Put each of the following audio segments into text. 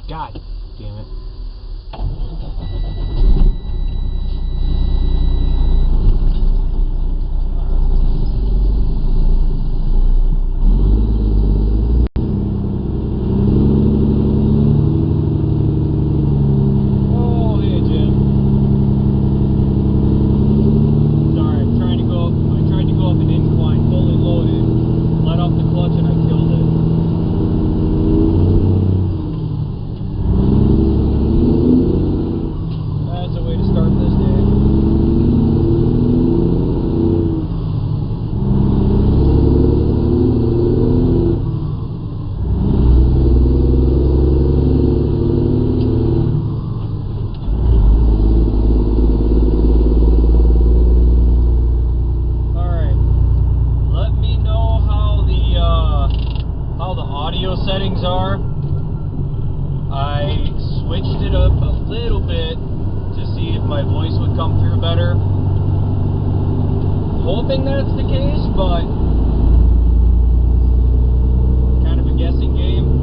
God damn it. Settings are. I switched it up a little bit to see if my voice would come through better. Hoping that's the case, but kind of a guessing game.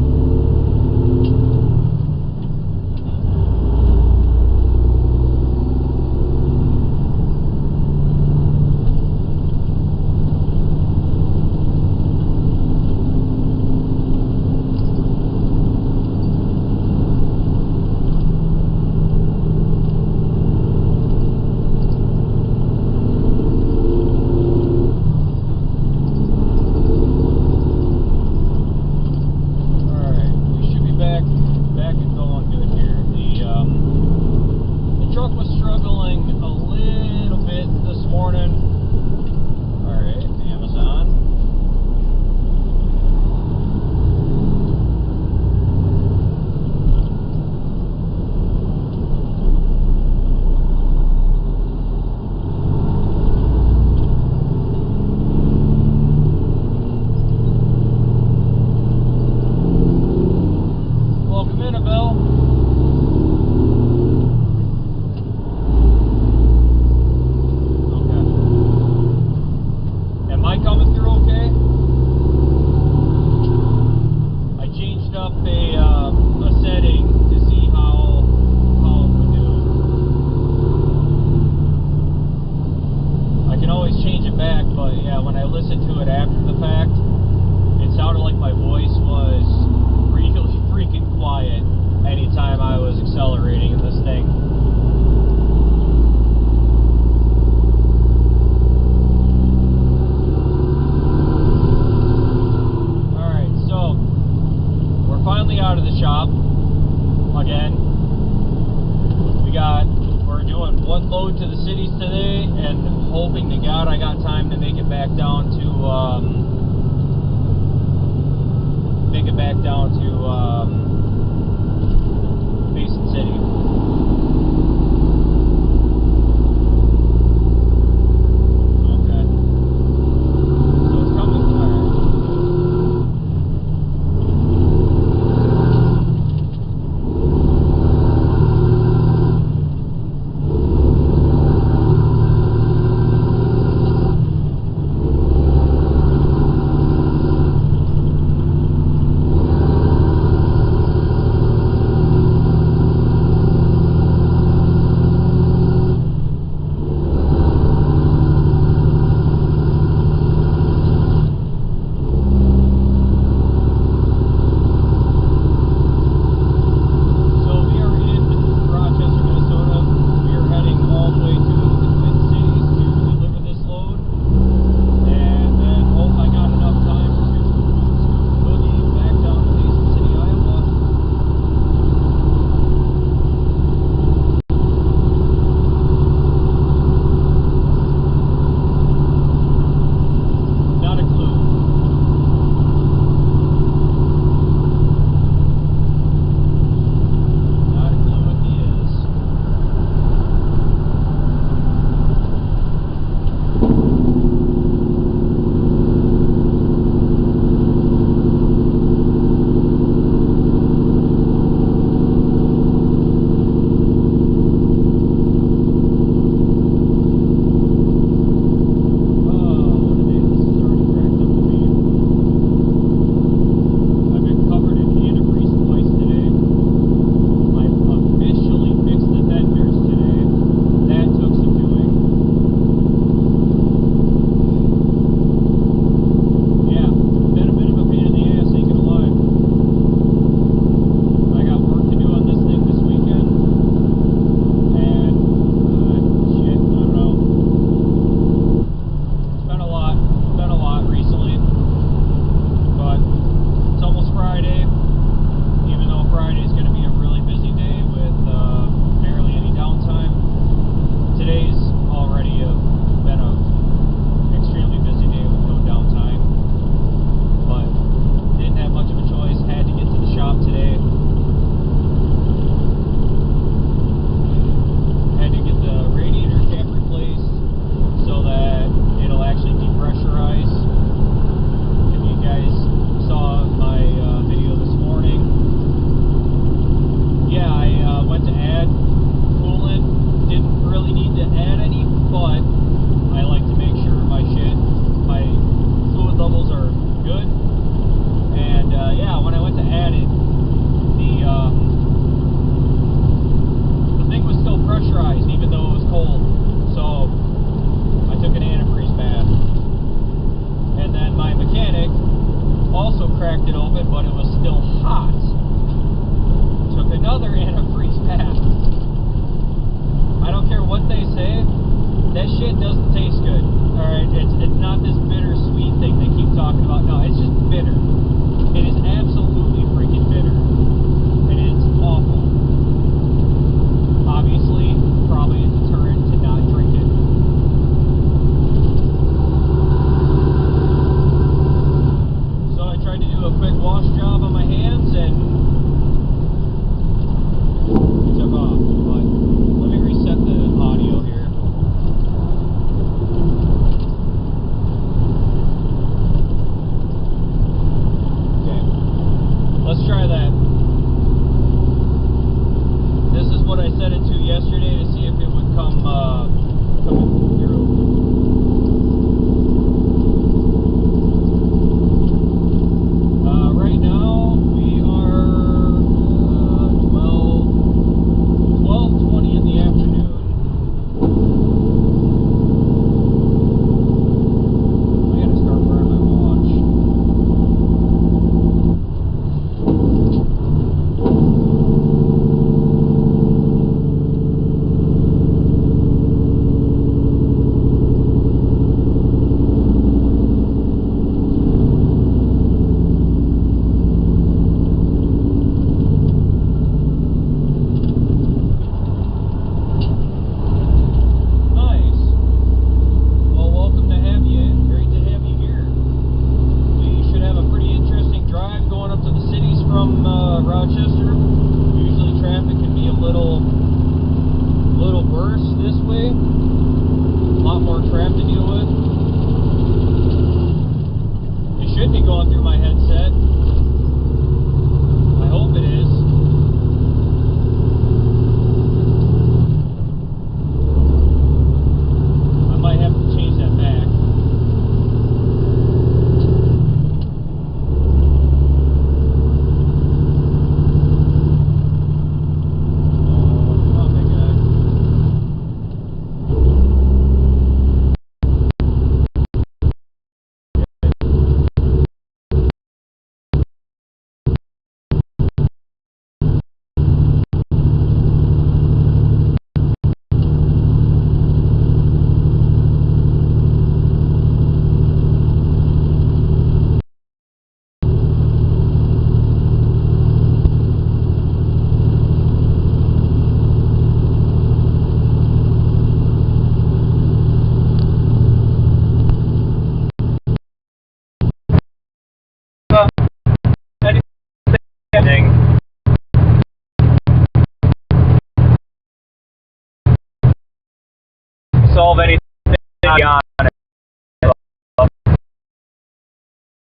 not on it.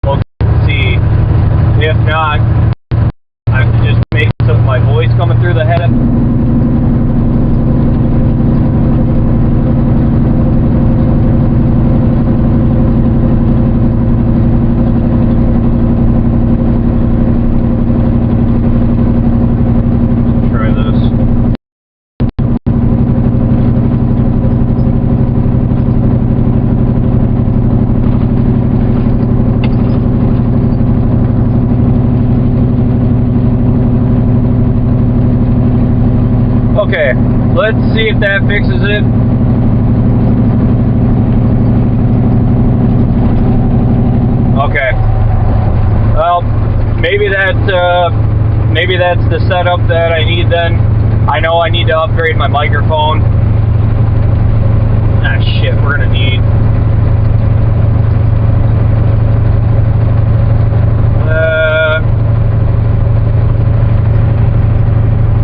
We'll see. If not, I can just make some of my voice coming through the head. Okay, let's see if that fixes it. Okay. Well, maybe that's the setup that I need then. I know I need to upgrade my microphone. Ah, shit, we're gonna need.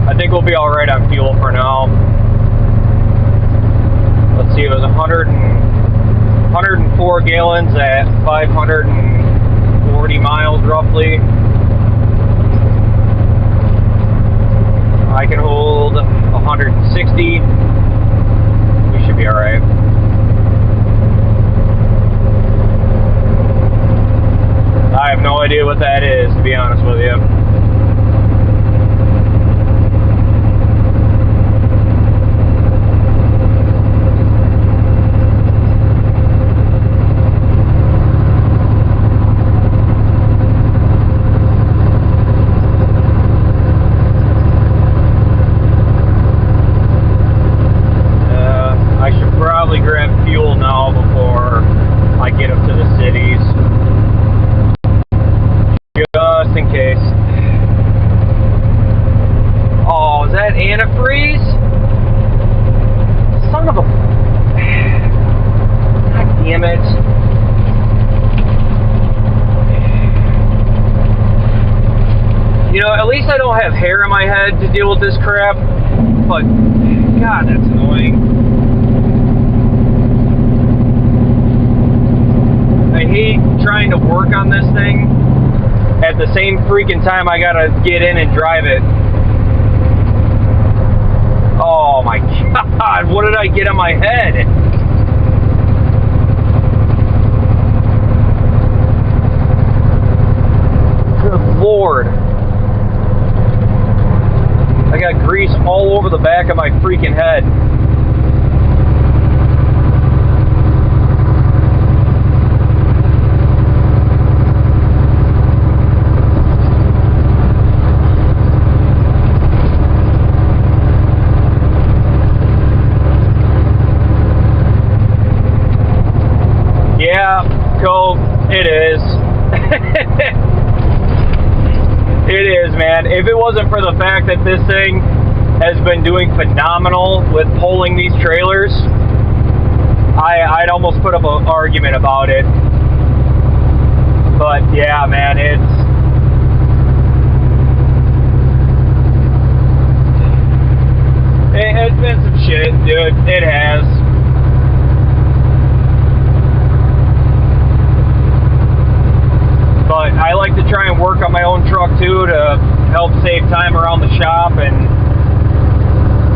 I think we'll be alright on fuel for now. Let's see, it was 104 gallons at 540 miles roughly. I can hold 160. We should be alright. I have no idea what that is, to be honest with you. Probably grab fuel now before I get up to the cities, just in case. Oh, is that antifreeze? Son of a... God damn it. You know, at least I don't have hair in my head to deal with this crap, but God, that's annoying. I hate trying to work on this thing at the same freaking time I gotta get in and drive it. Oh my God, what did I get on my head? Good Lord. I got grease all over the back of my freaking head. Yeah, Cove, it is. It is, man. If it wasn't for the fact that this thing has been doing phenomenal with pulling these trailers, I'd almost put up an argument about it. But yeah, man, it's been some shit, dude. It has. But I like to try and work on my own truck too to help save time around the shop, and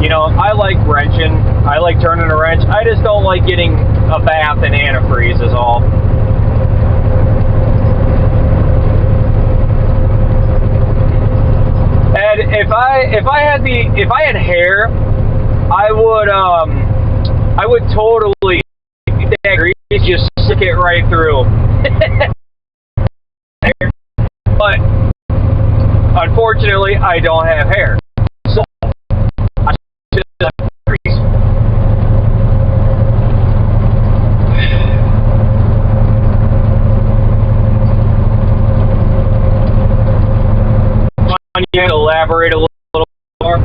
you know, I like wrenching, I like turning a wrench. I just don't like getting a bath in antifreeze is all. And if I had hair, I would totally take that grease, just stick it right through. But unfortunately, I don't have hair, so I just have grease. Can you elaborate a little more?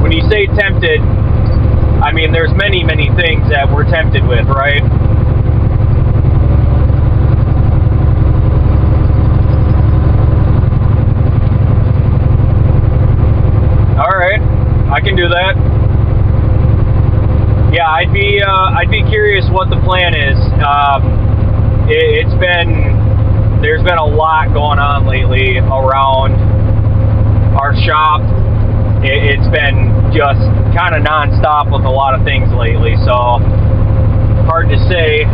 When you say tempted, I mean there's many things that we're tempted with, right? Alright, I can do that. Yeah, I'd be curious what the plan is. There's been a lot going on lately around our shop. It's been just kind of non-stop with a lot of things lately, so hard to say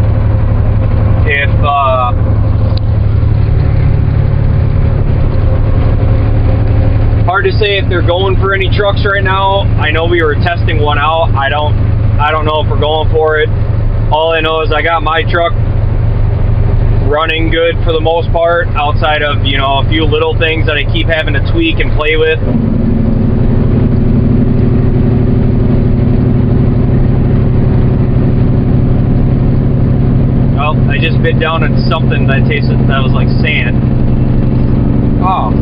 if they're going for any trucks right now. I know we were testing one out. I don't know if we're going for it. All I know is I got my truck running good for the most part, outside of, you know, a few little things that I keep having to tweak and play with. Oh, I just bit down on something that tasted, that was like sand. Oh.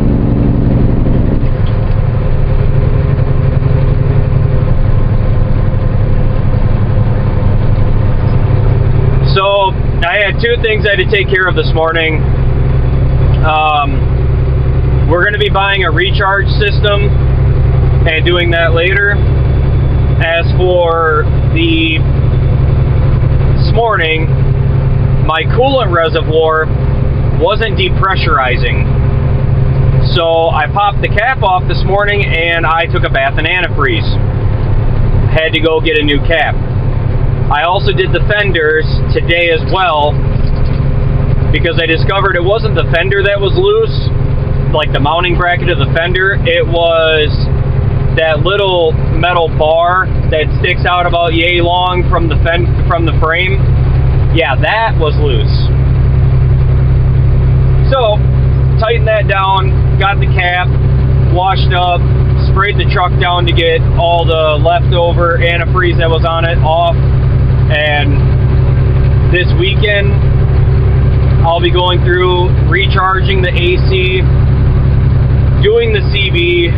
So I had two things I had to take care of this morning. We're going to be buying a recharge system and doing that later. As for this morning, my coolant reservoir wasn't depressurizing. So I popped the cap off this morning and I took a bath in antifreeze. Had to go get a new cap. I also did the fenders today as well, because I discovered it wasn't the fender that was loose, like the mounting bracket of the fender. It was that little metal bar that sticks out about yay long from the frame. Yeah, that was loose. So tightened that down, got the cap washed up, sprayed the truck down to get all the leftover antifreeze that was on it off. And this weekend, I'll be going through recharging the AC, doing the CB.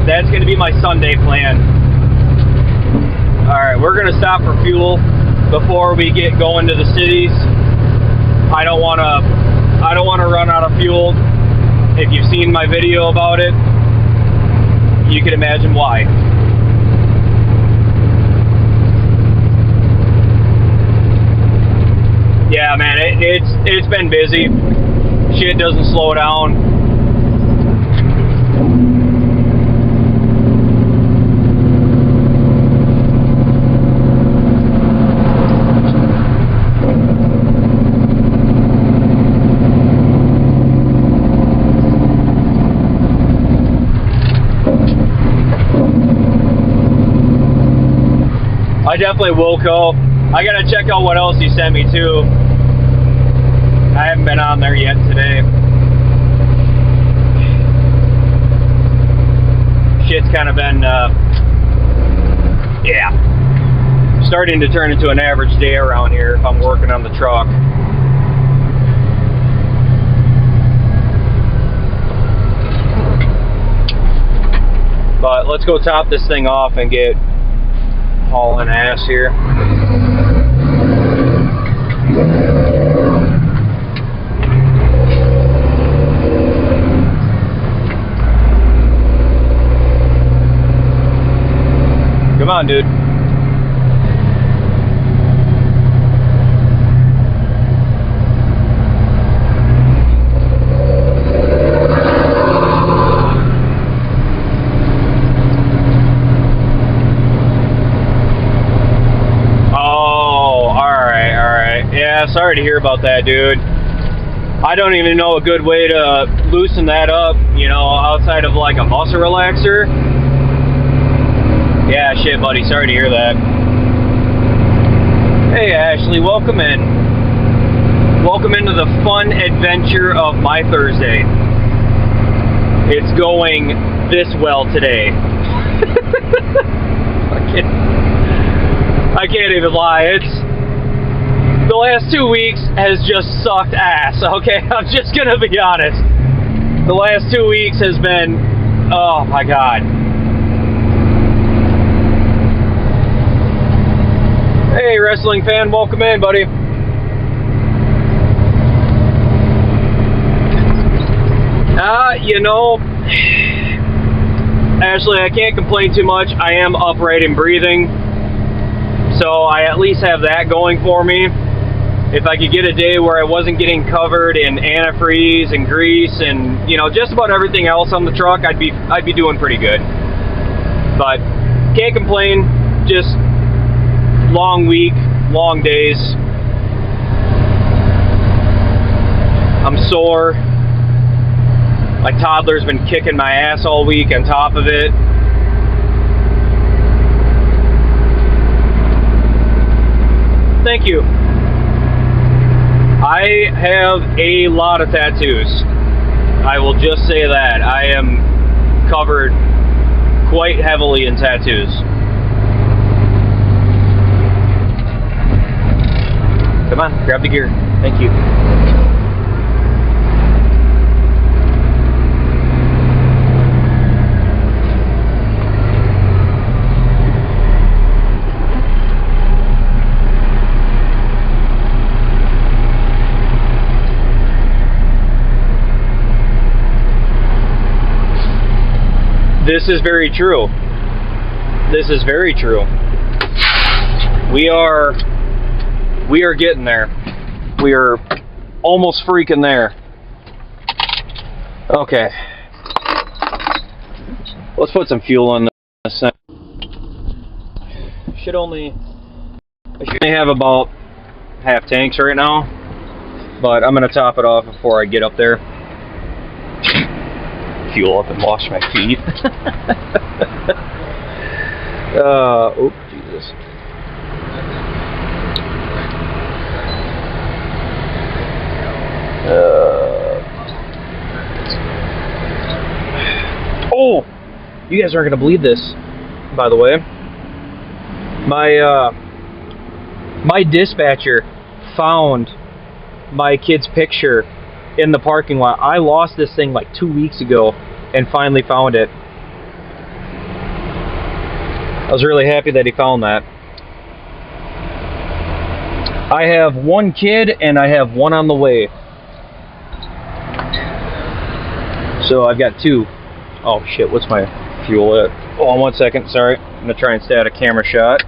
That's going to be my Sunday plan. Alright, we're going to stop for fuel before we get going to the cities. I don't want to run out of fuel. If you've seen my video about it, you can imagine why. Yeah, man, it's been busy. Shit doesn't slow down. I definitely will go. I gotta check out what else he sent me too. I haven't been on there yet today. Shit's kind of been, yeah, starting to turn into an average day around here if I'm working on the truck. But let's go top this thing off and get hauling ass here. Come on, dude. Sorry to hear about that, dude. I don't even know a good way to loosen that up, you know, outside of like a muscle relaxer. Yeah, shit, buddy. Sorry to hear that. Hey, Ashley, welcome in. Welcome into the fun adventure of my Thursday. It's going this well today. I can't even lie. The last 2 weeks has just sucked ass, okay? I'm just gonna be honest. The last 2 weeks has been, oh my god. Hey, wrestling fan, welcome in, buddy. You know, Ashley, I can't complain too much. I am upright and breathing. So I at least have that going for me. If I could get a day where I wasn't getting covered in antifreeze and grease and, you know, just about everything else on the truck, I'd be doing pretty good. But can't complain. Just long week, long days. I'm sore. My toddler's been kicking my ass all week on top of it. Thank you. I have a lot of tattoos. I will just say that. I am covered quite heavily in tattoos. Come on, grab the gear. Thank you. This is very true. This is very true. We are getting there. We are almost freaking there. Okay. Let's put some fuel in this thing. I should only have about half tanks right now, but I'm gonna top it off before I get up there. Fuel up and wash my feet. Oh, Jesus. Oh, you guys aren't gonna believe this, by the way. My dispatcher found my kid's picture in the parking lot. I lost this thing like 2 weeks ago and finally found it. I was really happy that he found that. I have one kid and I have one on the way. So I've got two. Oh shit, what's my fuel at? Hold on 1 second, sorry. I'm gonna try and stay out of camera shot.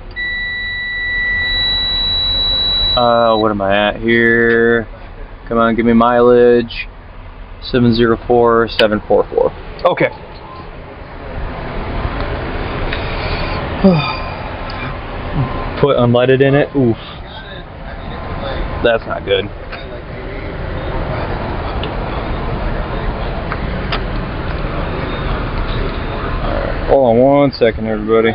What am I at here? Come on, give me mileage. 704,744. Okay. Put unleaded in it. Oof. That's not good. Alright, hold on 1 second, everybody.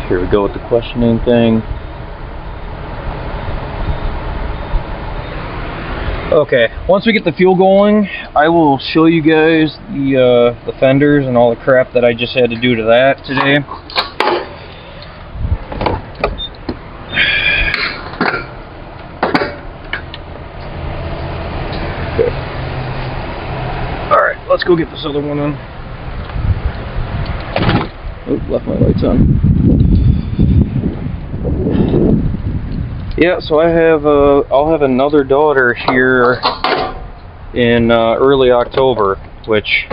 Here we go with the questioning thing. Okay, once we get the fuel going, I will show you guys the fenders and all the crap that I just had to do to that today. Okay. Alright, let's go get this other one on. Oh, left my lights on. Yeah, so I'll have another daughter here in early October, which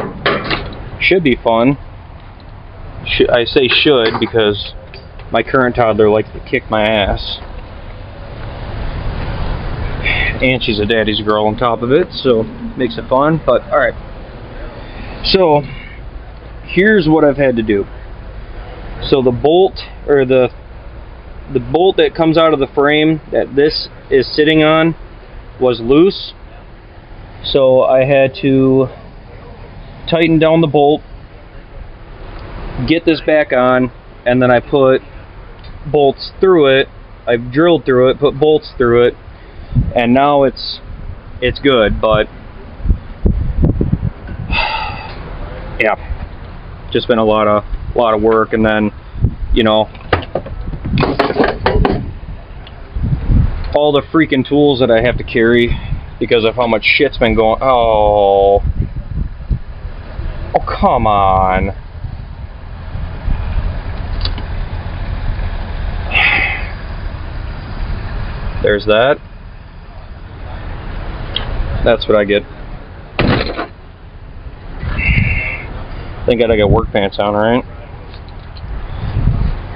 should be fun. I say should because my current toddler likes to kick my ass. And she's a daddy's girl on top of it, so makes it fun. But alright. So here's what I've had to do. So the bolt, or the bolt that comes out of the frame that this is sitting on was loose, so I had to tighten down the bolt, get this back on, and then I put bolts through it. I've drilled through it, put bolts through it, and now it's good. But yeah, just been a lot of work, and then, you know, all the freaking tools that I have to carry because of how much shit's been going. Oh, come on. There's that. That's what I get. Thank God I got work pants on, right?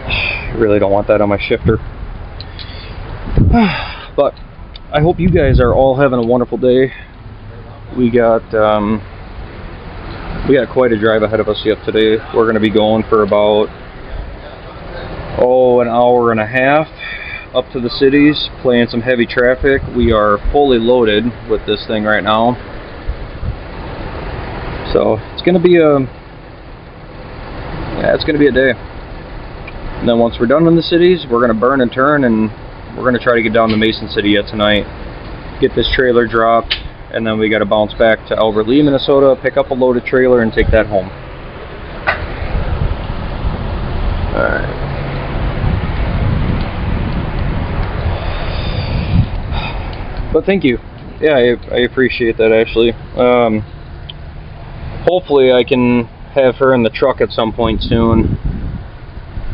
I really don't want that on my shifter. But I hope you guys are all having a wonderful day. We got quite a drive ahead of us yet today. We're going to be going for about an hour and a half up to the cities, playing some heavy traffic. We are fully loaded with this thing right now, so it's going to be a day. And then once we're done in the cities, we're going to burn and turn, and we're going to try to get down to Mason City yet tonight, get this trailer dropped, and then we got to bounce back to Albert Lea, Minnesota, pick up a loaded trailer, and take that home. Alright. But thank you. Yeah, I appreciate that, actually. Hopefully I can have her in the truck at some point soon.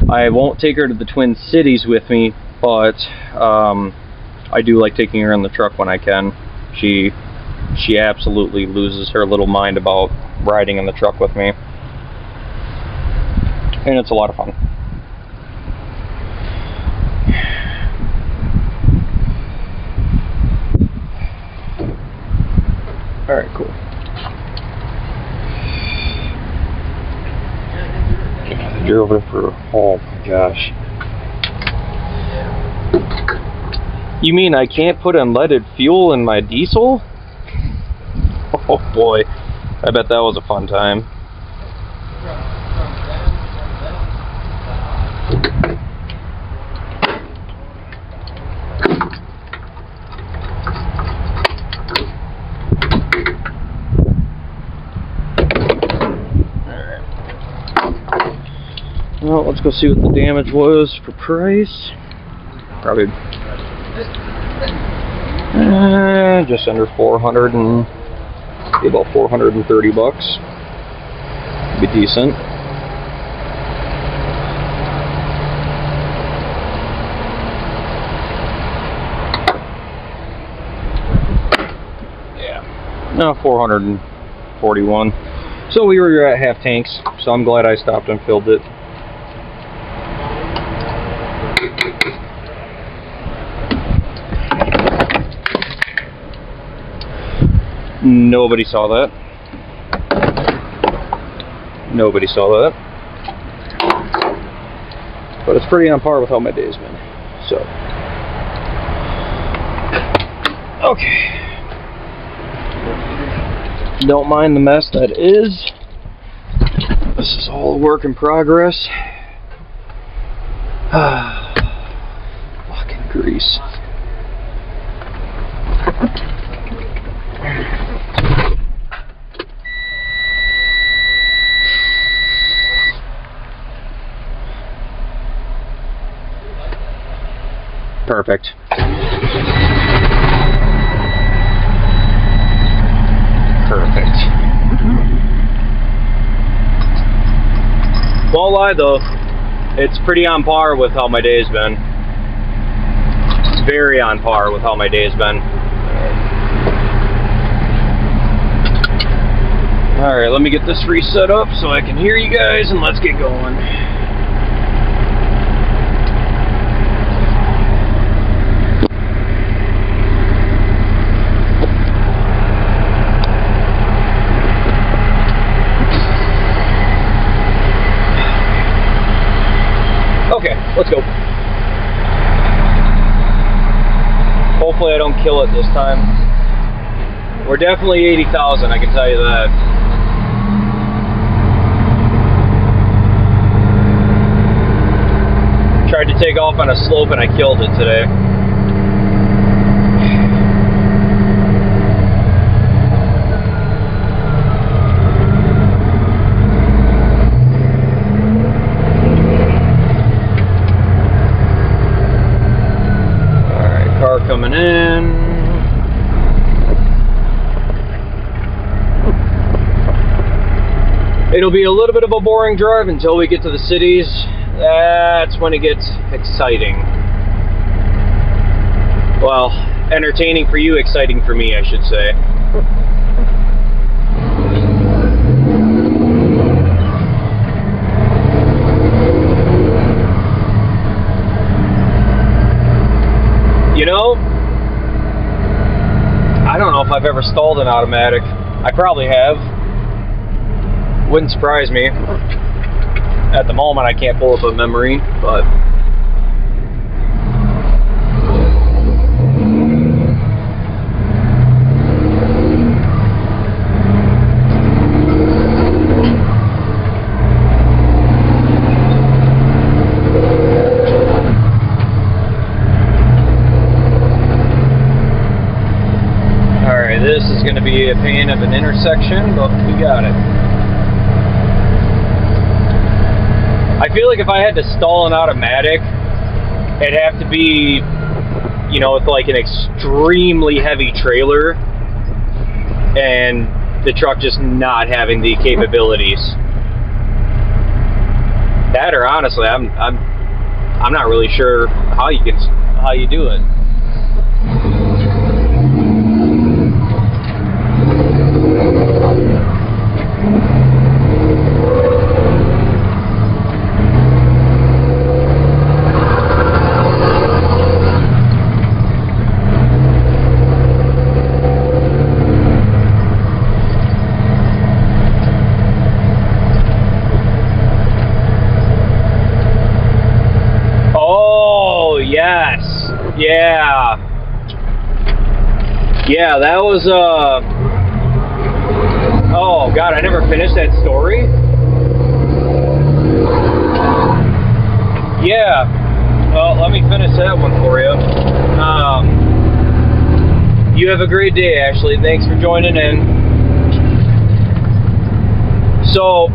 I won't take her to the Twin Cities with me, but I do like taking her in the truck when I can. She absolutely loses her little mind about riding in the truck with me, and it's a lot of fun. Alright, cool. I drove it for, oh my gosh. You mean I can't put unleaded fuel in my diesel? Oh boy, I bet that was a fun time. Alright. Well, let's go see what the damage was for price. Probably just under 400 and about 430 bucks. Be decent. Yeah. No, 441. So we were at half tanks, so I'm glad I stopped and filled it. Nobody saw that. Nobody saw that. But it's pretty on par with how my day's been. So. Okay. Don't mind the mess that is. This is all a work in progress. Fucking grease. Perfect. Perfect. Won't lie though, it's pretty on par with how my day's been. It's very on par with how my day's been. Alright, let me get this reset up so I can hear you guys, and let's get going. Okay, let's go. Hopefully I don't kill it this time. We're definitely 80,000, I can tell you that. Tried to take off on a slope and I killed it today. Coming in. It'll be a little bit of a boring drive until we get to the cities. That's when it gets exciting. Well, entertaining for you, exciting for me, I should say. You know, I don't know if I've ever stalled an automatic. I probably have. Wouldn't surprise me. At the moment, I can't pull up a memory, but... Alright, this is going to be a pain of an intersection, but we got it. I feel like if I had to stall an automatic, it'd have to be, you know, with like an extremely heavy trailer and the truck just not having the capabilities. That, or honestly, I'm not really sure how you do it. Yes, yeah. Yeah, that was, oh God, I never finished that story. Yeah, well, let me finish that one for you. You have a great day, Ashley. Thanks for joining in. So,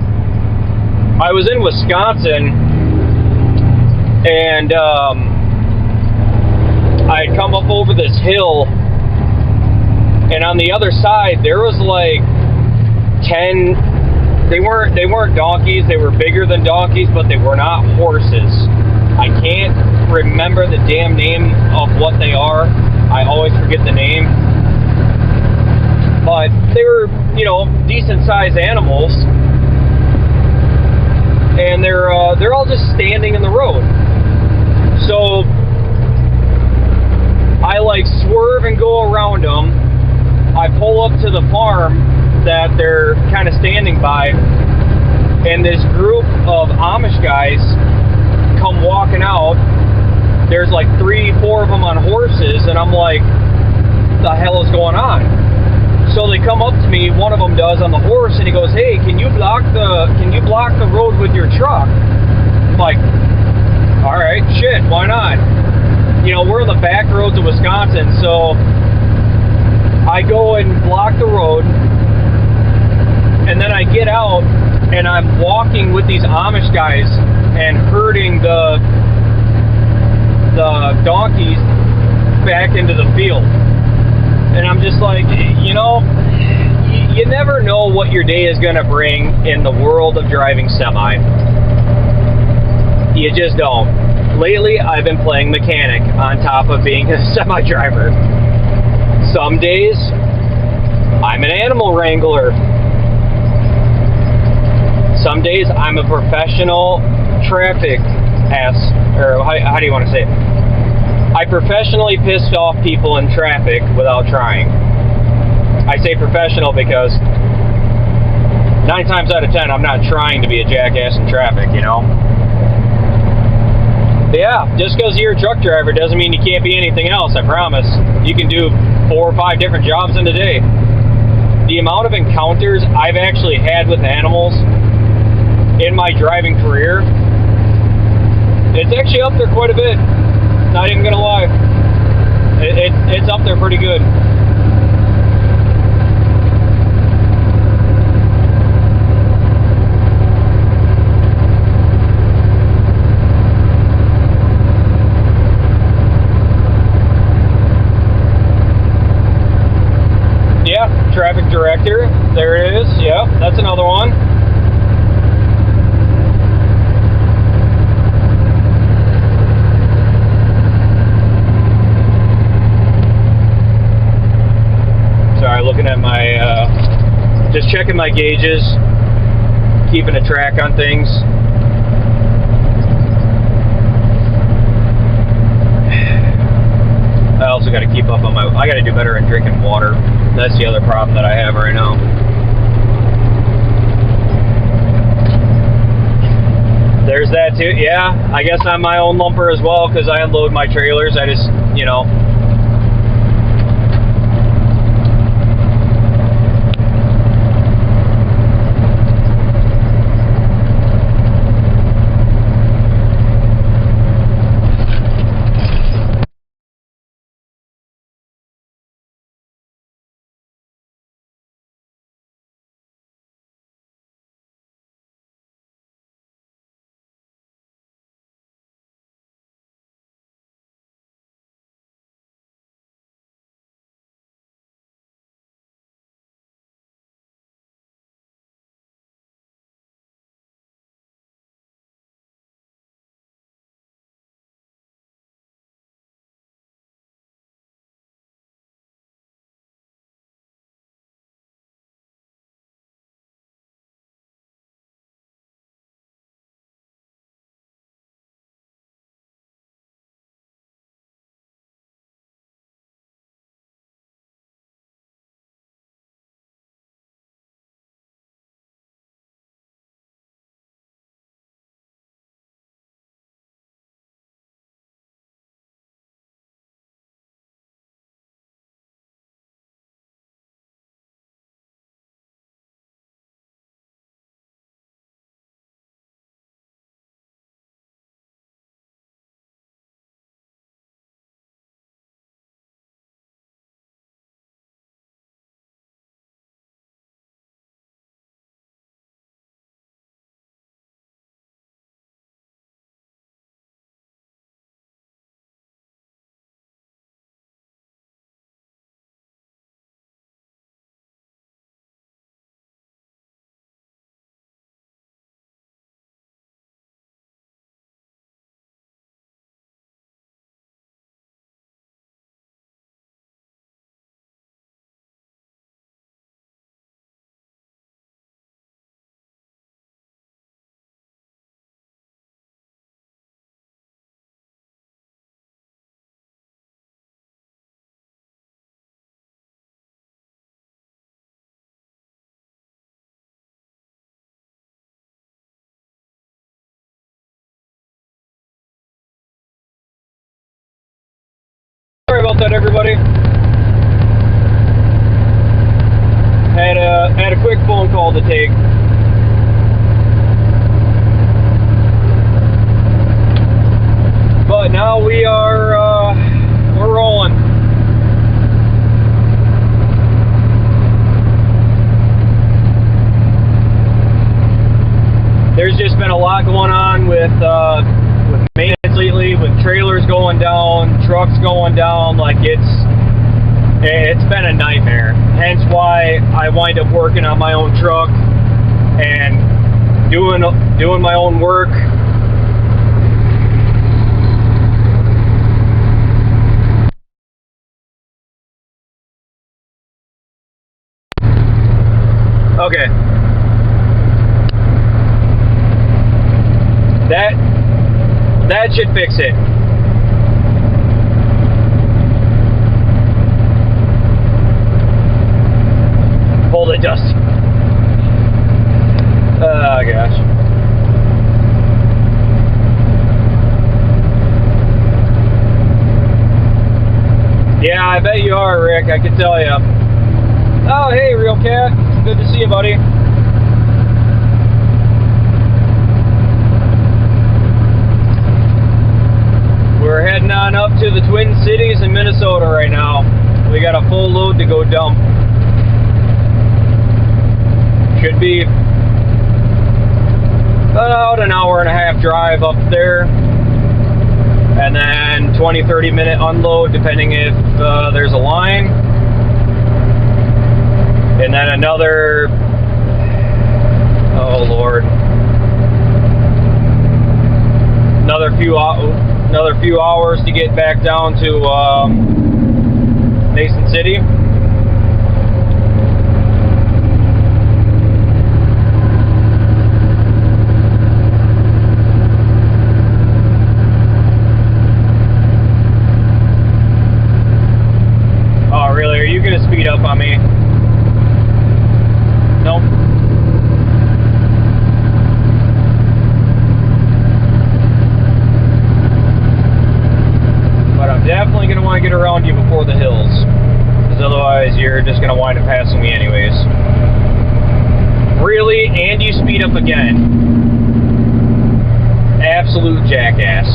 I was in Wisconsin, and, I had come up over this hill, and on the other side there was like 10. They weren't donkeys. They were bigger than donkeys, but they were not horses. I can't remember the damn name of what they are. I always forget the name. But they were, you know, decent sized animals, and they're all just standing in the road. So I like swerve and go around them. I pull up to the farm that they're kind of standing by, and this group of Amish guys come walking out. There's like 3-4 of them on horses, and I'm like, what the hell is going on? So they come up to me, one of them does on the horse, and he goes, hey, can you block the road with your truck? I'm like, all right, shit, why not? You know, we're in the back roads of Wisconsin, so I go and block the road, and then I get out, and I'm walking with these Amish guys and herding the donkeys back into the field. And I'm just like, you know, you never know what your day is going to bring in the world of driving semi. You just don't. Lately, I've been playing mechanic on top of being a semi-driver. Some days, I'm an animal wrangler. Some days, I'm a professional traffic or how do you want to say it? I professionally pissed off people in traffic without trying. I say professional because 9 times out of 10, I'm not trying to be a jackass in traffic, you know? Yeah, just because you're a truck driver doesn't mean you can't be anything else, I promise. You can do 4 or 5 different jobs in a day. The amount of encounters I've actually had with animals in my driving career, it's actually up there quite a bit. Not even gonna lie. It's up there pretty good. Traffic director, there it is. Yeah, that's another one. looking at my, just checking my gauges, keeping a track on things. I also got to keep up on I got to do better in drinking water. That's the other problem that I have right now. There's that too. Yeah, I guess I'm my own lumper as well because I unload my trailers. I just, you know. Sorry about that, everybody. Had a quick phone call to take. But now we're rolling. There's just been a lot going on with maintenance lately, with trailers going down, trucks going down. Like it's been a nightmare. Hence why I wind up working on my own truck and doing my own work. Okay. That should fix it. Hold it, Dust. Oh gosh. Yeah, I bet you are, Rick. I can tell you. Oh, hey, Real Cat. Good to see you, buddy. We're heading on up to the Twin Cities in Minnesota right now. We got a full load to go dump. Should be about an hour and a half drive up there. And then 20-30 minute unload depending if there's a line. And then another, oh Lord, another few hours to get back down to Mason City. up again. Absolute jackass.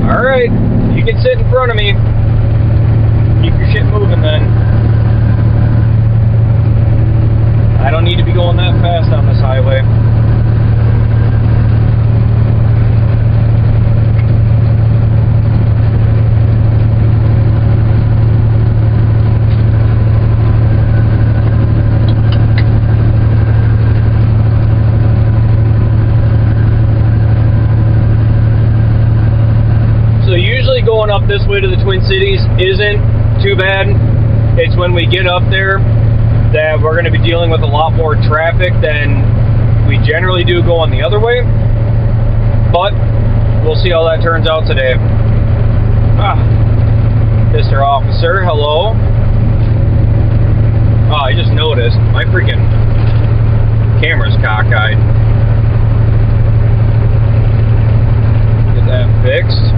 Alright, you can sit in front of me. Keep your shit moving then. I don't need to be going that fast on this highway. Going up this way to the Twin Cities isn't too bad. It's when we get up there that we're going to be dealing with a lot more traffic than we generally do going the other way. But we'll see how that turns out today. Mr. Officer, hello. Oh, I just noticed my freaking camera's cockeyed. Get that fixed.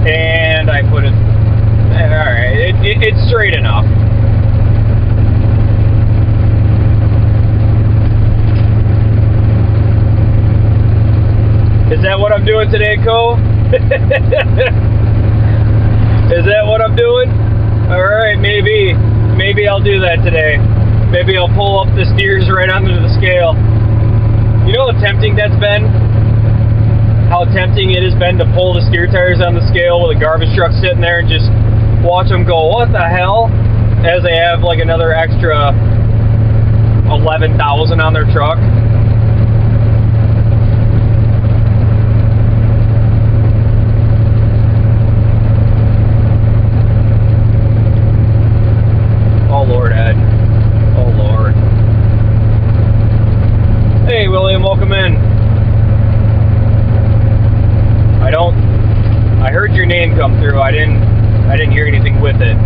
And I put it, alright, it's straight enough. Is that what I'm doing today, Co? Is that what I'm doing? Alright, maybe I'll do that today. Maybe I'll pull up the steers right onto the scale. You know how tempting that's been? How tempting it has been to pull the steer tires on the scale with a garbage truck sitting there and just watch them go, what the hell? As they have like another extra 11,000 on their truck. Oh Lord, Ed. Oh Lord. Hey William, welcome in. I heard your name come through. I didn't hear anything with it.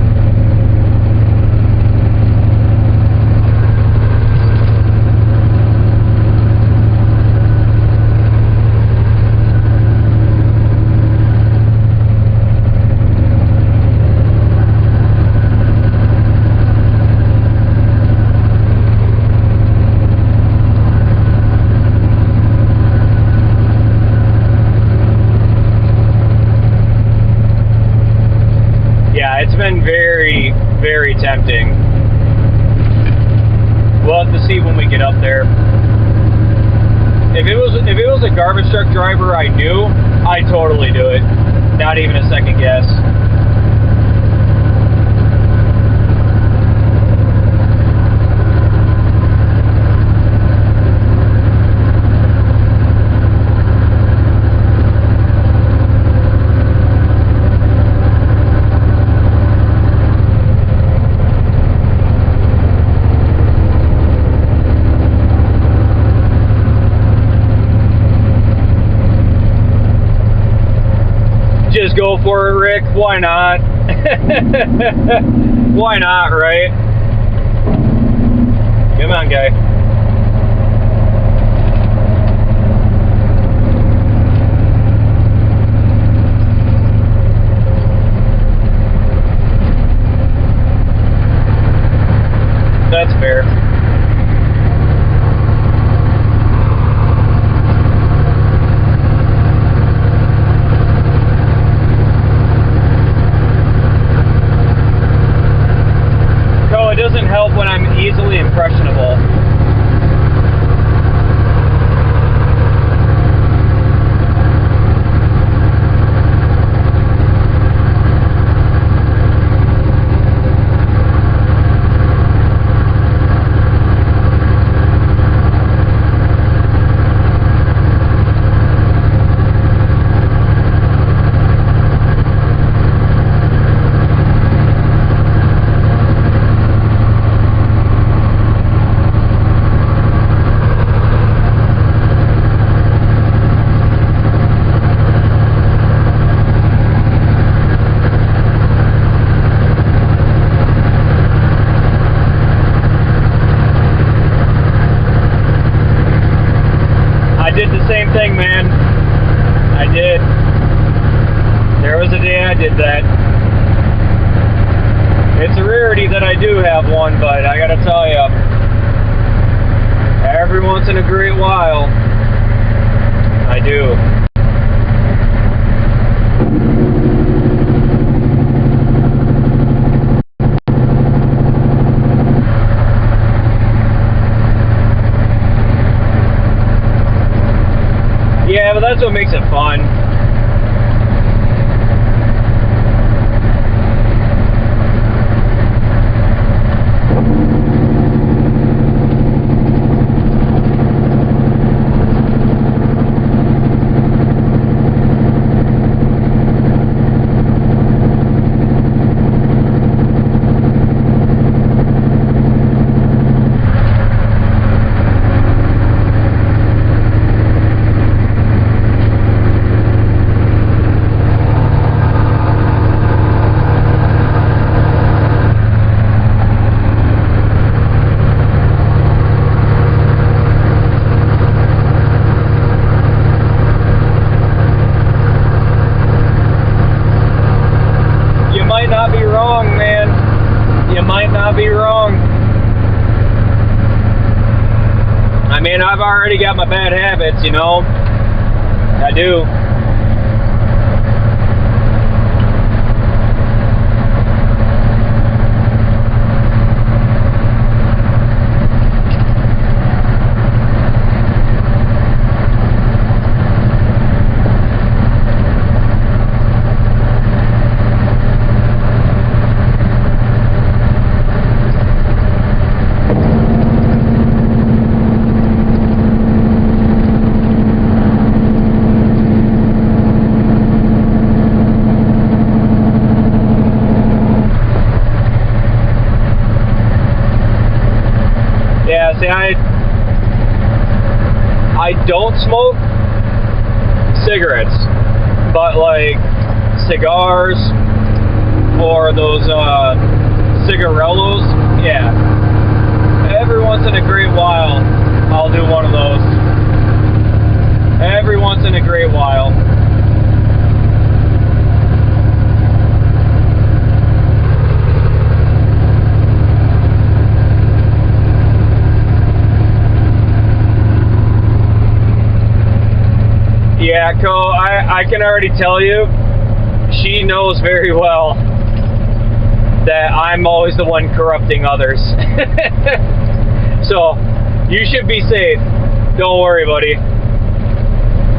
It's been very, very tempting. We'll have to see when we get up there. If it was a garbage truck driver I knew, I'd totally do it. Not even a second guess. Just go for it, Rick. Why not? Why not, right? Come on, guy. That's fair. It doesn't help when I'm easily impressionable. It's a rarity that I do have one, but I gotta tell you, every once in a great while, I do. Yeah, but that's what makes it fun. I mean, I've already got my bad habits, you know. I do. See, I don't smoke cigarettes, but like cigars or those cigarellos, yeah. Every once in a great while, I'll do one of those. Every once in a great while. Yeah, Co, I can already tell you, she knows very well that I'm always the one corrupting others. So, you should be safe. Don't worry, buddy.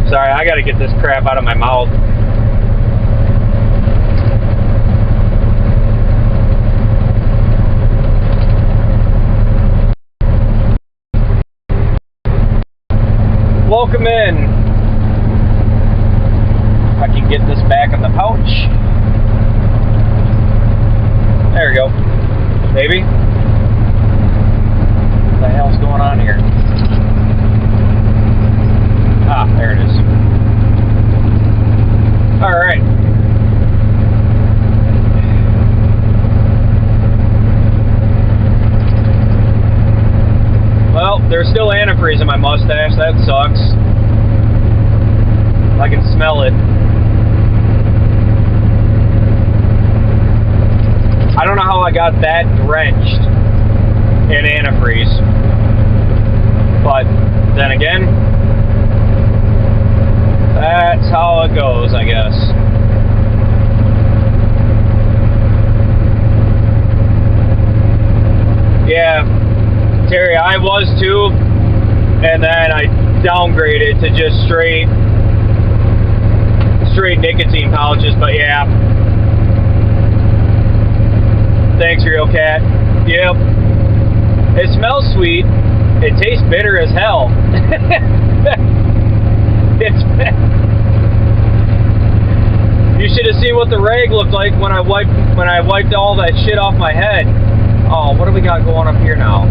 Sorry, I gotta get this crap out of my mouth. Welcome in. I can get this back in the pouch. There we go. Maybe. What the hell's going on here? Ah, there it is. Alright. Well, there's still antifreeze in my mustache. That sucks. I can smell it. I don't know how I got that drenched in antifreeze, but then again, that's how it goes, I guess. Yeah, Terry, I was too, and then I downgraded to just straight nicotine pouches, but yeah. Thanks, Real Cat. Yep. It smells sweet. It tastes bitter as hell. You should have seen what the rag looked like when I wiped all that shit off my head. Oh, what do we got going up here now?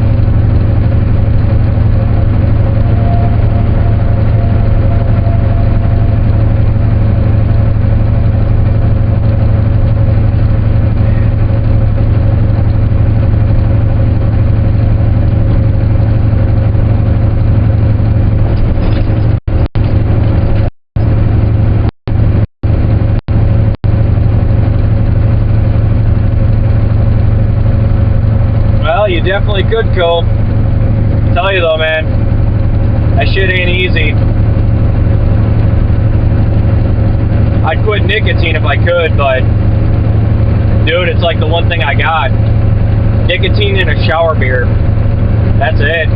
you definitely could, Cole. I tell you though, man, that shit ain't easy. I'd quit nicotine if I could, but dude, it's like the one thing I got. Nicotine in a shower beer. That's it.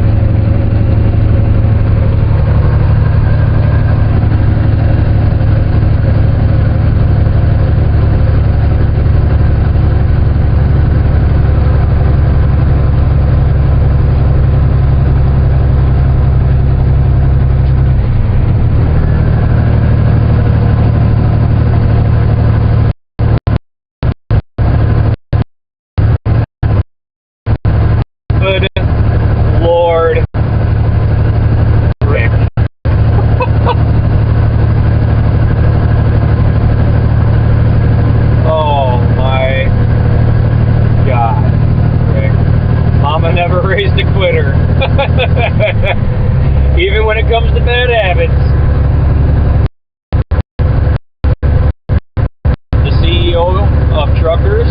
Good Lord, Rick. Oh my God, Rick. Mama never raised a quitter. Even when it comes to bad habits. The CEO of Truckers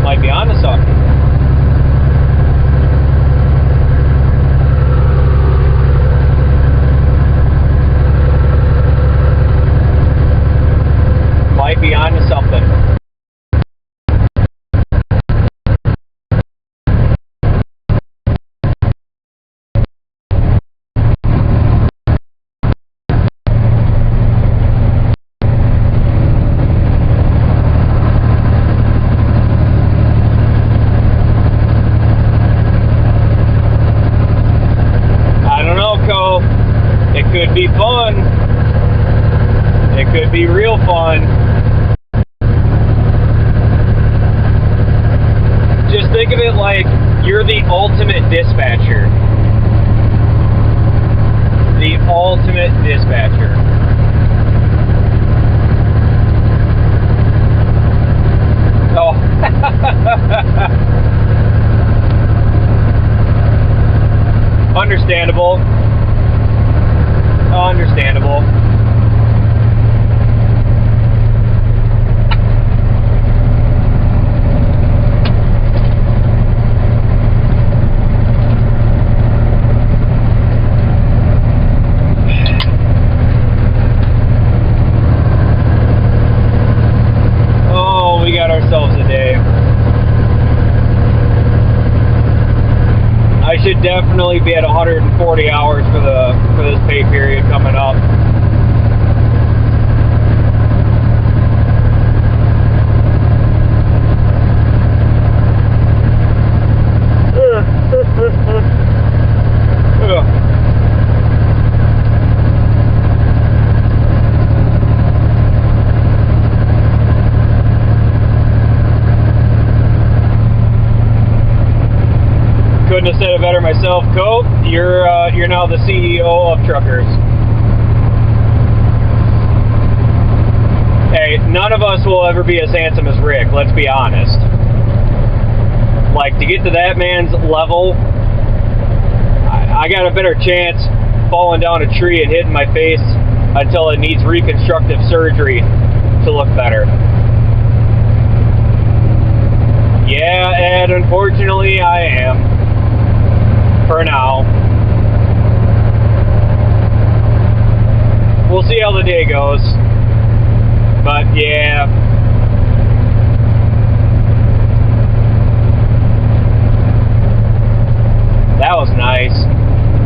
might be onto something. Might be onto something. It could be fun. It could be real fun. Just think of it like you're the ultimate dispatcher. The ultimate dispatcher. Oh. Understandable. Understandable. Oh, we got ourselves a day. I should definitely be at 140 hours for this pay period coming up. Couldn't have said it better myself, Cope. You're now the CEO of Truckers. Hey, none of us will ever be as handsome as Rick, let's be honest. Like, to get to that man's level, I got a better chance falling down a tree and hitting my face until it needs reconstructive surgery to look better. Yeah, Ed, unfortunately I am. For now. We'll see how the day goes. But yeah. That was nice.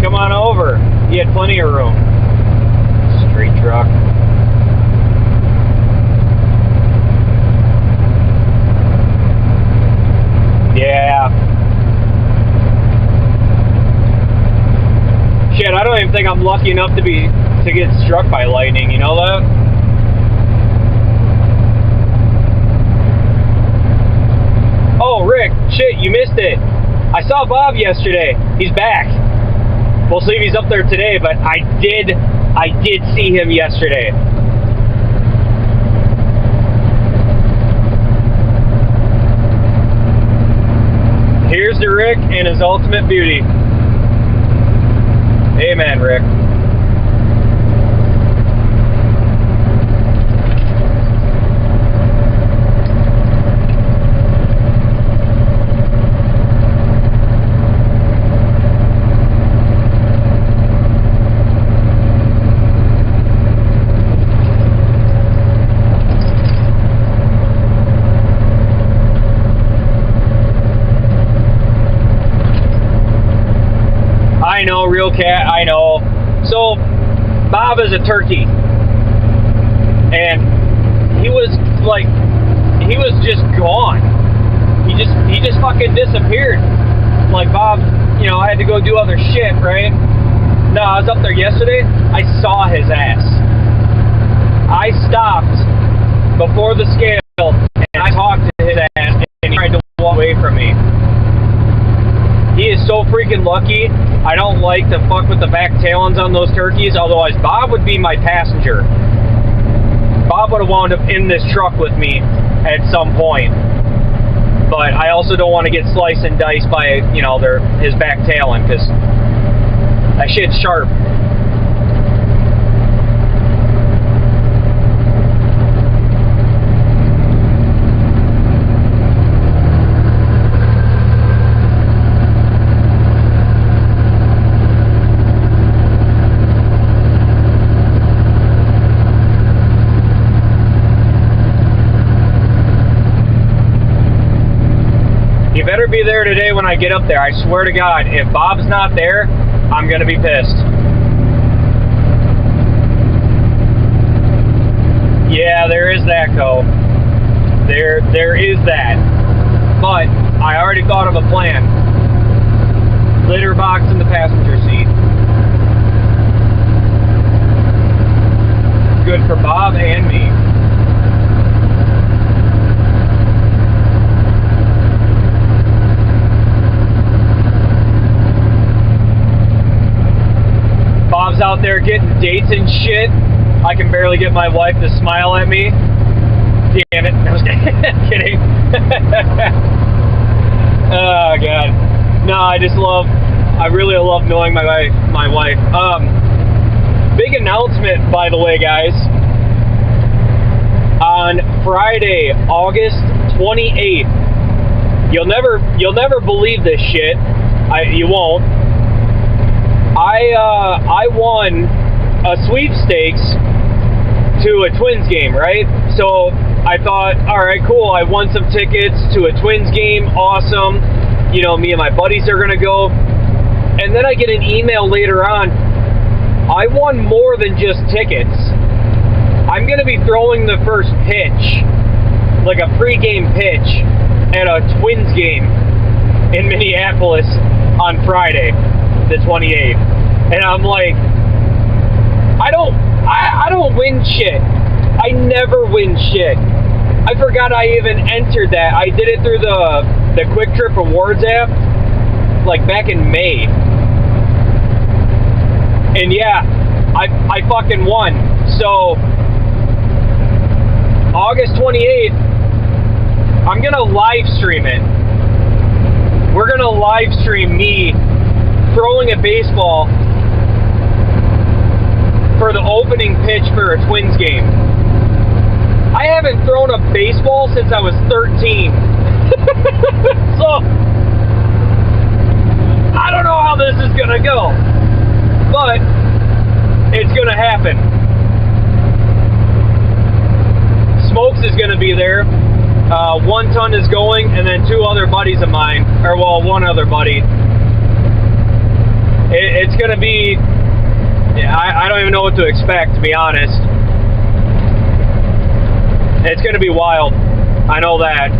Come on over. You had plenty of room. Straight truck. Yeah. Shit, I don't even think I'm lucky enough to get struck by lightning, you know that? Oh, Rick, shit, you missed it. I saw Bob yesterday. He's back. We'll see if he's up there today, but I did see him yesterday. Here's to Rick and his ultimate beauty. Amen, Rick. real cat, I know. So, Bob is a turkey. And he was like, he was just gone. He just fucking disappeared. Like, Bob, you know, I had to go do other shit, right? No, I was up there yesterday. I saw his ass. I stopped before the scale and I talked to his ass and he tried to walk away from me. He is so freaking lucky. I don't like to fuck with the back tailends on those turkeys, otherwise Bob would be my passenger. Bob would have wound up in this truck with me at some point. But I also don't want to get sliced and diced by, you know, his back tailend, because that shit's sharp. You better be there today when I get up there. I swear to God, if Bob's not there, I'm gonna be pissed. Yeah, there is that, Co. There is that. But I already thought of a plan. Litter box in the passenger seat. Good for Bob and me. Bob's out there getting dates and shit. I can barely get my wife to smile at me. Damn it. I was kidding. Oh, God. No, I really love knowing my wife. Big announcement, by the way, guys. On Friday, August 28th. You'll never believe this shit. You won't. I won a sweepstakes to a Twins game, right? So I thought, all right, cool. I won some tickets to a Twins game. Awesome. You know, me and my buddies are going to go. And then I get an email later on. I won more than just tickets. I'm going to be throwing the first pitch, like a pregame pitch, at a Twins game in Minneapolis on Friday, the 28th. And I'm like, I don't win shit. I never win shit. I forgot I even entered that. I did it through the Quick Trip Rewards app, like back in May. And yeah, I fucking won. So August 28th, I'm gonna live stream it. We're gonna live stream me throwing a baseball for the opening pitch for a Twins game. I haven't thrown a baseball since I was 13. So, I don't know how this is gonna go, but it's gonna happen. Smokes is gonna be there. 1 ton is going, and then 2 other buddies of mine, or well, 1 other buddy. It's gonna be, I don't even know what to expect, to be honest. It's gonna be wild. I know that.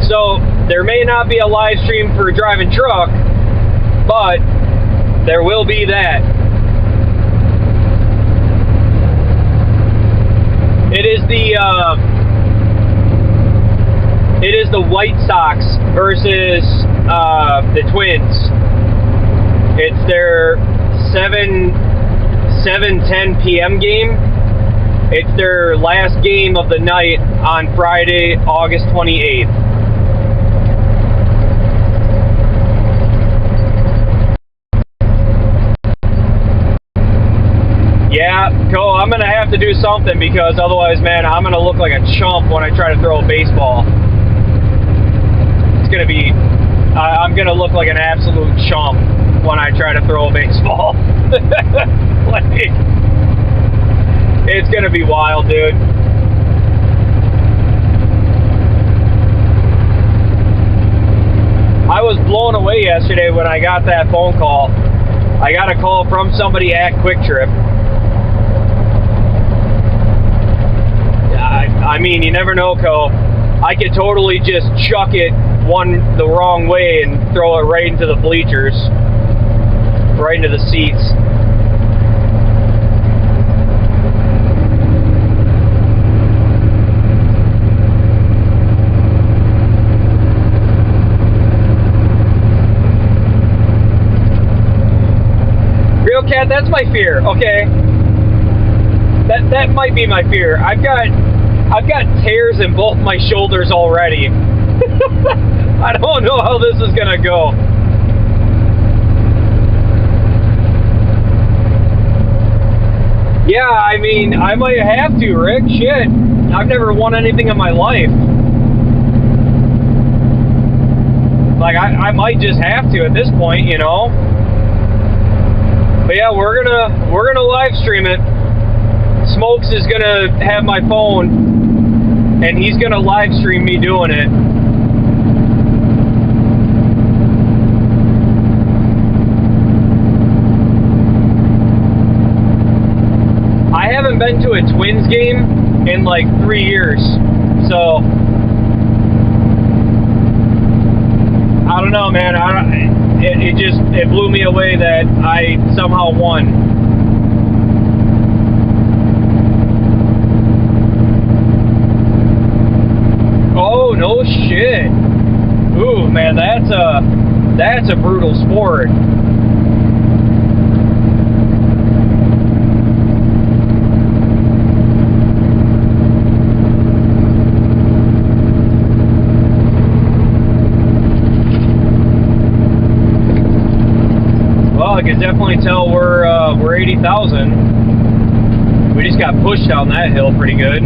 So, there may not be a live stream for driving truck, but there will be that. It is the White Sox versus the Twins. It's their 7:10 p.m. game. It's their last game of the night on Friday, August 28th. Yeah, Cole, I'm going to have to do something because otherwise, man, I'm going to look like a chump when I try to throw a baseball. It's going to be, I'm going to look like an absolute chump when I try to throw a baseball. Like, it's going to be wild, dude. I was blown away yesterday when I got that phone call. I got a call from somebody at Quick Trip. I mean, you never know, Co. I could totally just chuck it the wrong way and throw it right into the bleachers, right into the seats. Real Cat, that's my fear. Okay, that might be my fear. I've got tears in both my shoulders already. I don't know how this is gonna go. Yeah, I mean, I might have to, Rick. Shit, I've never won anything in my life. Like, I might just have to at this point, you know. But yeah, we're gonna live stream it. Smokes is gonna have my phone, and he's gonna live stream me doing it. I haven't been to a Twins game in like 3 years, so I don't know, man. It blew me away that I somehow won. Oh, no shit. Ooh, man, that's a brutal sport. Well, I can definitely tell we're 80,000. We just got pushed down that hill pretty good.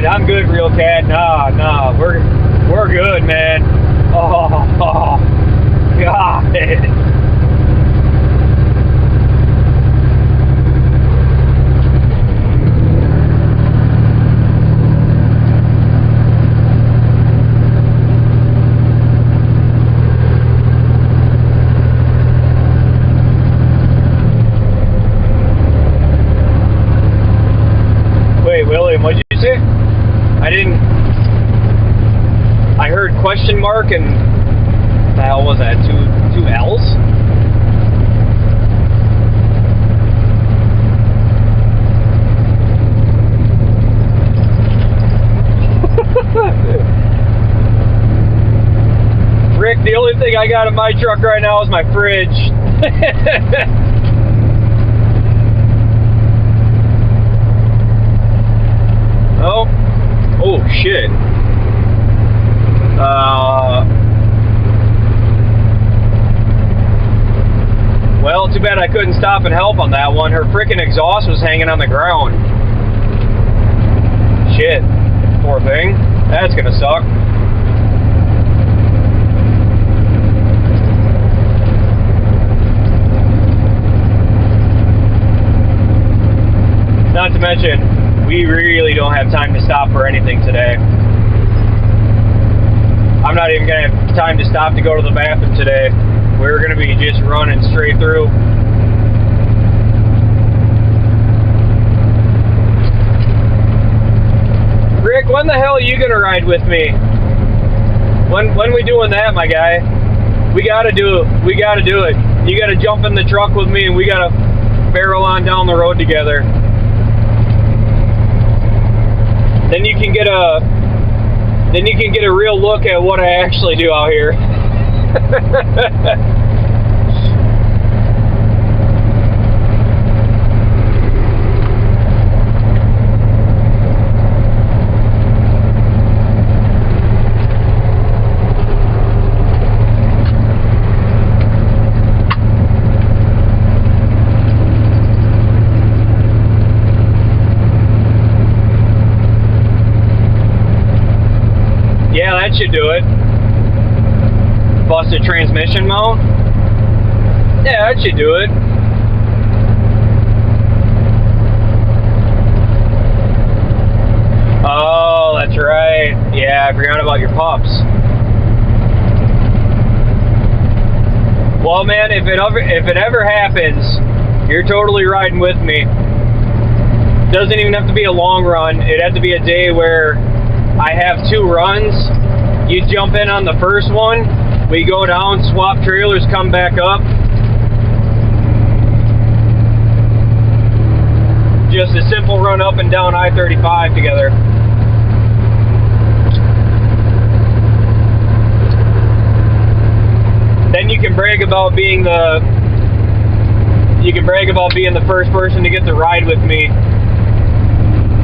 I'm good, Real Cat. Nah, we're good, man. Oh, God. Wait, William, what'd you say? I heard question mark and what the hell was that? Two L's? Rick, the only thing I got in my truck right now is my fridge. Oh shit. Well, too bad I couldn't stop and help on that one. Her frickin' exhaust was hanging on the ground. Shit. Poor thing. That's gonna suck. Not to mention, we really don't have time to stop for anything today. I'm not even going to have time to stop to go to the bathroom today. We're going to be just running straight through. Rick, when the hell are you going to ride with me? When we doing that, my guy? We got to do it. We got to do it. You got to jump in the truck with me and we got to barrel on down the road together. Then you can get a real look at what I actually do out here. Yeah, that should do it. Busted transmission mount? Yeah, that should do it. Oh, that's right. Yeah, I forgot about your pups. Well, man, if it ever happens, you're totally riding with me. Doesn't even have to be a long run. It had to be a day where I have 2 runs. You jump in on the first one, we go down, swap trailers, come back up. Just a simple run up and down I-35 together. Then you can brag about being the first person to get to ride with me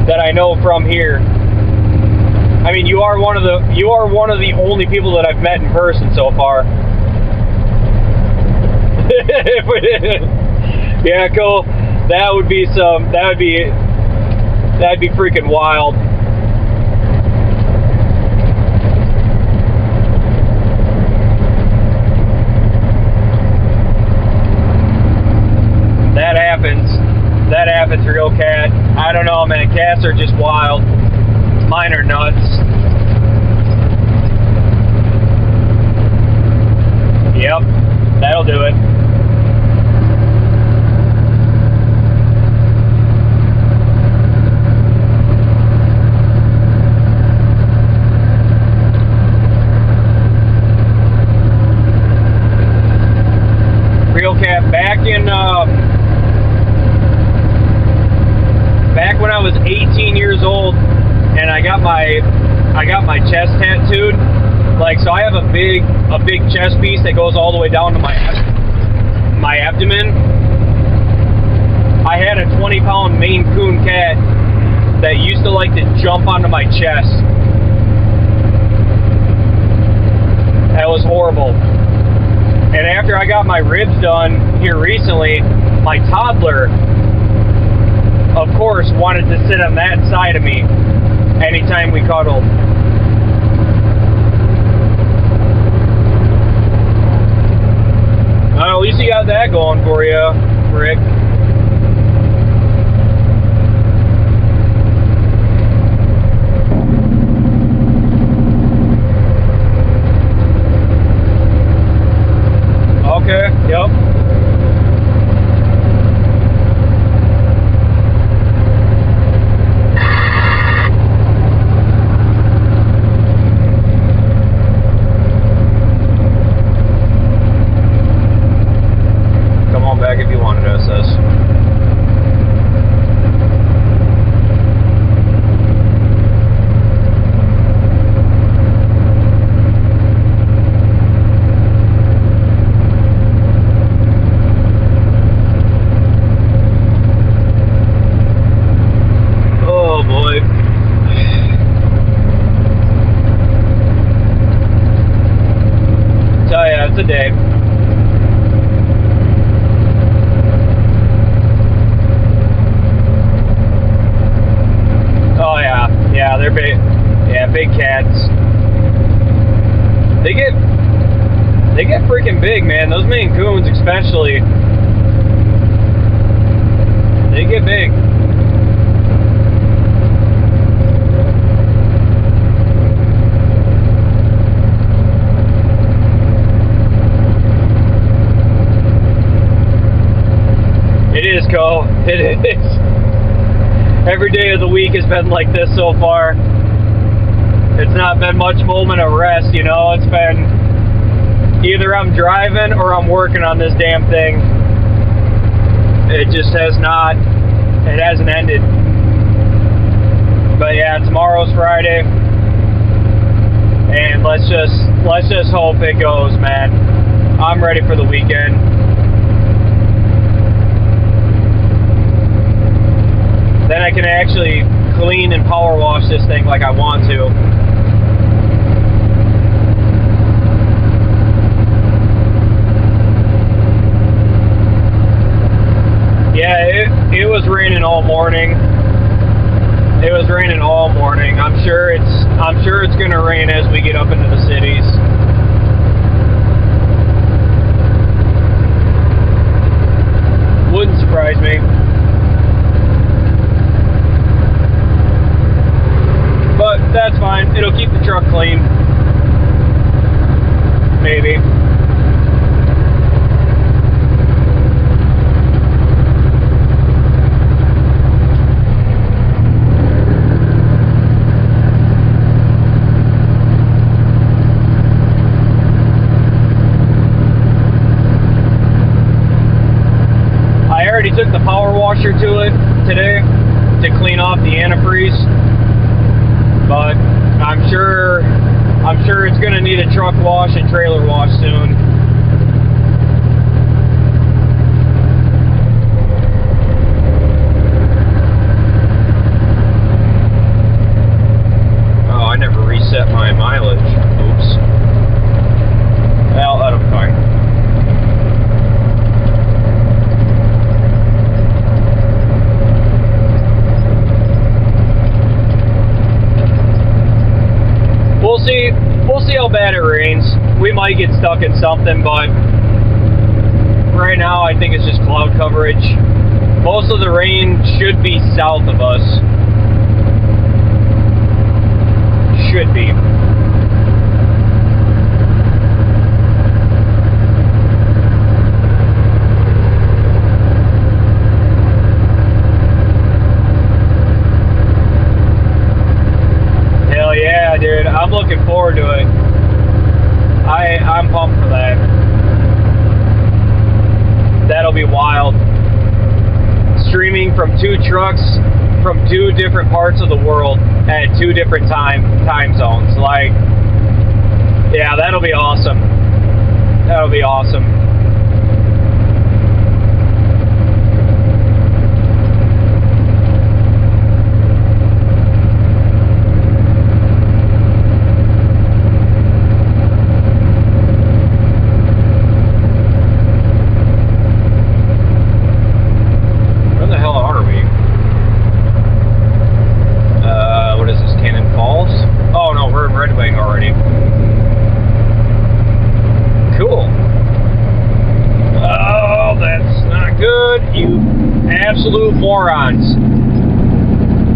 that I know from here. I mean, you are one of the only people that I've met in person so far. Yeah, cool. That'd be freaking wild. That happens, real cat. I don't know, man. Cats are just wild. Mine are nuts. Yep, that'll do it. Real cat, back when I was 18 years old and I got my chest tattooed, like, so I have a big chest piece that goes all the way down to my abdomen. I had a 20-pound Maine Coon cat that used to like to jump onto my chest. That was horrible. And after I got my ribs done here recently, my toddler, of course, wanted to sit on that side of me anytime we cuddled. At least you got that going for you, Rick. Okay, yep. Come on back if you wanted SS. It's a day. Oh yeah, yeah, they're big. Yeah, big cats. They get freaking big, man. Those Maine Coons, especially. They get big. It is, Cole. It is. Every day of the week has been like this so far. It's not been much moment of rest, you know. It's been either I'm driving or I'm working on this damn thing. It just has not. It hasn't ended. But yeah, tomorrow's Friday, and let's just hope it goes, man. I'm ready for the weekend. Then I can actually clean and power wash this thing like I want to. Yeah, it was raining all morning. It was raining all morning. I'm sure it's gonna rain as we get up into the cities. surprise me. But that's fine. It'll keep the truck clean. Maybe. I already took the power washer to it today to clean off the antifreeze. But I'm sure it's going to need a truck wash and trailer wash soon. Oh, I never reset my mileage. Oops. Well, that'll be fine. We'll see how bad it rains. We might get stuck in something, but right now I think it's just cloud coverage. Most of the rain should be south of us. Should be. Hell yeah, dude. I'm looking forward to it. I'm pumped for that. That'll be wild. Streaming from 2 trucks from 2 different parts of the world at 2 different time zones. Like, yeah, that'll be awesome. That'll be awesome. Absolute morons.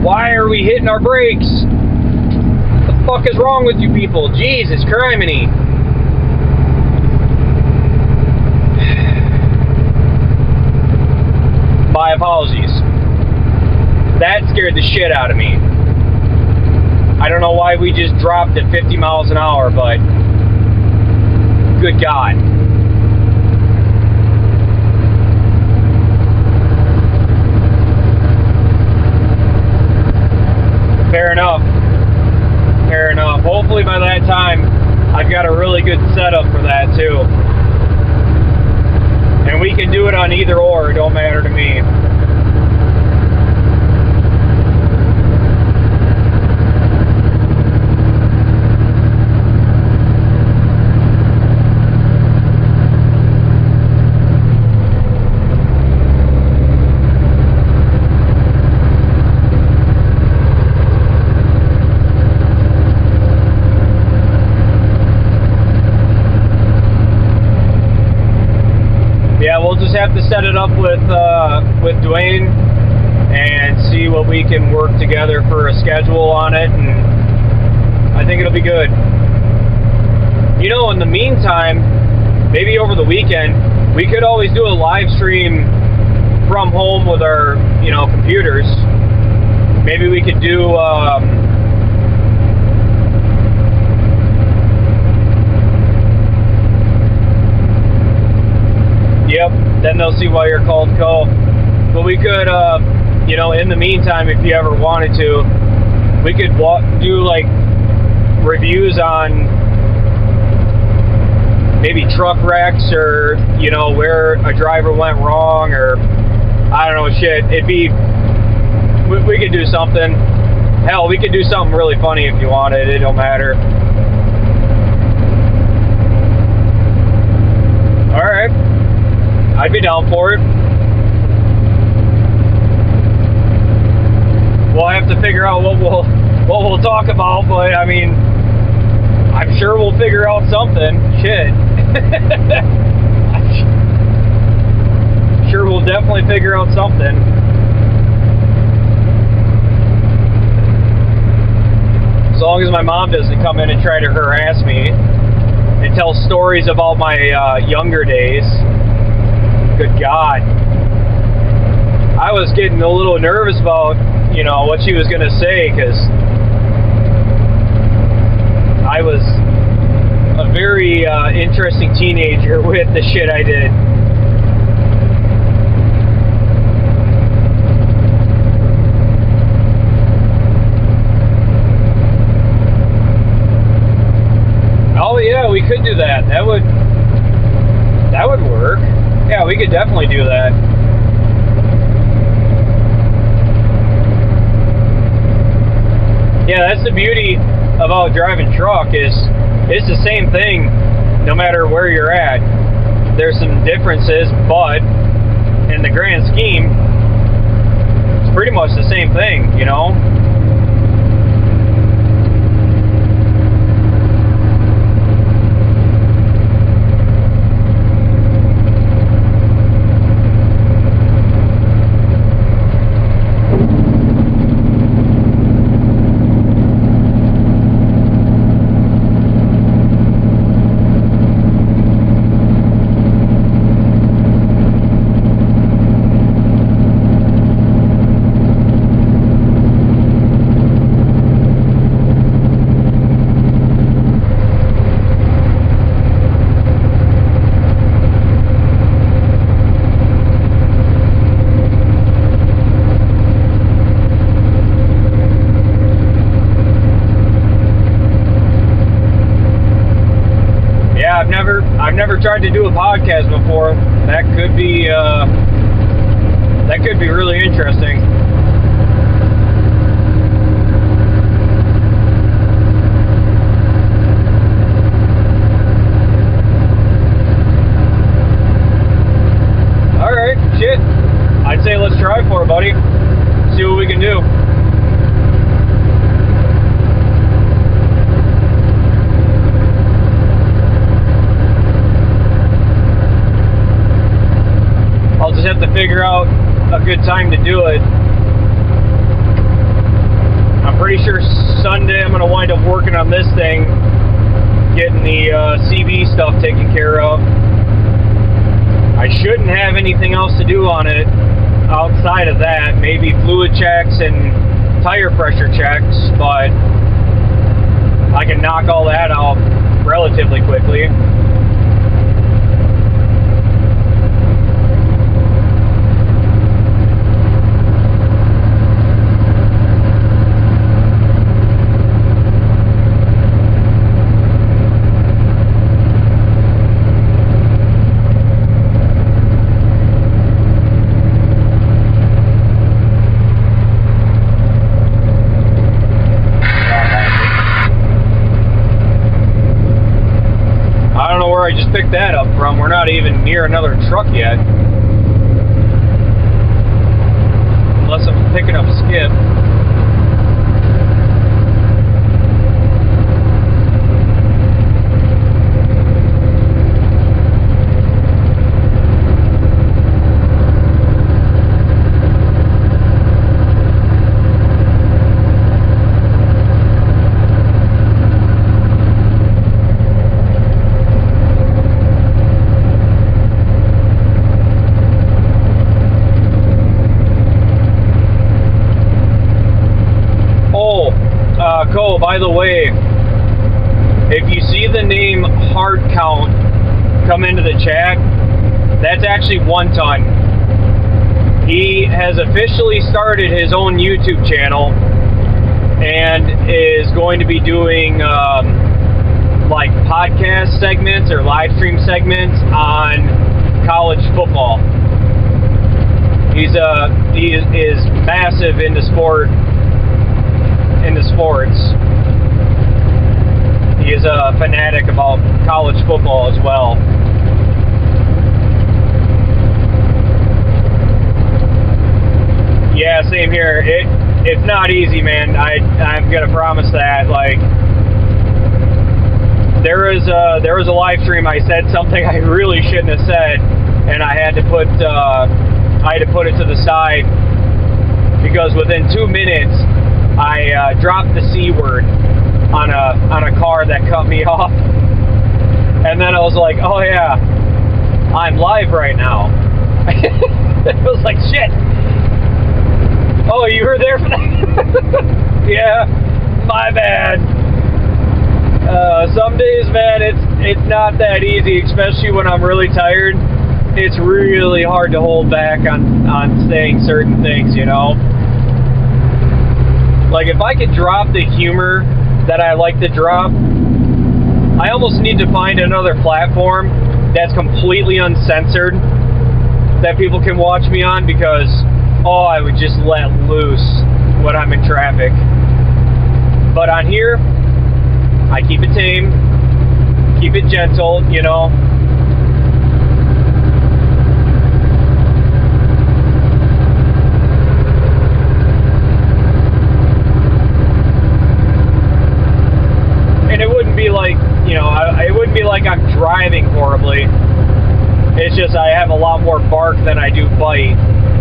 Why are we hitting our brakes? What the fuck is wrong with you people? Jesus criminy. My apologies. That scared the shit out of me. I don't know why we just dropped at 50 miles an hour, but good God. Fair enough. Fair enough. Hopefully by that time, I've got a really good setup for that too. And we can do it on either or, it don't matter to me. Yeah, we'll just have to set it up with Dwayne and see what we can work together for a schedule on it, and I think it'll be good. You know, in the meantime, maybe over the weekend, we could always do a live stream from home with our, you know, computers. Maybe we could do yep, then they'll see why you're called Co. But we could, you know, in the meantime, if you ever wanted to, we could do like reviews on maybe truck wrecks, or, you know, where a driver went wrong, or I don't know, shit. It'd be, we could do something. Hell, we could do something really funny if you wanted. It don't matter. All right. I'd be down for it. We'll have to figure out what we'll talk about, but I mean, I'm sure we'll figure out something. Shit. sure we'll definitely figure out something. As long as my mom doesn't come in and try to harass me and tell stories about my younger days. Good God. I was getting a little nervous about, what she was going to say, because I was a very interesting teenager with the shit I did. Oh yeah, we could do that. That would work. Yeah, we could definitely do that. Yeah, that's the beauty about driving truck, is it's the same thing no matter where you're at. There's some differences, but in the grand scheme, it's pretty much the same thing, I've never tried to do a podcast before. That could be really interesting. All right, shit. I'd say let's try for it, buddy. See what we can do. I'll just have to figure out a good time to do it. I'm pretty sure Sunday I'm going to wind up working on this thing, getting the CV stuff taken care of. I shouldn't have anything else to do on it outside of that. Maybe fluid checks and tire pressure checks, but I can knock all that out relatively quickly. I just picked that up from. We're not even near another truck yet. Unless I'm picking up Skip. Cole, by the way, if you see the name Hard Count come into the chat, that's actually 1 ton. He has officially started his own YouTube channel and is going to be doing like podcast segments or live stream segments on college football. He is massive into sports. He is a fanatic about college football as well. Yeah, same here. It's not easy, man. I'm gonna promise that. Like, there was a live stream I said something I really shouldn't have said, and I had to put it to the side because within 2 minutes I dropped the C word on a car that cut me off, and then I was like, oh yeah, I'm live right now. It was like, shit. Oh, you were there for that? Yeah, my bad. Some days, man, it's not that easy, especially when I'm really tired. It's really hard to hold back on saying certain things, you know? Like, if I could drop the humor that I like to drop, I almost need to find another platform that's completely uncensored that people can watch me on, because, oh, I would just let loose when I'm in traffic. But on here, I keep it tame, keep it gentle, you know. And it wouldn't be like, you know, it wouldn't be like I'm driving horribly. It's just I have a lot more bark than I do bite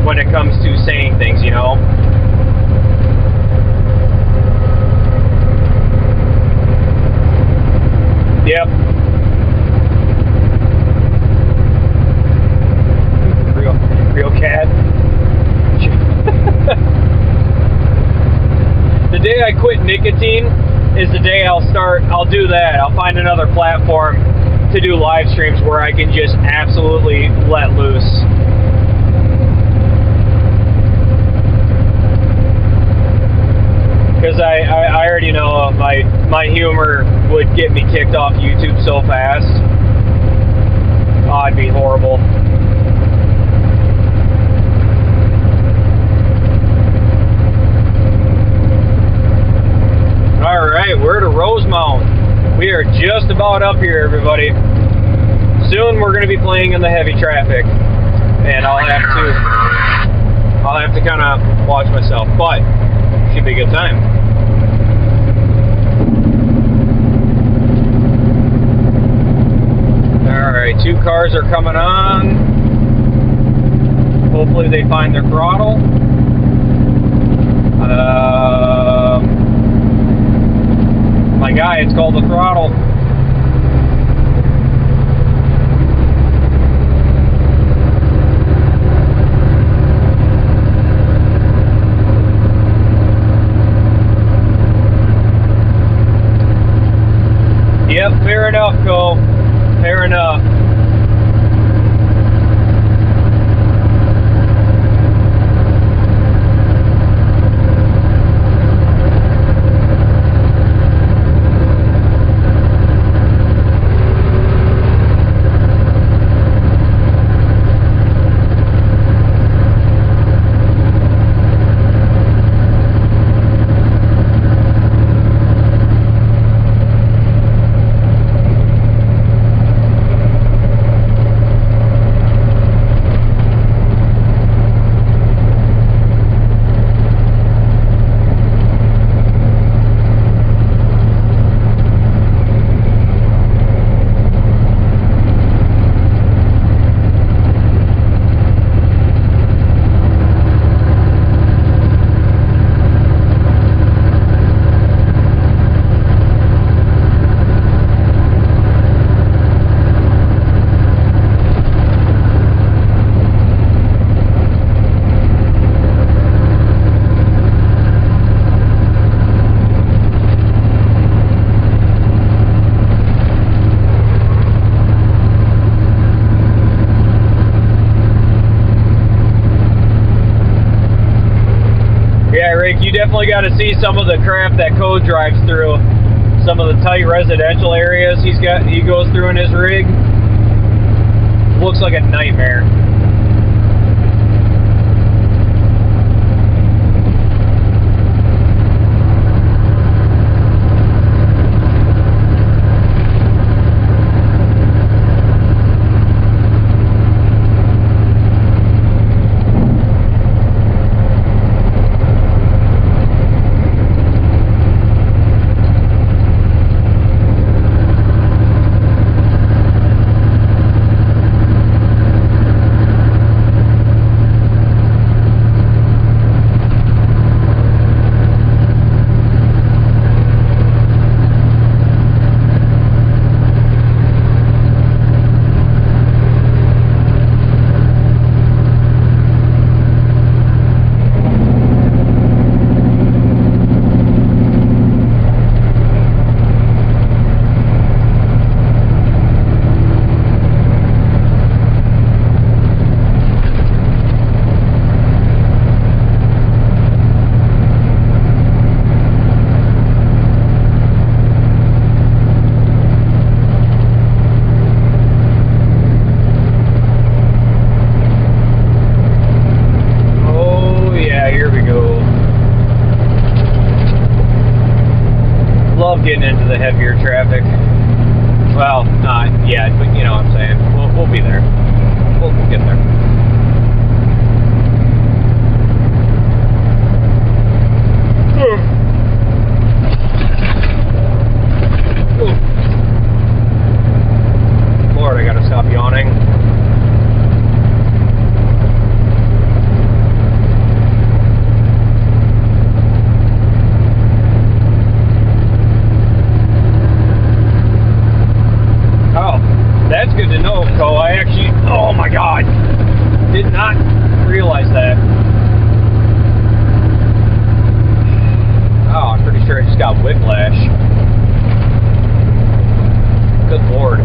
when it comes to saying things, you know. Yep. Real cat. The day I quit nicotine is the day I'll do that. I'll find another platform to do live streams where I can just absolutely let loose. Because I already know my humor would get me kicked off YouTube so fast. Oh, I'd be horrible. Alright, we're to Rosemount. We are just about up here, everybody. Soon we're going to be playing in the heavy traffic. And I'll have to kind of watch myself. But should be a good time. Alright, 2 cars are coming on. Hopefully they find their throttle. My guy, it's called the throttle. Yep, fair enough, Cole. Fair enough. You definitely got to see some of the crap that Code drives through. Some of the tight residential areas he goes through in his rig. Looks like a nightmare. love getting into the heavier traffic. Well, not yet, but you know what I'm saying. We'll be there. We'll get there. Lord, I gotta stop yawning. That's good to know, Cole. I actually, oh my God, did not realize that. Oh, I'm pretty sure I just got whiplash. Good Lord.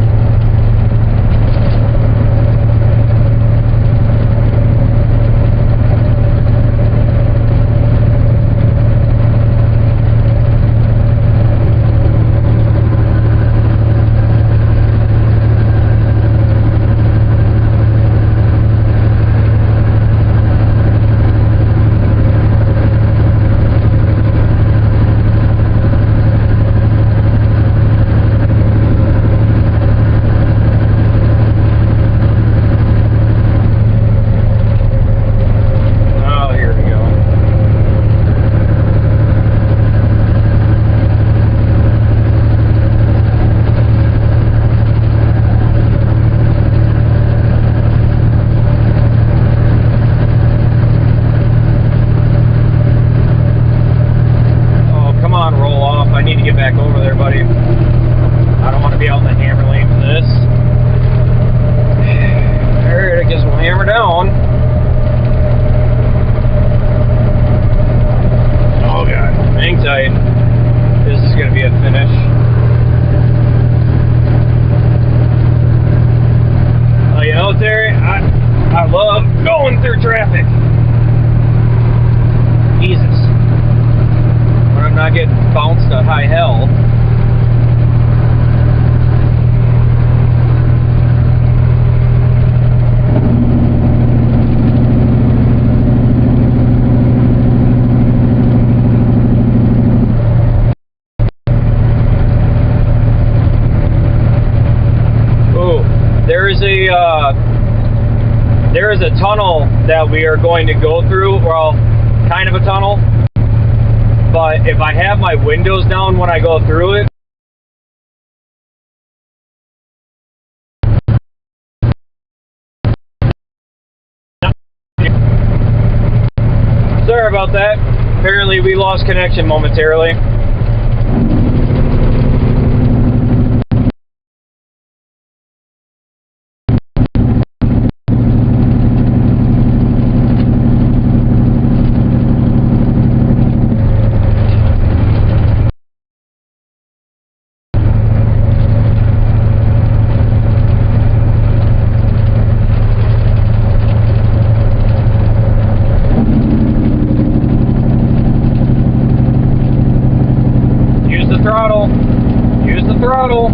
There is a tunnel that we are going to go through, well, kind of a tunnel, but if I have my windows down when I go through it, sorry about that. Apparently we lost connection momentarily. Use the throttle.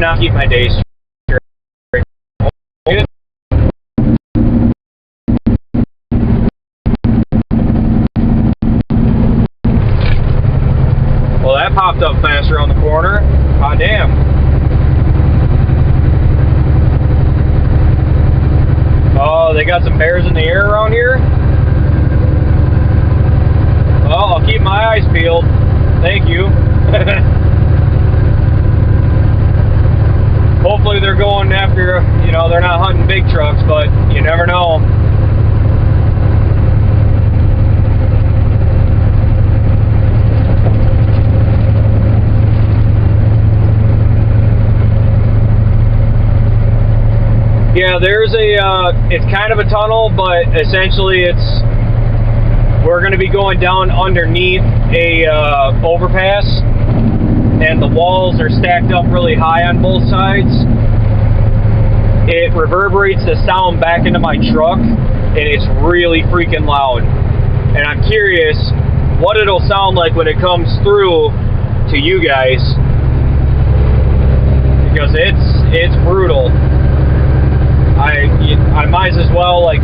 not keep my days straight. Well, that popped up fast around the corner. Hot damn. Oh, they got some bears in the air around here? Well, I'll keep my eyes peeled. Thank you. Hopefully they're going after, you know, they're not hunting big trucks, but you never know. Yeah, there's it's kind of a tunnel, but essentially we're going to be going down underneath a overpass, and the walls are stacked up really high on both sides. It reverberates the sound back into my truck, and it's really freaking loud. And I'm curious what it'll sound like when it comes through to you guys, because it's brutal. I might as well like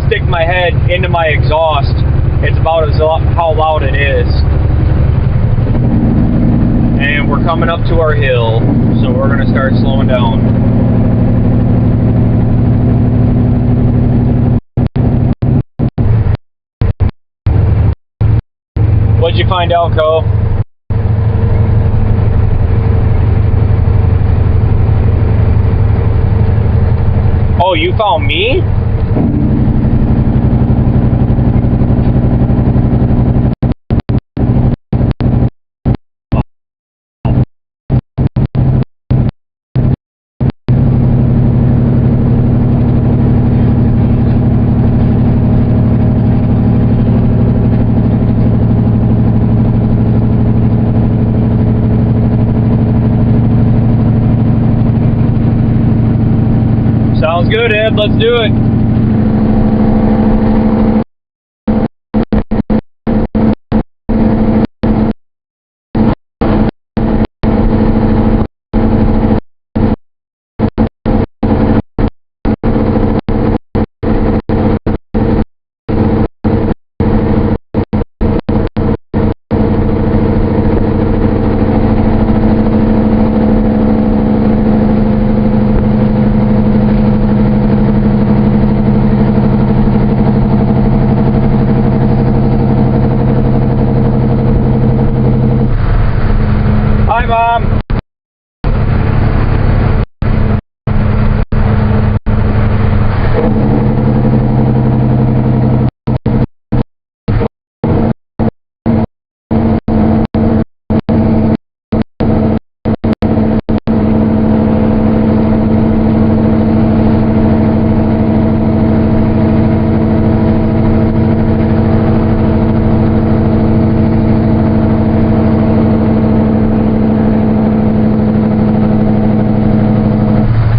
stick my head into my exhaust. It's about how loud it is. And we're coming up to our hill, so we're going to start slowing down. What'd you find out, Co? Oh, you found me? Sounds good, Ed. Let's do it. Hi, Mom.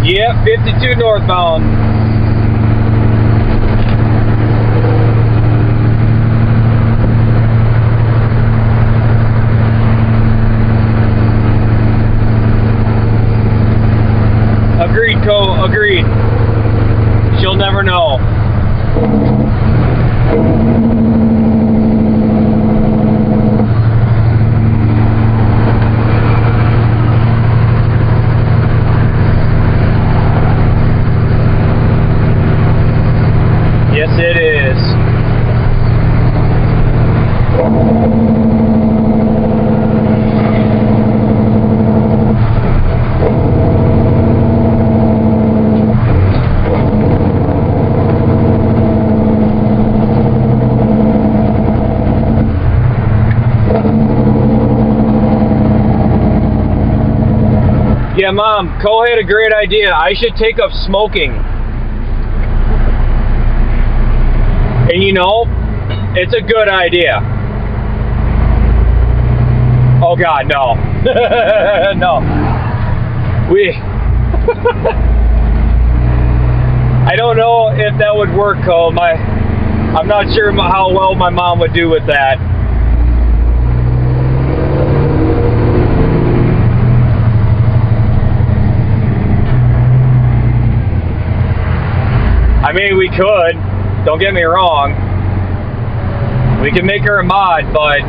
Yep, 52 northbound. Agreed, Co. Agreed. She'll never know. Yes, it is. Yeah, Mom, Co had a great idea. I should take up smoking. And you know, it's a good idea. Oh God, no. No. I don't know if that would work, Co. I'm not sure how well my mom would do with that. I mean, we could. Don't get me wrong. We could make her a mod, but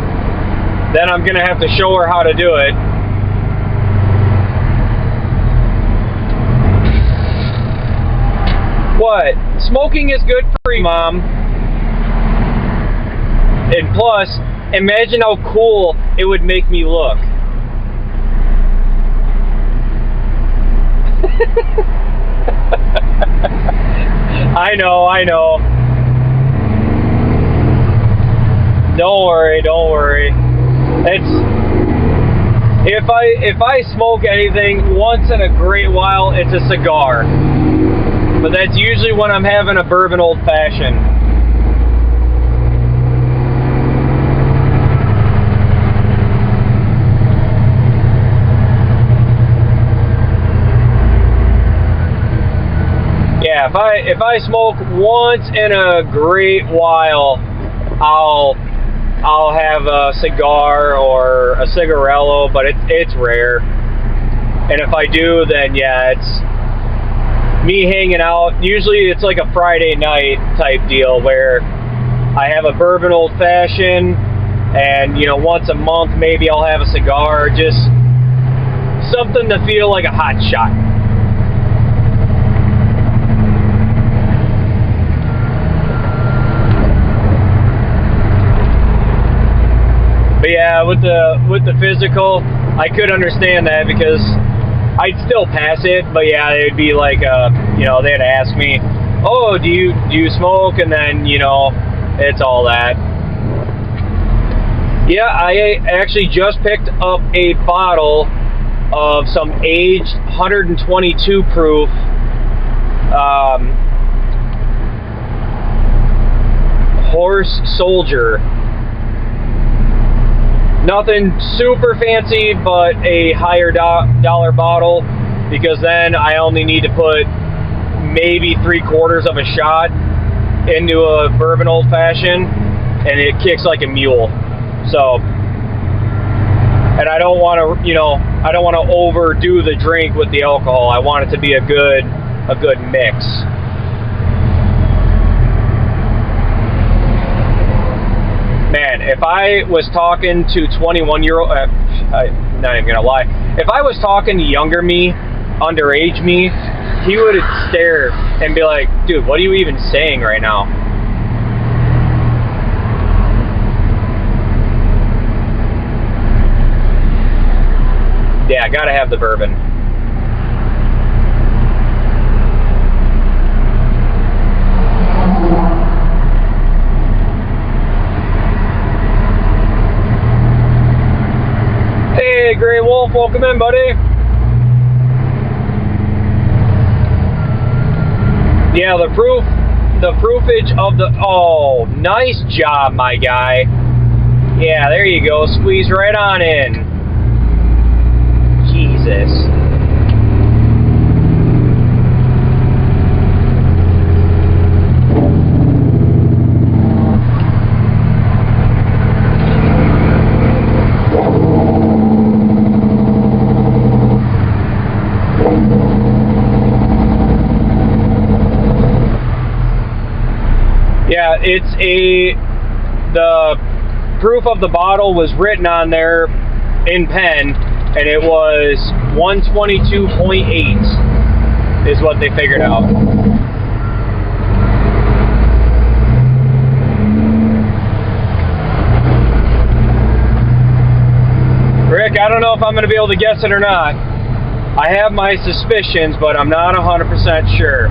then I'm going to have to show her how to do it. What? Smoking is good for you, Mom. And plus, imagine how cool it would make me look. I know. Don't worry. If I smoke anything once in a great while, it's a cigar. But that's usually when I'm having a bourbon old fashioned. Yeah, if I smoke once in a great while, I'll have a cigar or a cigarello, but it's rare. And if I do, then yeah, it's me hanging out. Usually it's like a Friday night type deal where I have a bourbon old fashioned, and you know, once a month maybe I'll have a cigar, just something to feel like a hot shot. But yeah, with the physical, I could understand that because I'd still pass it. But yeah, it'd be like, you know, they'd ask me, "Oh, do you smoke?" And then, you know, it's all that. Yeah, I actually just picked up a bottle of some aged 122 proof Horse Soldier. Nothing super fancy, but a higher dollar bottle, because then I only need to put maybe 3/4 of a shot into a bourbon old fashioned, and it kicks like a mule. So, and I don't want to, you know, I don't want to overdo the drink with the alcohol. I want it to be a good mix. Man, if I was talking to 21-year-old, I'm not even gonna lie. If I was talking to younger me, underage me, he would stare and be like, "Dude, what are you even saying right now?" Yeah, gotta have the bourbon. Hey, Grey Wolf, welcome in, buddy. Yeah, the proofage of the, oh, nice job, my guy. Yeah, there you go, squeeze right on in. Jesus. Yeah, the proof of the bottle was written on there in pen, and it was 122.8 is what they figured out. Rick, I don't know if I'm going to be able to guess it or not. I have my suspicions, but I'm not 100% sure.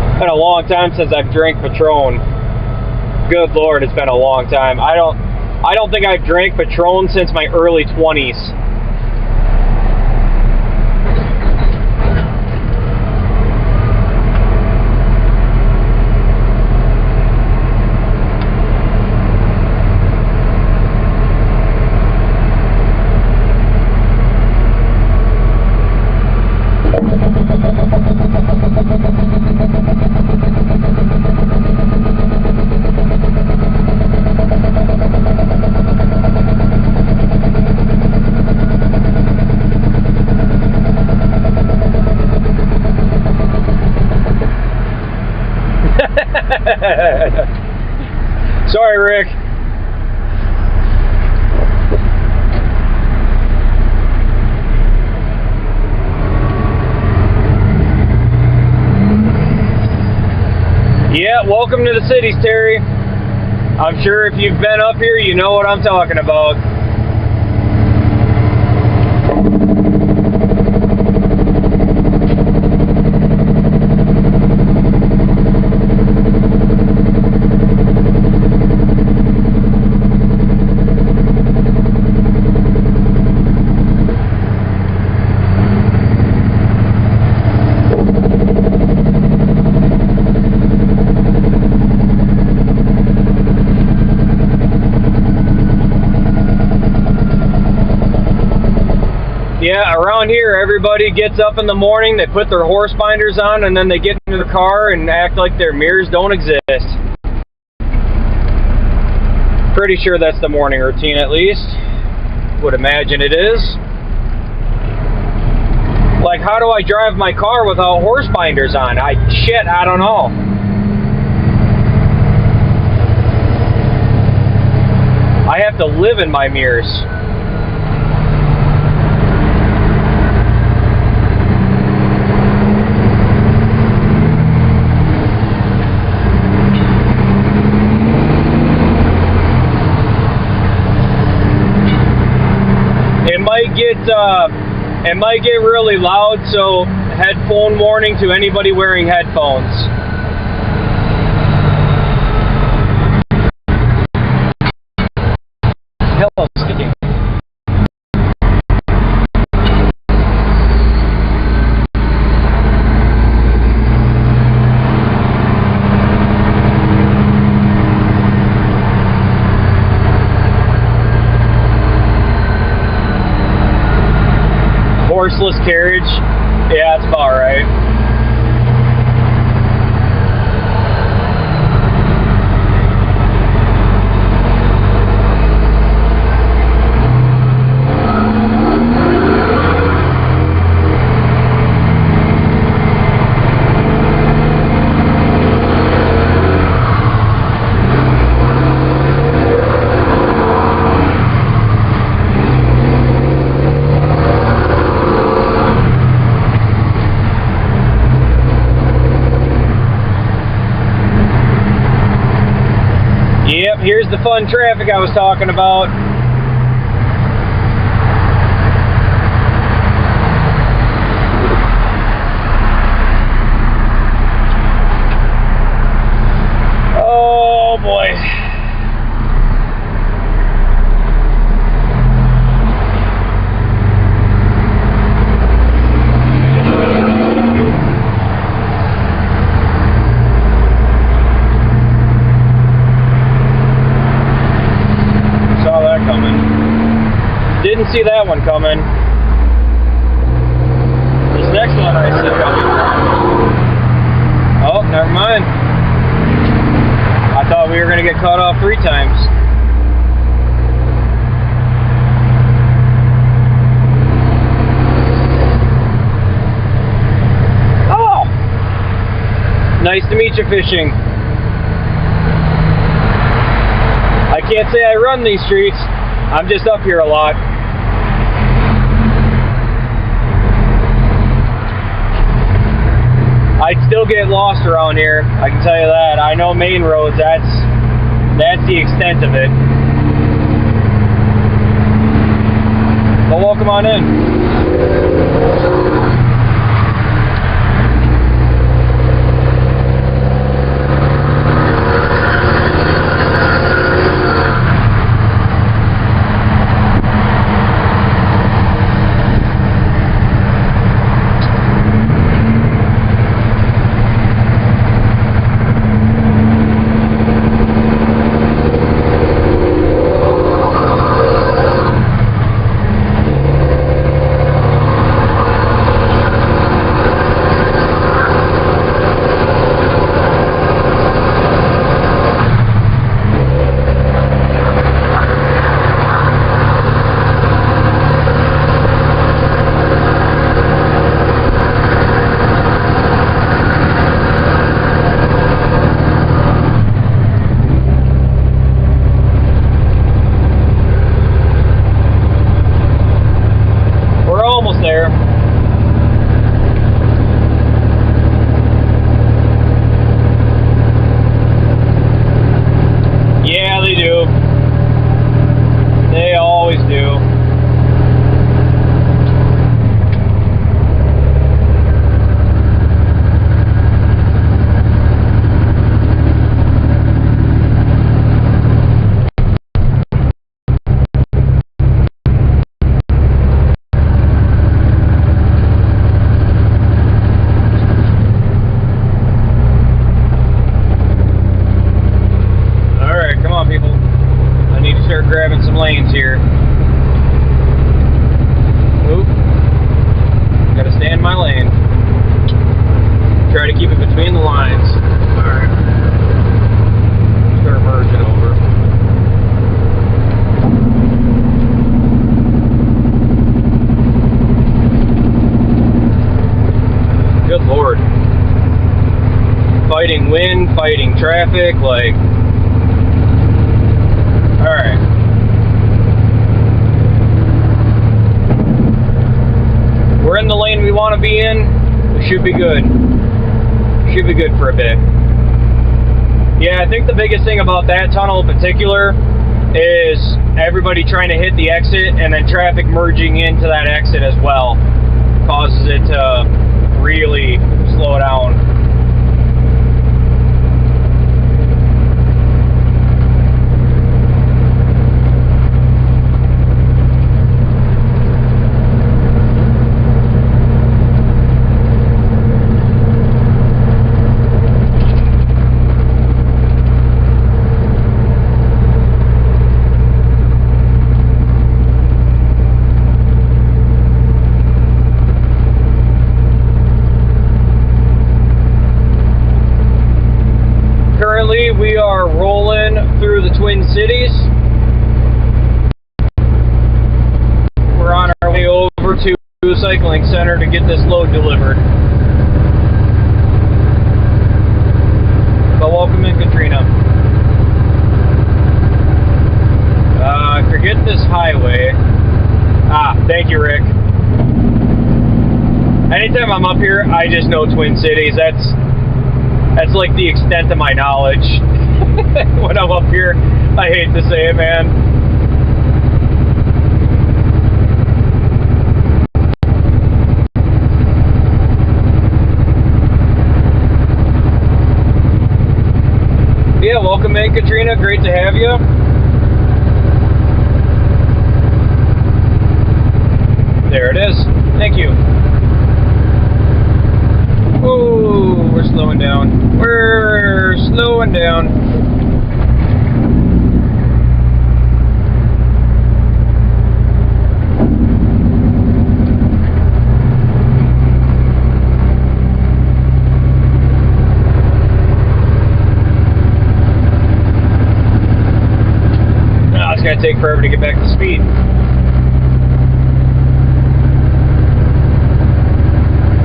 It's been a long time since I've drank Patron. Good Lord, it's been a long time. I don't think I've drank Patron since my early 20s. Sorry, Rick. Yeah, welcome to the cities, Terry. I'm sure if you've been up here, you know what I'm talking about. Yeah, around here, everybody gets up in the morning, they put their horse binders on, and then they get into the car and act like their mirrors don't exist. Pretty sure that's the morning routine, at least. Would imagine it is. Like, how do I drive my car without horse binders on? I don't know. I have to live in my mirrors. It might get really loud, so headphone warning to anybody wearing headphones. Hello, speaking. Horseless carriage, yeah, that's about right. Yep, here's the fun traffic I was talking about. Oh boy. Didn't see that one coming. This next one I see coming. Oh, never mind. I thought we were going to get cut off 3 times. Oh! Nice to meet you, fishing. I can't say I run these streets. I'm just up here a lot. I'd still get lost around here, I can tell you that. I know main roads, that's the extent of it. But welcome on in. fighting wind, fighting traffic, like, alright. We're in the lane we want to be in. We should be good. Should be good for a bit. Yeah, I think the biggest thing about that tunnel in particular is everybody trying to hit the exit and then traffic merging into that exit as well. Causes it to really slow down. We are rolling through the Twin Cities. We're on our way over to the cycling center to get this load delivered. But welcome in, Katrina. Forget this highway. Thank you, Rick. Anytime I'm up here, I just know Twin Cities. That's like the extent of my knowledge. When I'm up here, I hate to say it, man. Yeah, welcome in, Katrina. Great to have you. There it is. Thank you. Oh, we're slowing down. We're slowing down. It's gonna take forever to get back to speed.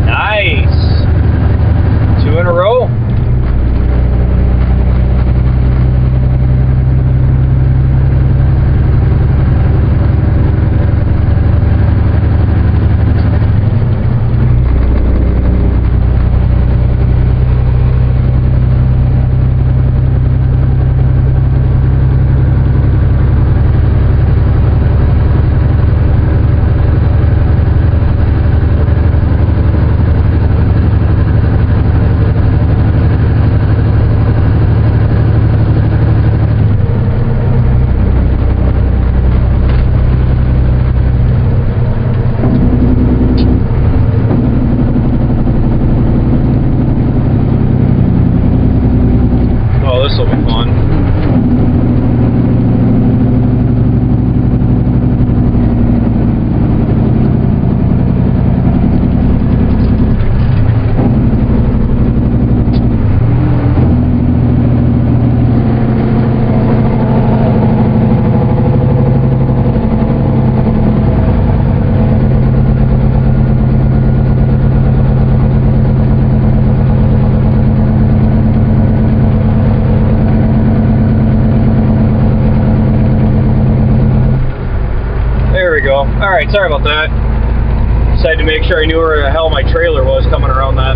Nice. 2 in a row. Alright, sorry about that. Just had to make sure I knew where the hell my trailer was coming around that.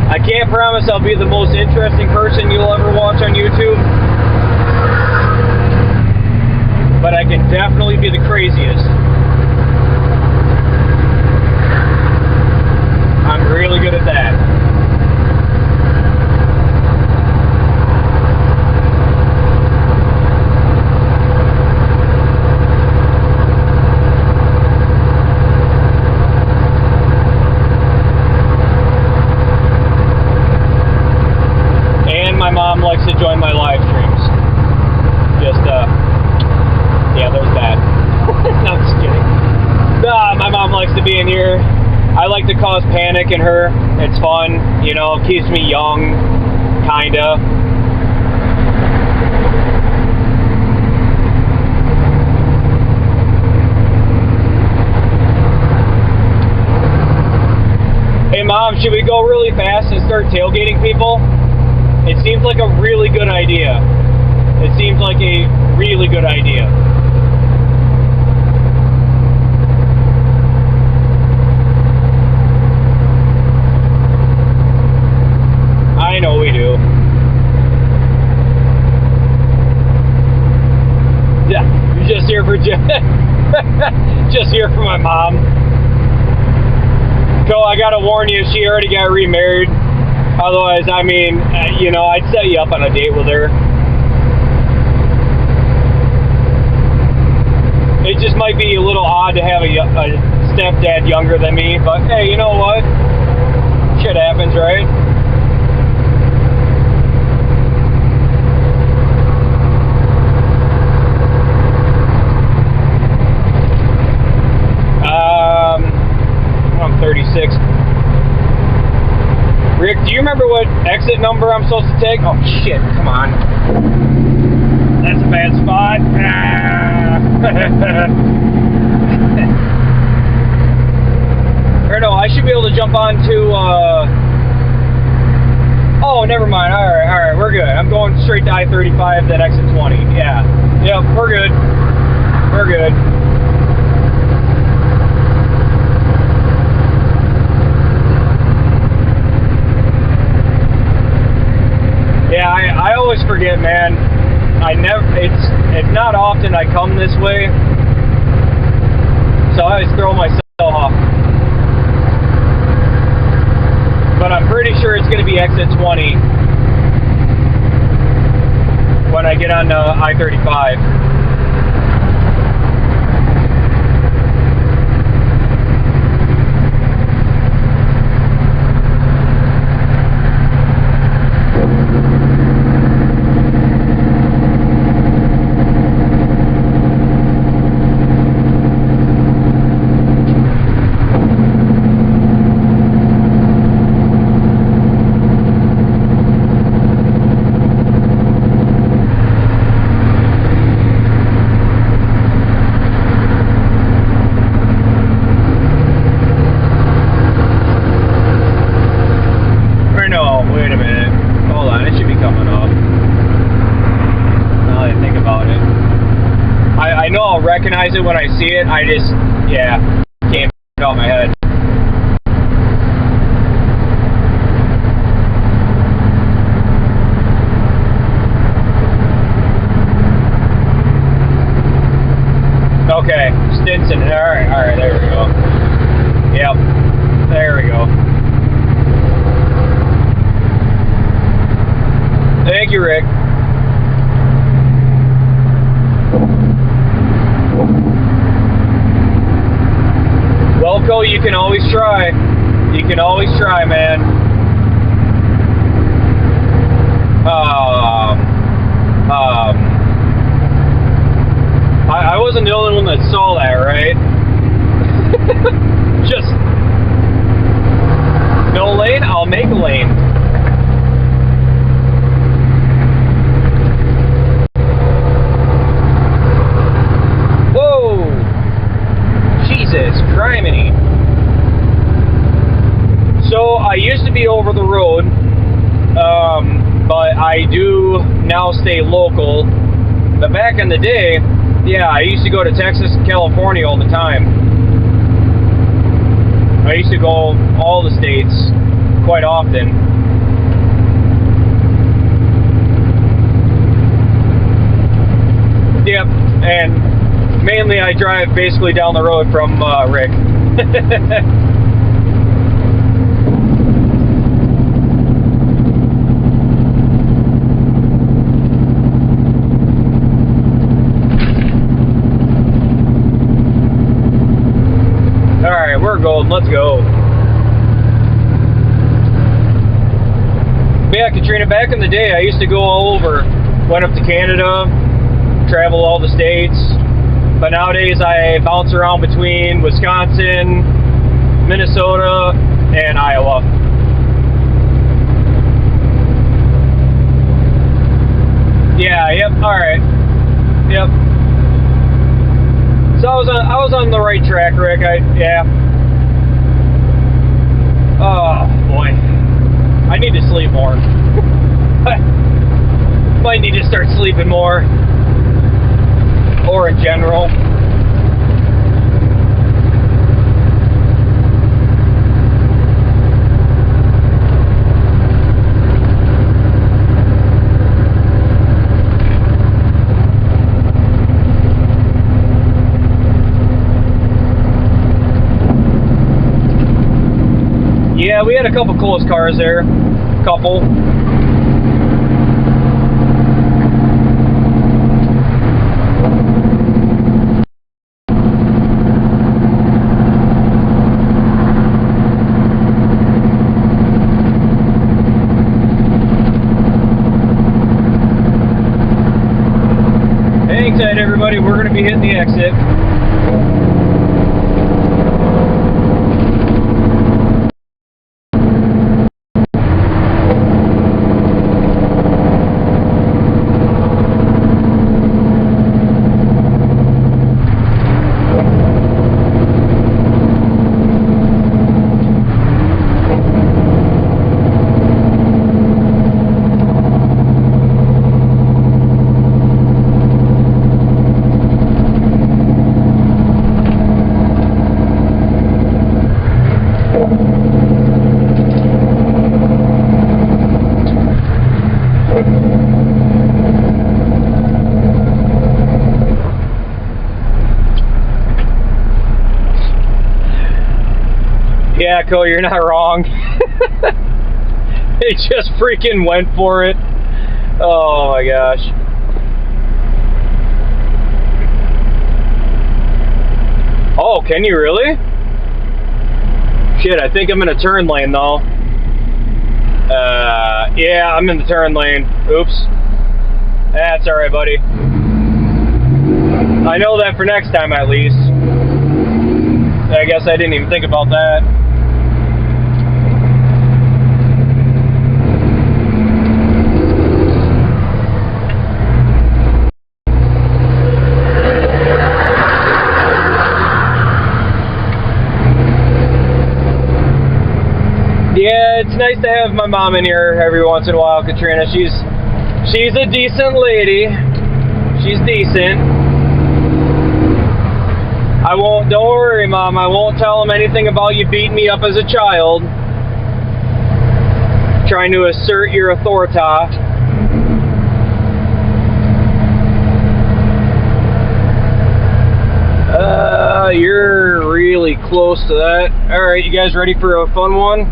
I can't promise I'll be the most interesting person you'll ever watch on YouTube. But I can definitely be the craziest. I'm really good at that. And my mom likes to join my live streams. Yeah, there's that. No, I'm just kidding. My mom likes to be in here. I like to cause panic in her. It's fun, you know, keeps me young, kinda. Hey Mom, should we go really fast and start tailgating people? It seems like a really good idea. It seems like a really good idea. I know we do. Yeah, you're just here for just here for my mom. So I gotta warn you, she already got remarried. Otherwise, I mean, you know, I'd set you up on a date with her. It just might be a little odd to have a stepdad younger than me, but hey, you know what? Shit happens, right? I'm 36. Rick, do you remember what exit number I'm supposed to take? Oh shit, come on. That's a bad spot. Or no, I should be able to jump onto, oh, never mind. Alright, we're good. I'm going straight to I-35, then exit 20. Yeah. Yep, we're good. We're good. Yeah, I always forget, man. It's not often I come this way, so I always throw myself off. But I'm pretty sure it's going to be exit 20 when I get on I-35. Recognize it when I see it. I just, yeah, can't get it out of my head. Okay, Stinson. Alright, there we go. Yep, there we go. Thank you, Rick. Welco, you can always try. You can always try, man. I wasn't the only one that saw that, right? Just no lane, I'll make a lane. Whoa! Jesus, criminy. So I used to be over the road, but I do now stay local. But back in the day, yeah, I used to go to Texas and California all the time. I used to go all the states quite often. Yep, and mainly I drive basically down the road from Rick. Alright, we're golden. Let's go. Yeah, Katrina, back in the day, I used to go all over. Went up to Canada, travel all the states. But nowadays, I bounce around between Wisconsin, Minnesota, and Iowa. Yeah, yep, alright. Yep. So I was on the right track, Rick. Yeah. Oh boy. I need to sleep more. Might need to start sleeping more. Or in general. Yeah, we had a couple close cars there. Couple. Hang tight, everybody. We're going to be hitting the exit. Yeah, Co, you're not wrong. It just freaking went for it. Oh my gosh. Oh, can you really? Shit, I think I'm in a turn lane though. Yeah, I'm in the turn lane. Oops. That's alright, buddy. I know that for next time at least. I guess I didn't even think about that. Yeah, it's nice to have my mom in here every once in a while, Katrina. She's a decent lady. She's decent. Don't worry, Mom, I won't tell him anything about you beating me up as a child. Trying to assert your authority. You're really close to that. Alright, you guys ready for a fun one?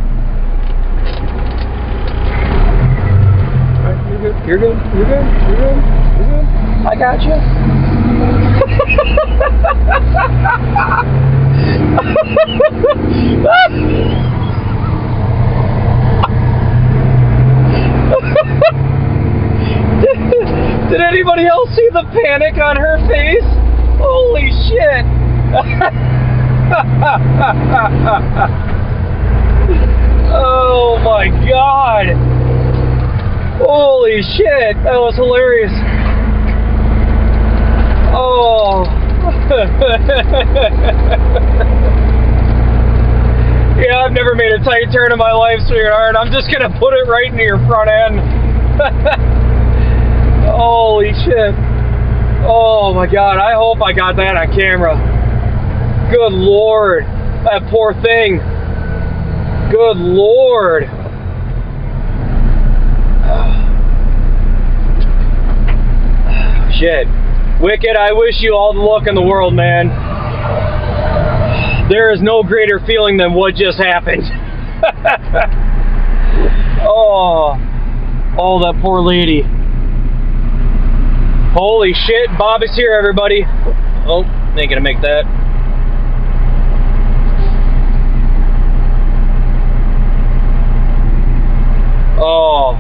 Alright, you're good, you're good, you're good, you're good, you're good. I got you. Did anybody else see the panic on her face? Holy shit! Oh my god! Holy shit! That was hilarious. Oh. Yeah, I've never made a tight turn in my life, sweetheart. I'm just gonna put it right into your front end. Holy shit. Oh my god, I hope I got that on camera. Good lord. That poor thing. Good lord. Shit. Wicked, I wish you all the luck in the world, man. There is no greater feeling than what just happened. Oh, that poor lady. Holy shit, Bob is here, everybody. Oh, ain't gonna make that. Oh.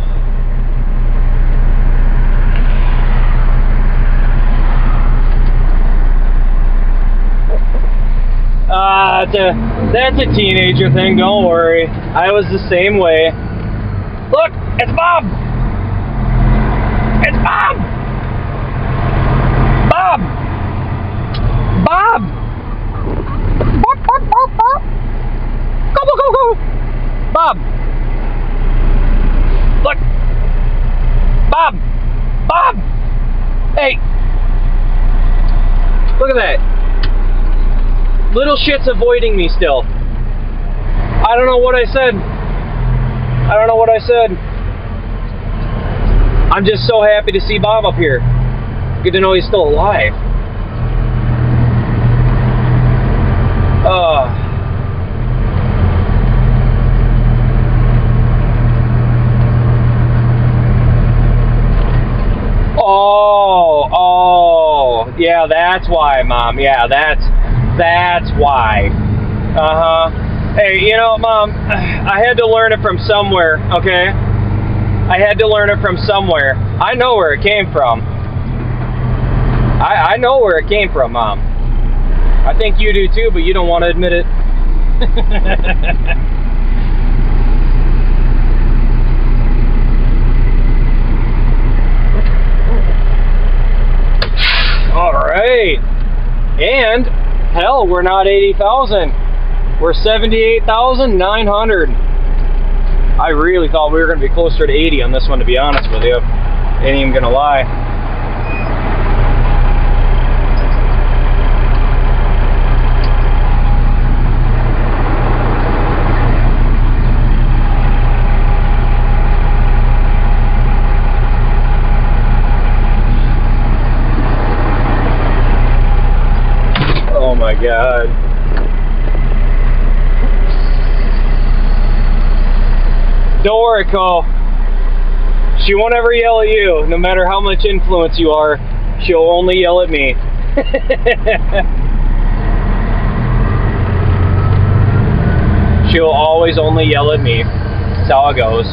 That's a teenager thing. Don't worry. I was the same way. Look, it's Bob. It's Bob. Bob. Bob. Bob. Bob. Bob. Bob. Go go go go. Bob. Look. Bob. Bob. Hey. Look at that. Little shit's avoiding me still. I don't know what I said. I don't know what I said. I'm just so happy to see Bob up here. Good to know he's still alive. Oh, yeah, that's why, Mom. Yeah, that's why. Hey, you know, Mom, I had to learn it from somewhere, okay? I had to learn it from somewhere. I know where it came from. I know where it came from, Mom. I think you do too, but you don't want to admit it. All right. And, hell, we're not 80,000. We're 78,900. I really thought we were going to be closer to 80 on this one, to be honest with you. Ain't even going to lie. Oh my God. Don't worry, Cole. She won't ever yell at you, no matter how much influence you are. She'll only yell at me. She'll always only yell at me. That's how it goes.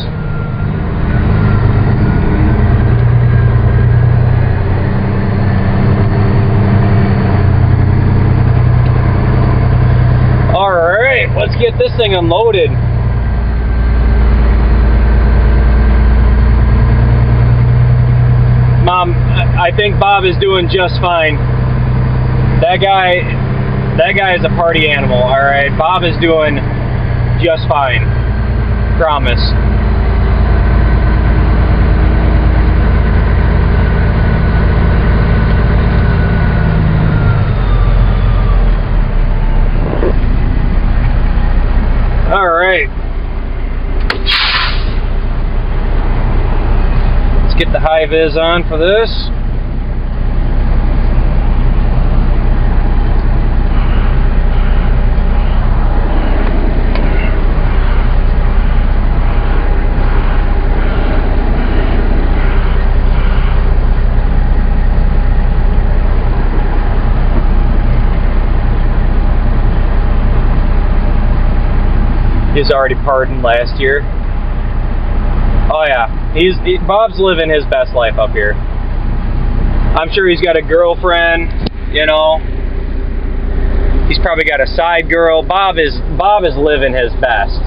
Alright, let's get this thing unloaded. Mom, I think Bob is doing just fine. That guy is a party animal, alright? Bob is doing just fine. Promise. Alright. Get the high vis on for this. He's already pardoned last year. Oh yeah, Bob's living his best life up here. I'm sure he's got a girlfriend, you know. He's probably got a side girl. Bob is living his best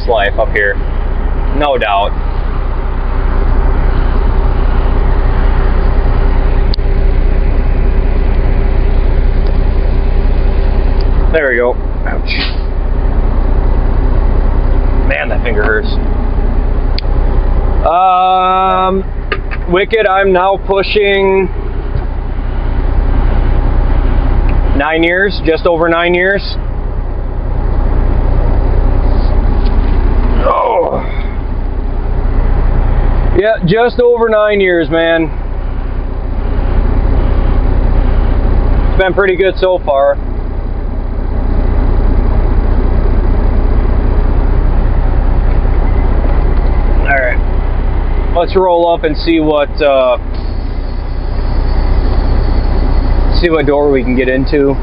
life up here, no doubt. There we go. Ouch. Man, that finger hurts. Wicked, I'm now pushing 9 years, just over 9 years. Oh. Yeah, just over 9 years, man. It's been pretty good so far. Alright. Let's roll up and see what door we can get into.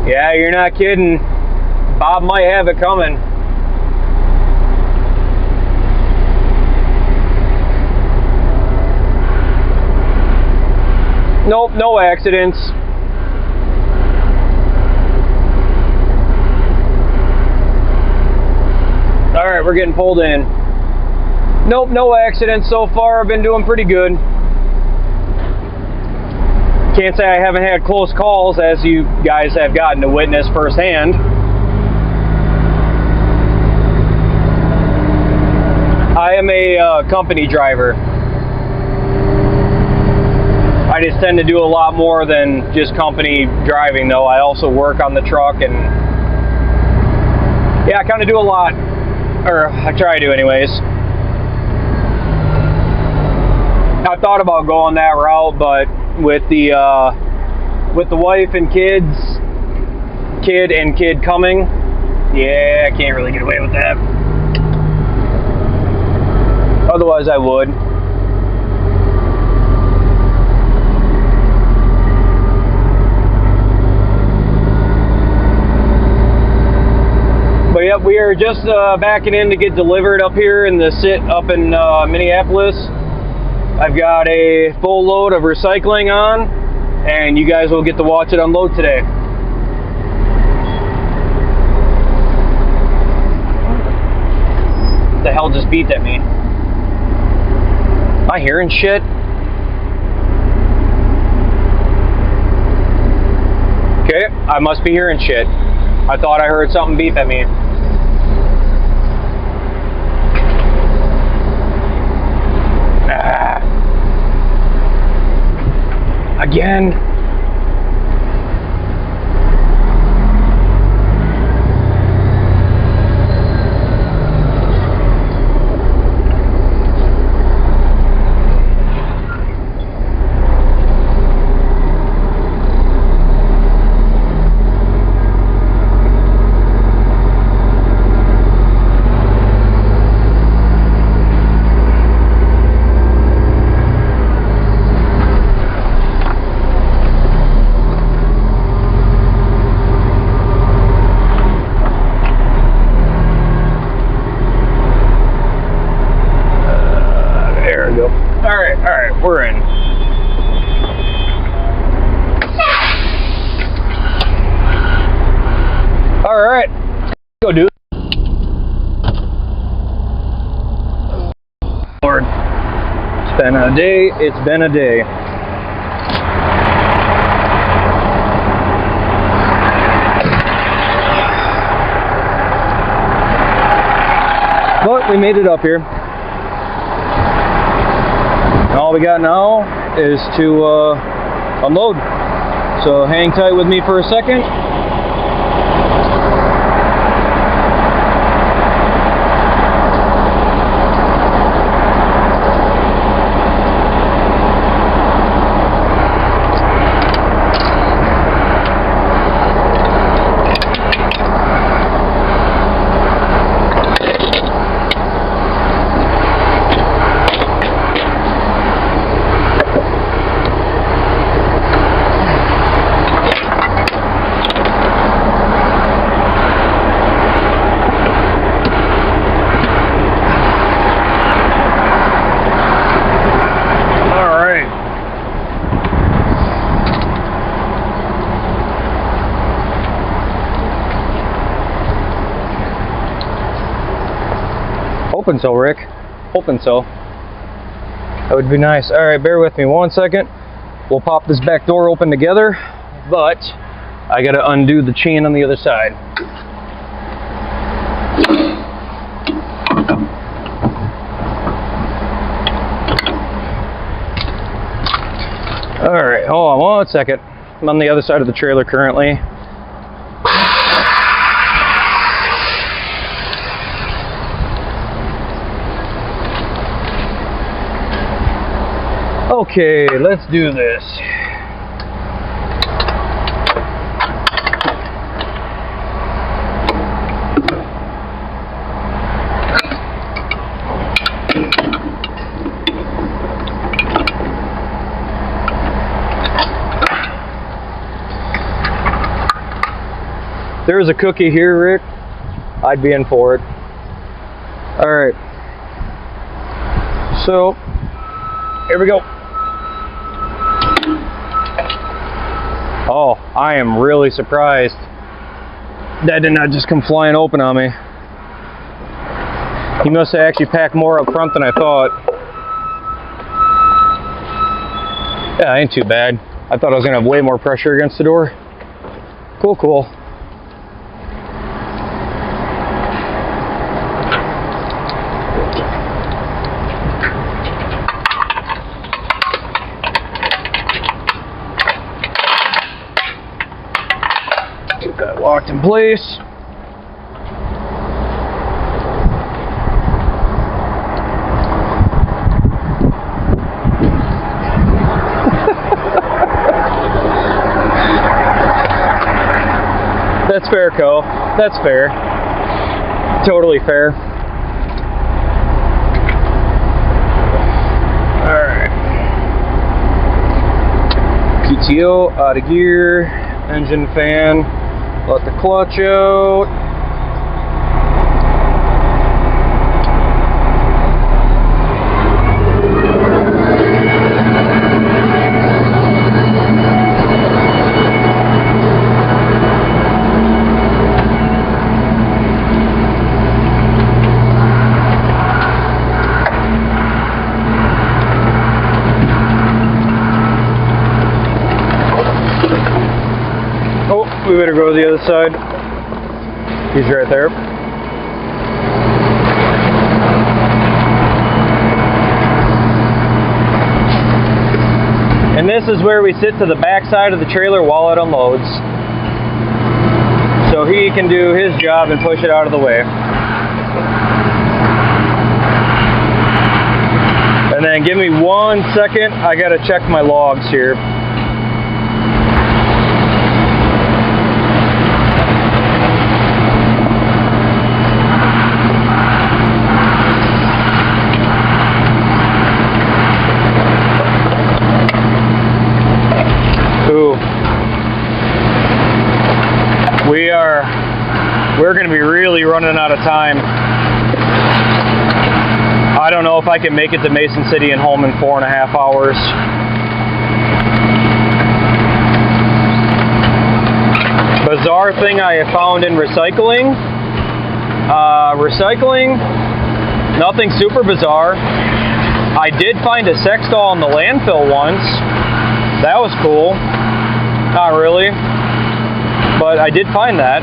Yeah, you're not kidding. Bob might have it coming. Nope, no accidents. Alright, we're getting pulled in. Nope, no accidents so far. I've been doing pretty good. Can't say I haven't had close calls, as you guys have gotten to witness firsthand. I am a company driver. I just tend to do a lot more than just company driving, though. I also work on the truck, and yeah, I kind of do a lot, or I try to anyways. I thought about going that route, but with the wife and kid coming, yeah, I can't really get away with that. Otherwise, I would. But yep, we are just backing in to get delivered up here in the sit up in Minneapolis. I've got a full load of recycling on, and you guys will get to watch it unload today. What the hell just beeped at me? Am I hearing shit? Okay, I must be hearing shit. I thought I heard something beep at me. Again. Alright, we're in. Alright, go dude. Lord, it's been a day, it's been a day. But we made it up here. All we got now is to unload. So hang tight with me for a second. Hoping so, Rick. Hoping so. That would be nice. Alright, bear with me 1 second. We'll pop this back door open together, but I gotta undo the chain on the other side. Alright, hold on 1 second. I'm on the other side of the trailer currently. Okay, let's do this. If there was a cookie here, Rick, I'd be in for it. Alright. So, here we go. Oh, I am really surprised that did not just come flying open on me. He must have actually packed more up front than I thought. Yeah, ain't too bad. I thought I was gonna have way more pressure against the door. Cool, cool. Get that locked in place. That's fair, Co. That's fair. Totally fair. Alright. PTO out of gear. Engine fan. Let the clutch out. We better go to the other side. He's right there. And this is where we sit to the back side of the trailer while it unloads. So he can do his job and push it out of the way. And then give me 1 second, I gotta check my logs here. We're going to be really running out of time. I don't know if I can make it to Mason City and home in 4.5 hours. Bizarre thing I have found in recycling. Nothing super bizarre. I did find a Sextol in the landfill once. That was cool. Not really, but I did find that.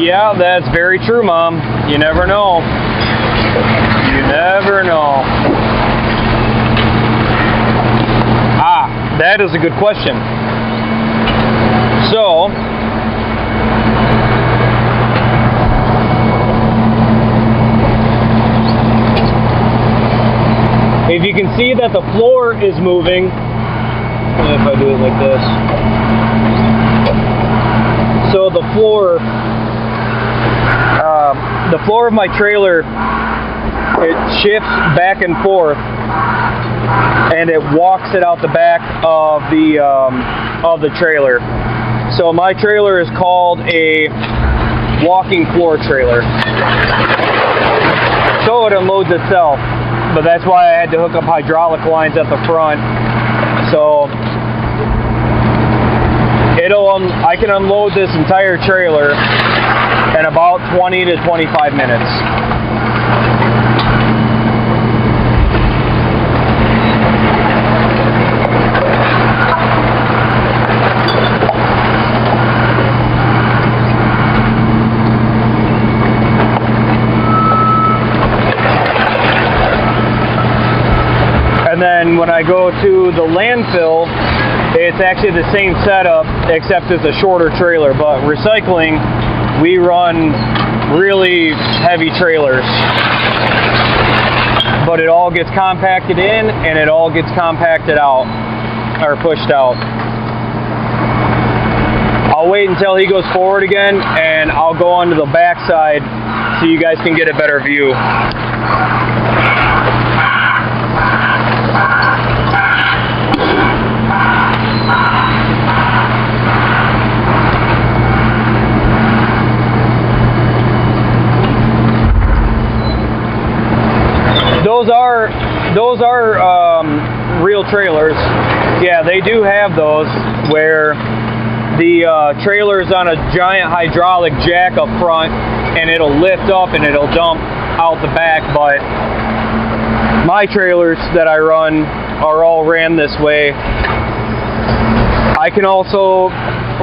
Yeah, that's very true, Mom. You never know. You never know. Ah, that is a good question. So, if you can see that the floor is moving, if I do it like this, so the floor of my trailer, it shifts back and forth, and it walks it out the back of the trailer. So my trailer is called a walking floor trailer. So it unloads itself, but that's why I had to hook up hydraulic lines at the front. So I can unload this entire trailer in about 20 to 25 minutes. go to the landfill, it's actually the same setup except it's a shorter trailer. But recycling, we run really heavy trailers. But it all gets compacted in and it all gets compacted out, or pushed out. I'll wait until he goes forward again and I'll go onto the back side so you guys can get a better view. Those are real trailers. Yeah, they do have those where the trailer's on a giant hydraulic jack up front and it'll lift up and it'll dump out the back, but my trailers that I run are all ran this way. I can also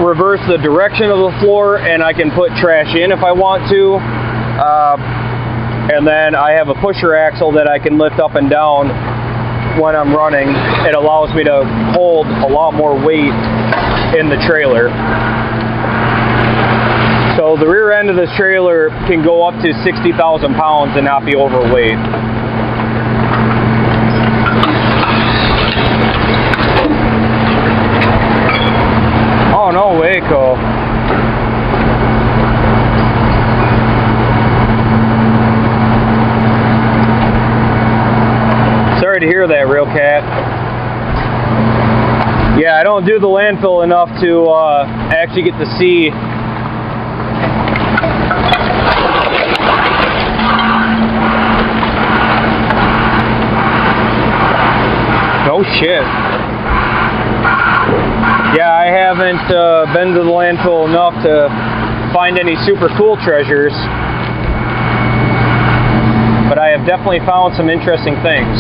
reverse the direction of the floor and I can put trash in if I want to. And then I have a pusher axle that I can lift up and down when I'm running. It allows me to hold a lot more weight in the trailer. So the rear end of this trailer can go up to 60,000 pounds and not be overweight. Oh, no way, Cole. Sorry to hear that, Real Cat. Yeah, I don't do the landfill enough to actually get to see. Oh shit. Yeah, I haven't been to the landfill enough to find any super cool treasures, but I have definitely found some interesting things.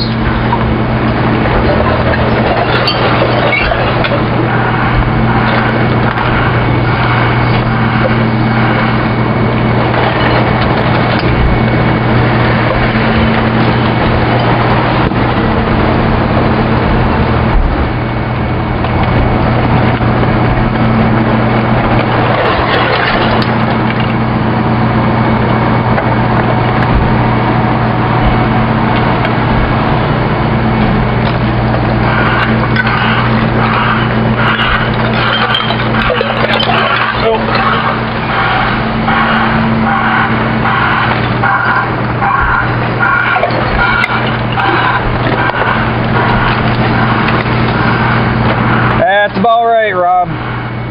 That's about right,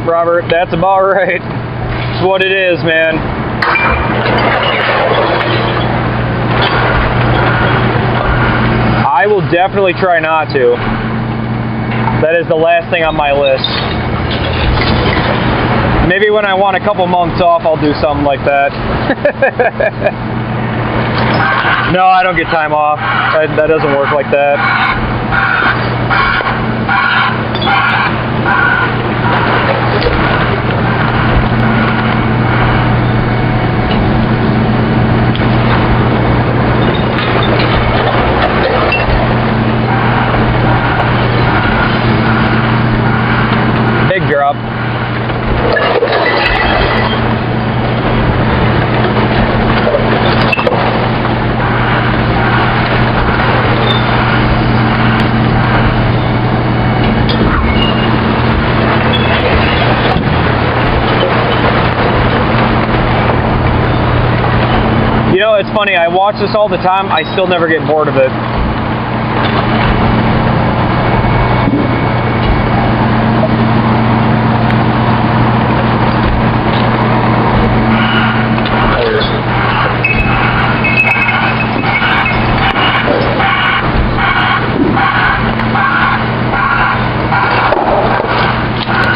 Robert. That's about right. It's what it is, man. I will definitely try not to. That is the last thing on my list. Maybe when I want a couple months off, I'll do something like that. No, I don't get time off. That doesn't work like that. Big drop. You know, it's funny, I watch this all the time, I still never get bored of it.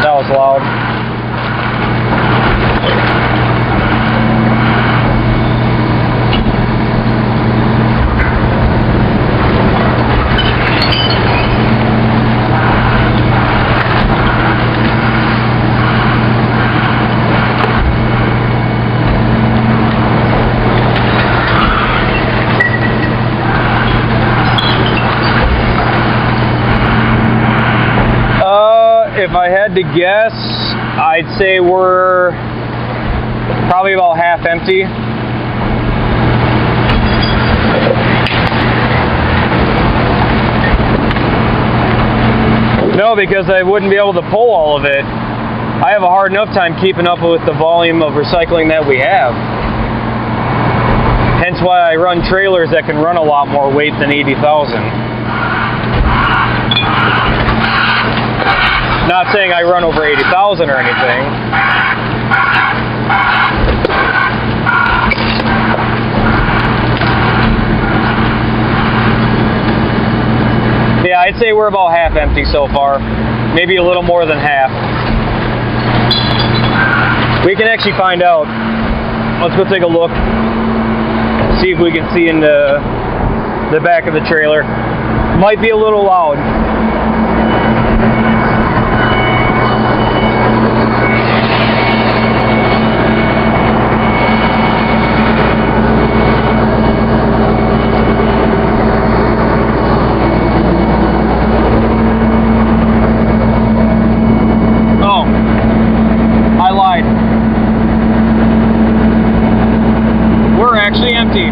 That was loud. had to guess, I'd say we're probably about half empty. No, because I wouldn't be able to pull all of it. I have a hard enough time keeping up with the volume of recycling that we have. Hence why I run trailers that can run a lot more weight than 80,000. Not saying I run over 80,000 or anything. Yeah, I'd say we're about half empty so far. Maybe a little more than half. We can actually find out. Let's go take a look. See if we can see in the back of the trailer. Might be a little loud. Actually empty.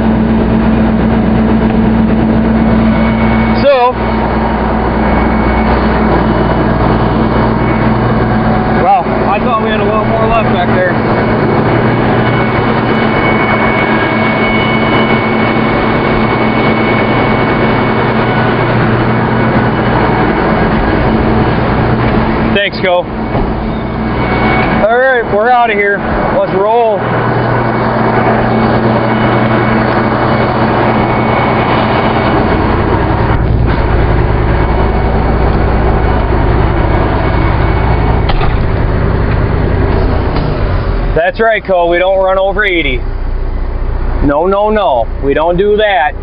So, wow, I thought we had a lot more left back there. Thanks, Co. All right, we're out of here. Let's roll. That's right, Co. We don't run over 80. No, no, no. We don't do that.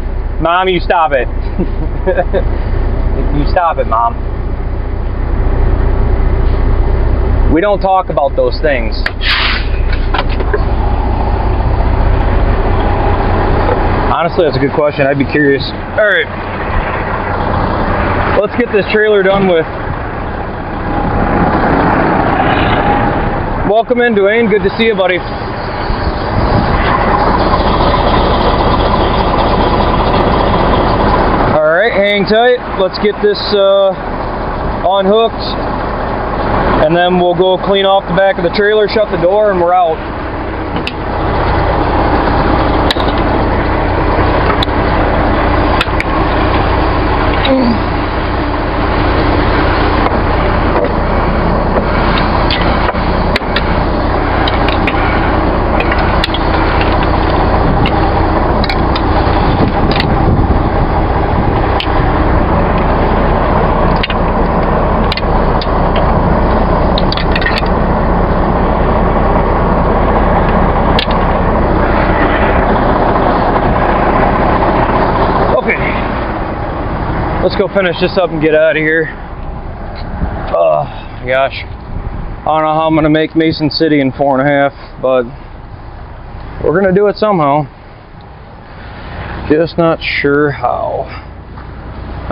Mom, you stop it. You stop it, Mom. We don't talk about those things. Honestly, that's a good question. I'd be curious. All right. Let's get this trailer done with. Welcome in, Dwayne. Good to see you, buddy. All right, hang tight. Let's get this unhooked, and then we'll go clean off the back of the trailer, shut the door, and we're out. Let's go finish this up and get out of here. Oh gosh, I don't know how I'm gonna make Mason City in 4.5, but we're gonna do it somehow. Just not sure how.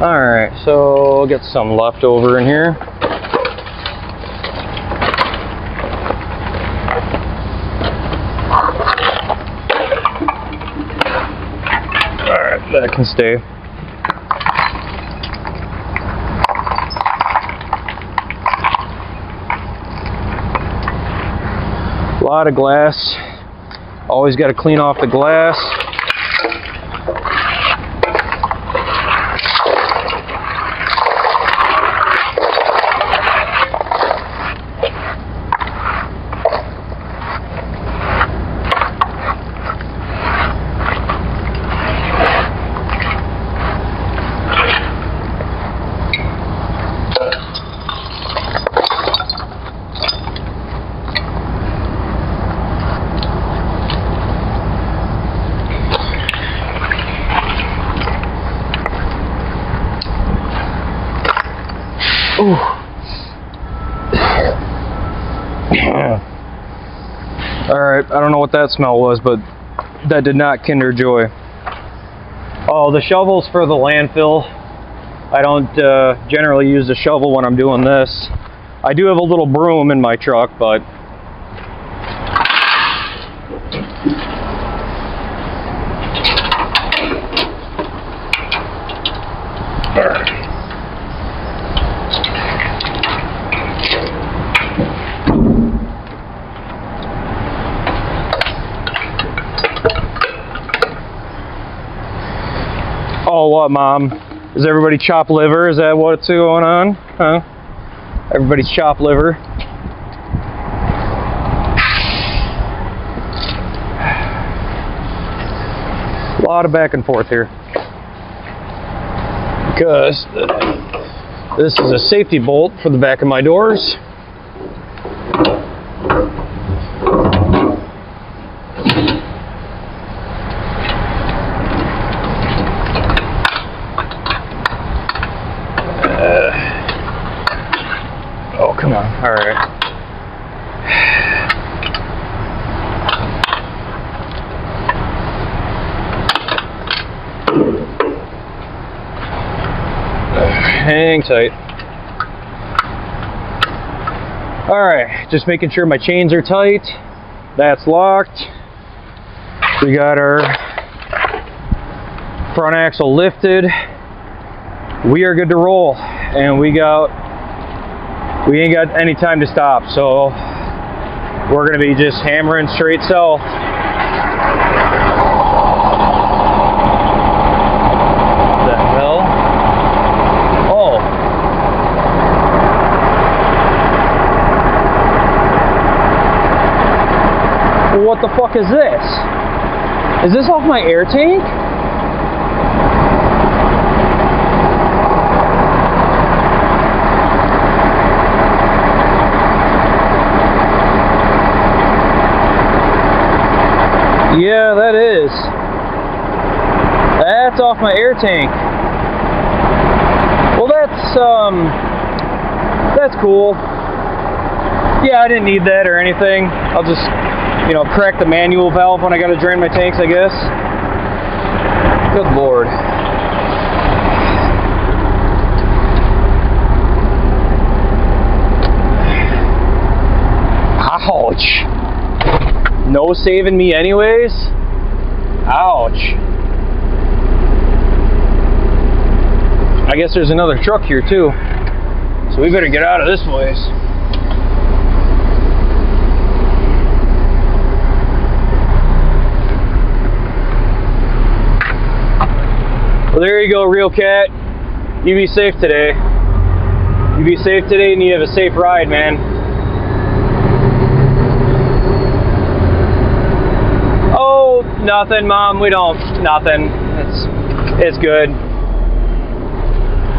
All right, so I'll get some leftover in here. All right, that can stay. A lot of glass. Always got to clean off the glass. Ooh. Alright, I don't know what that smell was, but that did not kinder joy. Oh, the shovel's for the landfill. I don't generally use the shovel when I'm doing this. I do have a little broom in my truck, but oh, what, Mom? Is everybody chopped liver? Is that what's going on? Huh? Everybody's chopped liver. A lot of back and forth here. Because this is a safety bolt for the back of my doors. Oh, come on. All right. Hang tight. All right, just making sure my chains are tight. That's locked. We got our front axle lifted. We are good to roll, and we ain't got any time to stop, so we're gonna be just hammering straight south. The hell? Oh. Well, what the fuck is this? Is this off my air tank? Yeah, that is. That's off my air tank. Well, that's cool. Yeah, I didn't need that or anything. I'll just, you know, crack the manual valve when I gotta drain my tanks, I guess. Good Lord. Ouch. No saving me anyways? Ouch. I guess there's another truck here too. So we better get out of this place. Well, there you go, Real Cat. You be safe today. You be safe today and you have a safe ride, man. Nothing, Mom. We don't. Nothing. It's good.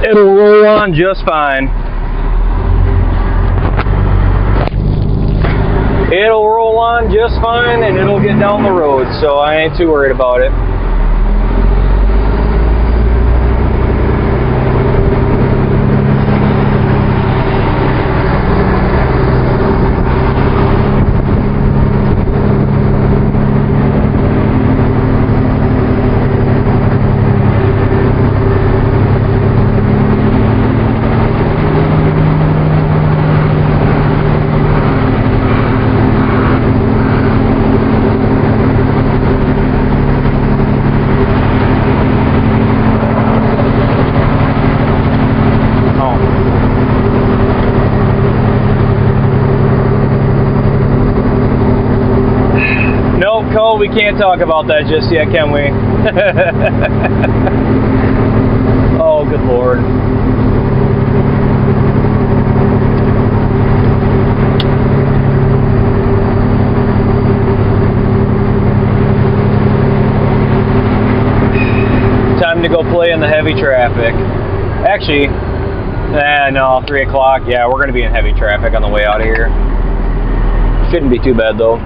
It'll roll on just fine. It'll roll on just fine, and it'll get down the road, so I ain't too worried about it. We can't talk about that just yet, can we? Oh, good Lord. Time to go play in the heavy traffic. Actually, no, 3 o'clock. Yeah, we're going to be in heavy traffic on the way out of here. Shouldn't be too bad, though.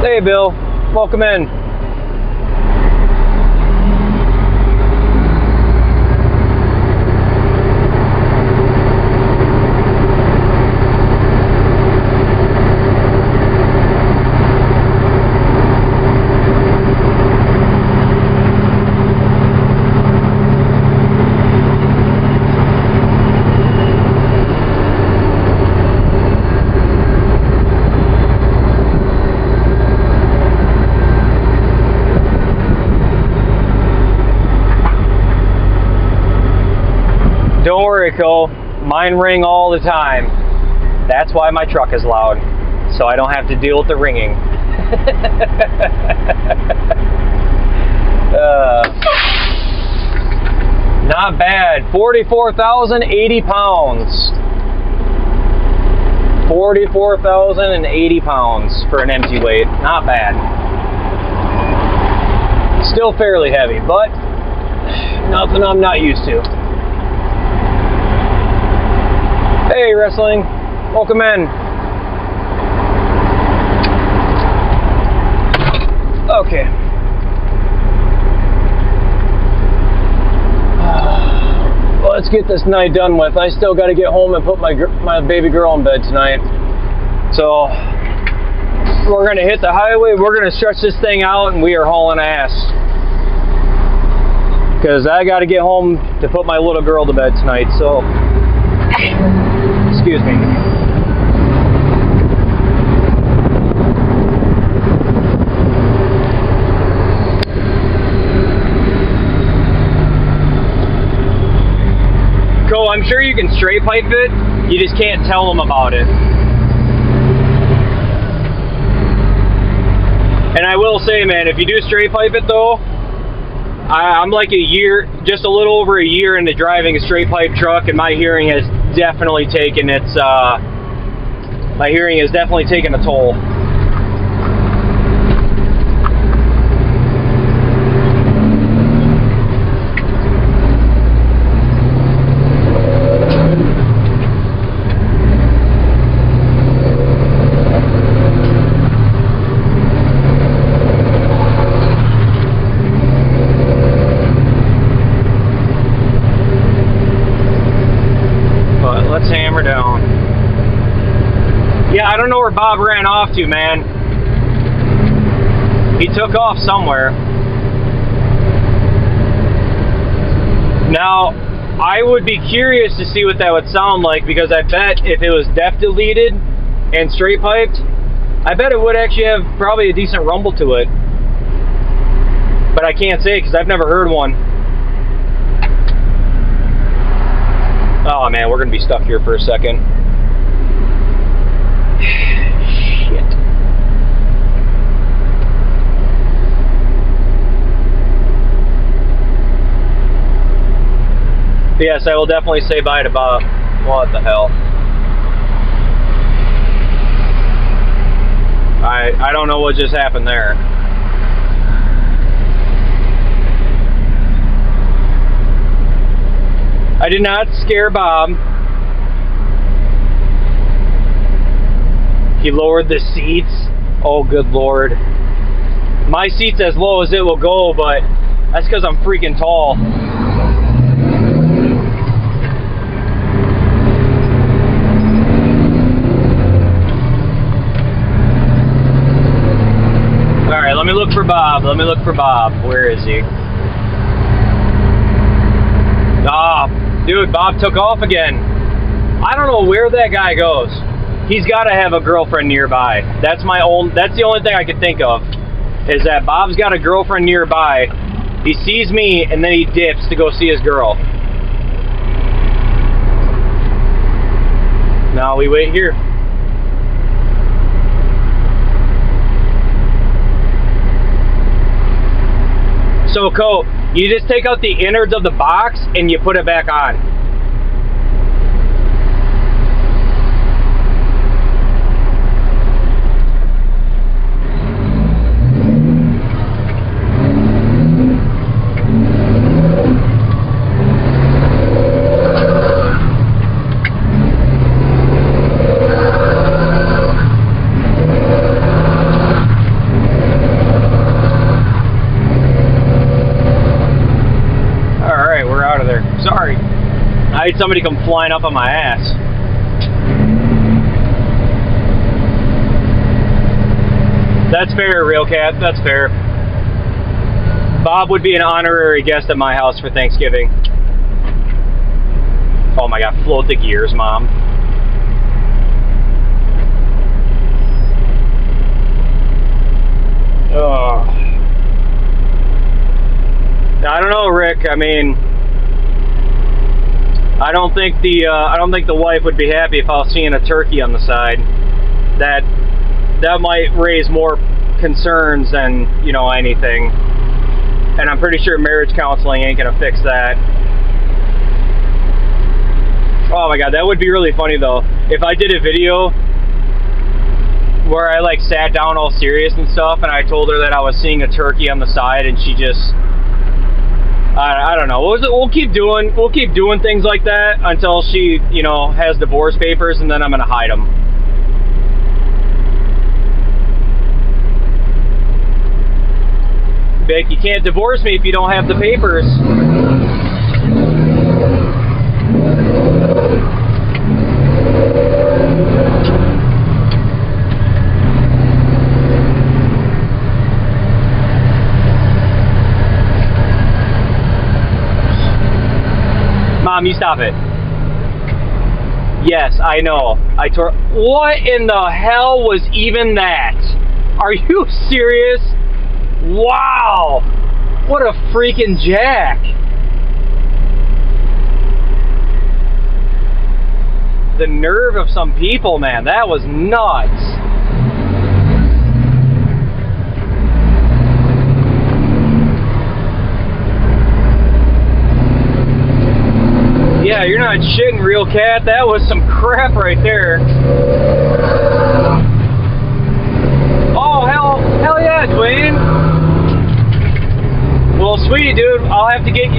Hey, Bill. Welcome in. Don't worry, Cole. Mine ring all the time. That's why my truck is loud, so I don't have to deal with the ringing. Not bad. 44,080 pounds. 44,080 pounds for an empty weight. Not bad. Still fairly heavy, but nothing I'm not used to. Hey, wrestling. Welcome in. Okay. Let's get this night done with. I still got to get home and put my baby girl in bed tonight. So we're going to hit the highway. We're going to stretch this thing out, and we are hauling ass. Because I got to get home to put my little girl to bed tonight. So, excuse me. I'm sure you can straight pipe it, you just can't tell them about it. And I will say, man, if you do straight pipe it though, I'm like a year, just a little over a year into driving a straight pipe truck, and my hearing has definitely taken its, my hearing has definitely taken a toll. Yeah, I don't know where Bob ran off to, man. He took off somewhere. Now, I would be curious to see what that would sound like, because I bet if it was def deleted and straight piped, I bet it would actually have probably a decent rumble to it. But I can't say because I've never heard one. Oh man, we're going to be stuck here for a second. Shit. Yes, I will definitely say bye to Bob. What the hell? I don't know what just happened there. I did not scare Bob. He lowered the seats. Oh, good Lord. My seat's as low as it will go, but that's because I'm freaking tall. Alright, let me look for Bob. Let me look for Bob. Where is he? Ah, dude, Bob took off again. I don't know where that guy goes. He's got to have a girlfriend nearby. That's the only thing I could think of, is that Bob's got a girlfriend nearby. He sees me and then he dips to go see his girl. Now we wait here. So, Colt, you just take out the innards of the box and you put it back on. Sorry, I had somebody come flying up on my ass. That's fair, Real Cat, that's fair. Bob would be an honorary guest at my house for Thanksgiving. Oh my God, float the gears, Mom. Oh. I don't know, Rick, I mean, I don't think the wife would be happy if I was seeing a turkey on the side. That might raise more concerns than, you know, anything. And I'm pretty sure marriage counseling ain't gonna fix that. Oh my god, that would be really funny though. If I did a video where I like sat down all serious and stuff and I told her that I was seeing a turkey on the side and she just, I don't know. We'll keep doing things like that until she, you know, has divorce papers, and then I'm gonna hide them. Vic, you can't divorce me if you don't have the papers. Mom, you stop it. Yes, I know. What in the hell was even that? Are you serious? Wow! What a freaking jack! The nerve of some people, man. That was nuts. Yeah, you're not shitting, real cat. That was some crap right there. Oh, hell yeah, Dwayne. Well, sweetie dude, I'll have to get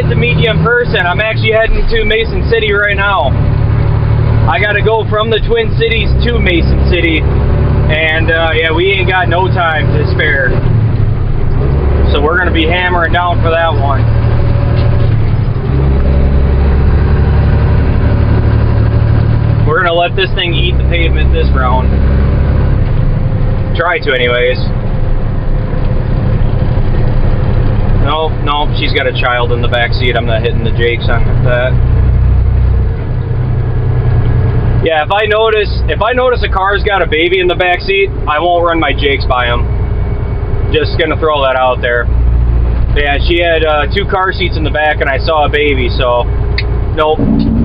to meet you in person. I'm actually heading to Mason City right now. I gotta go from the Twin Cities to Mason City. And yeah, we ain't got no time to spare. So we're gonna be hammering down for that one. We're gonna let this thing eat the pavement this round. Try to, anyways. No, she's got a child in the back seat. I'm not hitting the Jakes on that. Yeah, if I notice a car's got a baby in the back seat, I won't run my Jakes by them. Just gonna throw that out there. Yeah, she had 2 car seats in the back, and I saw a baby, so nope,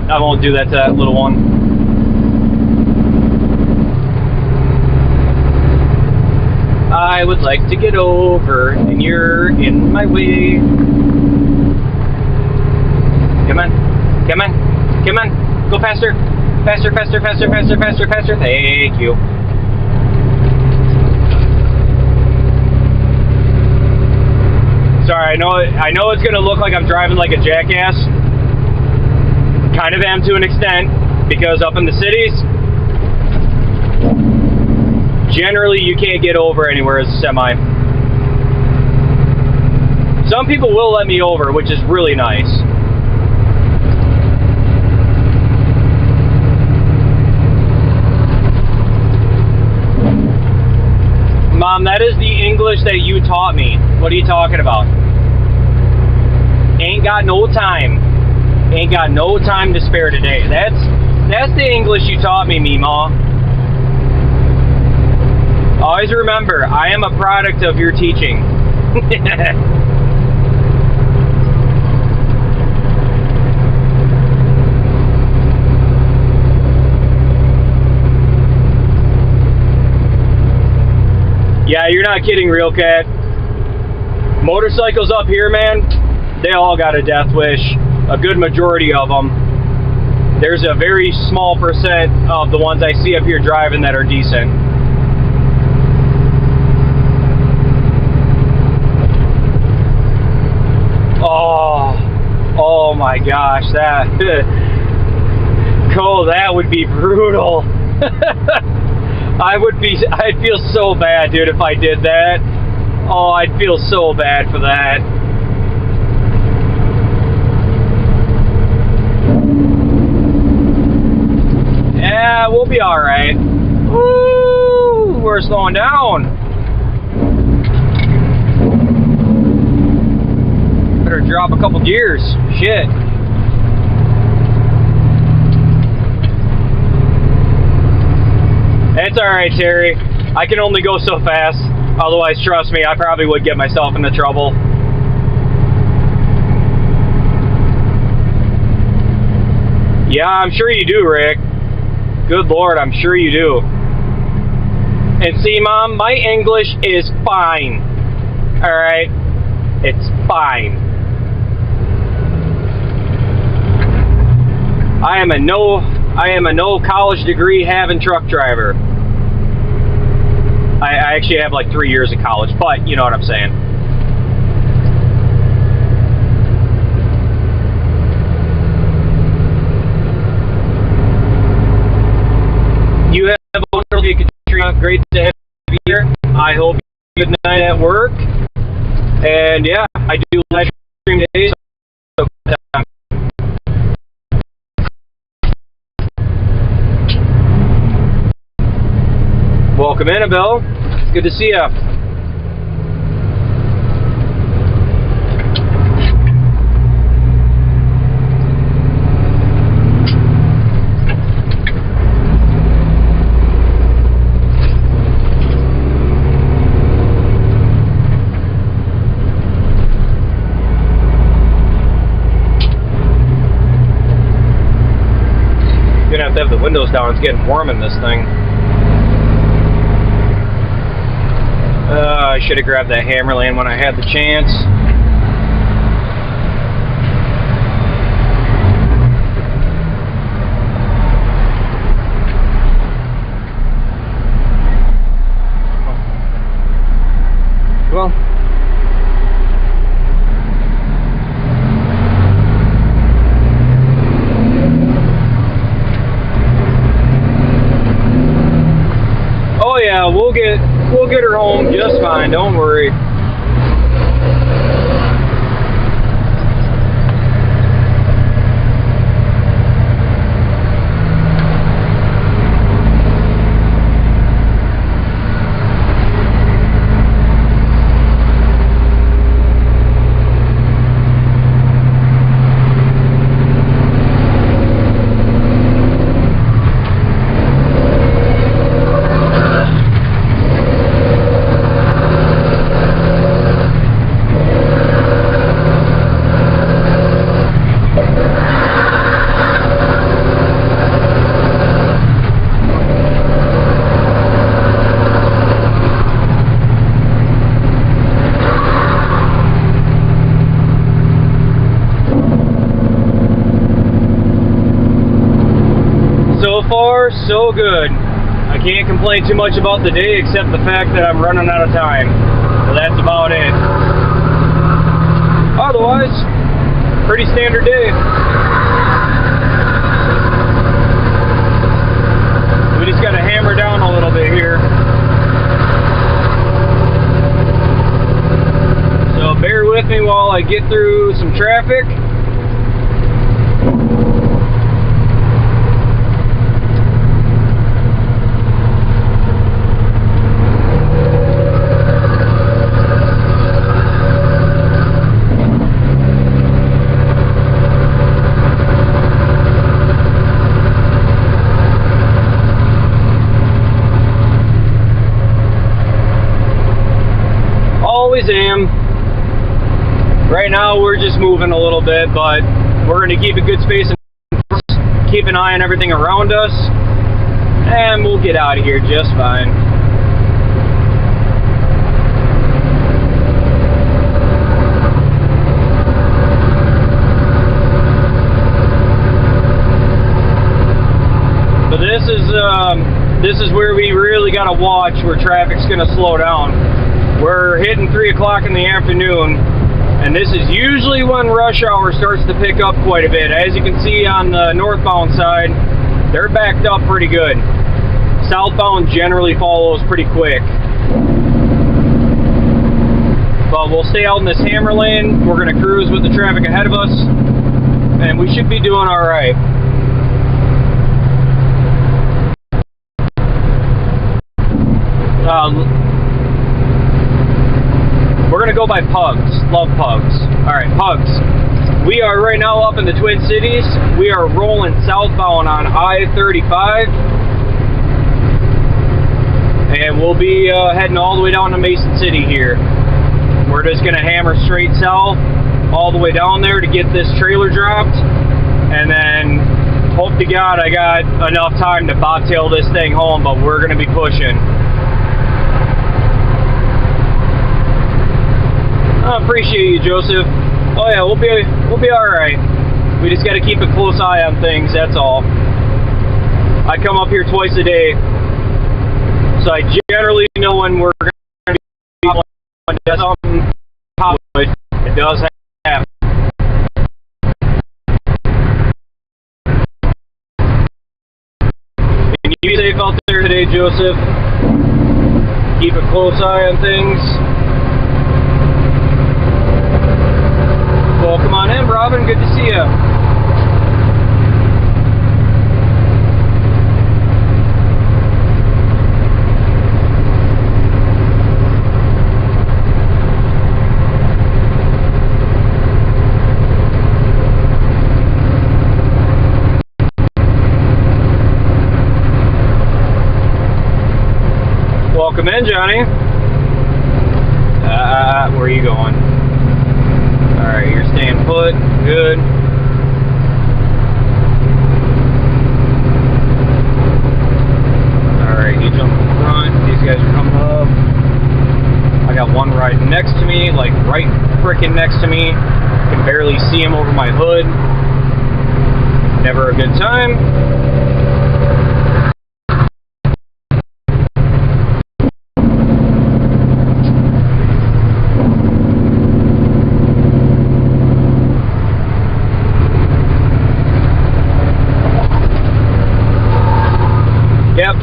I won't do that to that little one. I would like to get over, and you're in my way. Come on, come on, come on, go faster, faster, faster, faster, faster, faster, faster. Thank you. Sorry, I know it's gonna look like I'm driving like a jackass. Kind of am to an extent, because up in the cities, generally, you can't get over anywhere as a semi. Some people will let me over, which is really nice. Mom, that is the English that you taught me. What are you talking about? Ain't got no time. Ain't got no time to spare today. That's the English you taught me, Meemaw. Always remember, I am a product of your teaching. Yeah, you're not kidding, real cat. Motorcycles up here, man, they all got a death wish. A good majority of them. There's a very small percent of the ones I see up here driving that are decent. Oh my gosh, that would be brutal. I'd feel so bad, dude, if I did that. Oh, I'd feel so bad for that. Yeah, we'll be alright. Woo! We're slowing down. Better drop a couple gears. Shit. It's alright, Terry. I can only go so fast. Otherwise, trust me, I probably would get myself into trouble. Yeah, I'm sure you do, Rick. Good Lord, I'm sure you do. And see, Mom, my English is fine. Alright? It's fine. I am a no college degree having truck driver. I actually have like 3 years of college, but you know what I'm saying. You have a wonderful day, Katrina. Great to have you here. I hope you have a good night at work. And yeah, I do live stream days. So welcome, Annabelle. It's good to see you. Gonna have to have the windows down. It's getting warm in this thing. I should have grabbed that Hammerland when I had the chance. Well, oh yeah, we'll get her home just fine, don't worry. So far, so good. I can't complain too much about the day except the fact that I'm running out of time. So that's about it. Otherwise, pretty standard day. We just got to hammer down a little bit here. So bear with me while I get through some traffic. Always am. Right now we're just moving a little bit, but we're going to keep a good space and keep an eye on everything around us, and we'll get out of here just fine. But this is where we really got to watch where traffic's going to slow down. We're hitting 3 o'clock in the afternoon, and this is usually when rush hour starts to pick up quite a bit. As you can see on the northbound side, they're backed up pretty good. Southbound generally follows pretty quick. But we'll stay out in this hammer lane. We're going to cruise with the traffic ahead of us, and we should be doing all right. We're going to go by Pugs. Love Pugs. Alright, Pugs. We are right now up in the Twin Cities. We are rolling southbound on I-35. And we'll be heading all the way down to Mason City here. We're just going to hammer straight south all the way down there to get this trailer dropped. And then Hope to God I got enough time to bobtail this thing home, but we're going to be pushing. I appreciate you, Joseph. Oh yeah, we'll be all right. We just got to keep a close eye on things. That's all. I come up here twice a day, so I generally know when we're going to be something. It does happen. Can you be safe out there today, Joseph? Keep a close eye on things. Well, come on in, Robin. Good to see you. Welcome in, Johnny. Where are you going? Alright, you're staying put. Good. Alright, you jump in front. These guys are coming up. I got one right next to me, like right frickin' next to me. Can barely see him over my hood. Never a good time.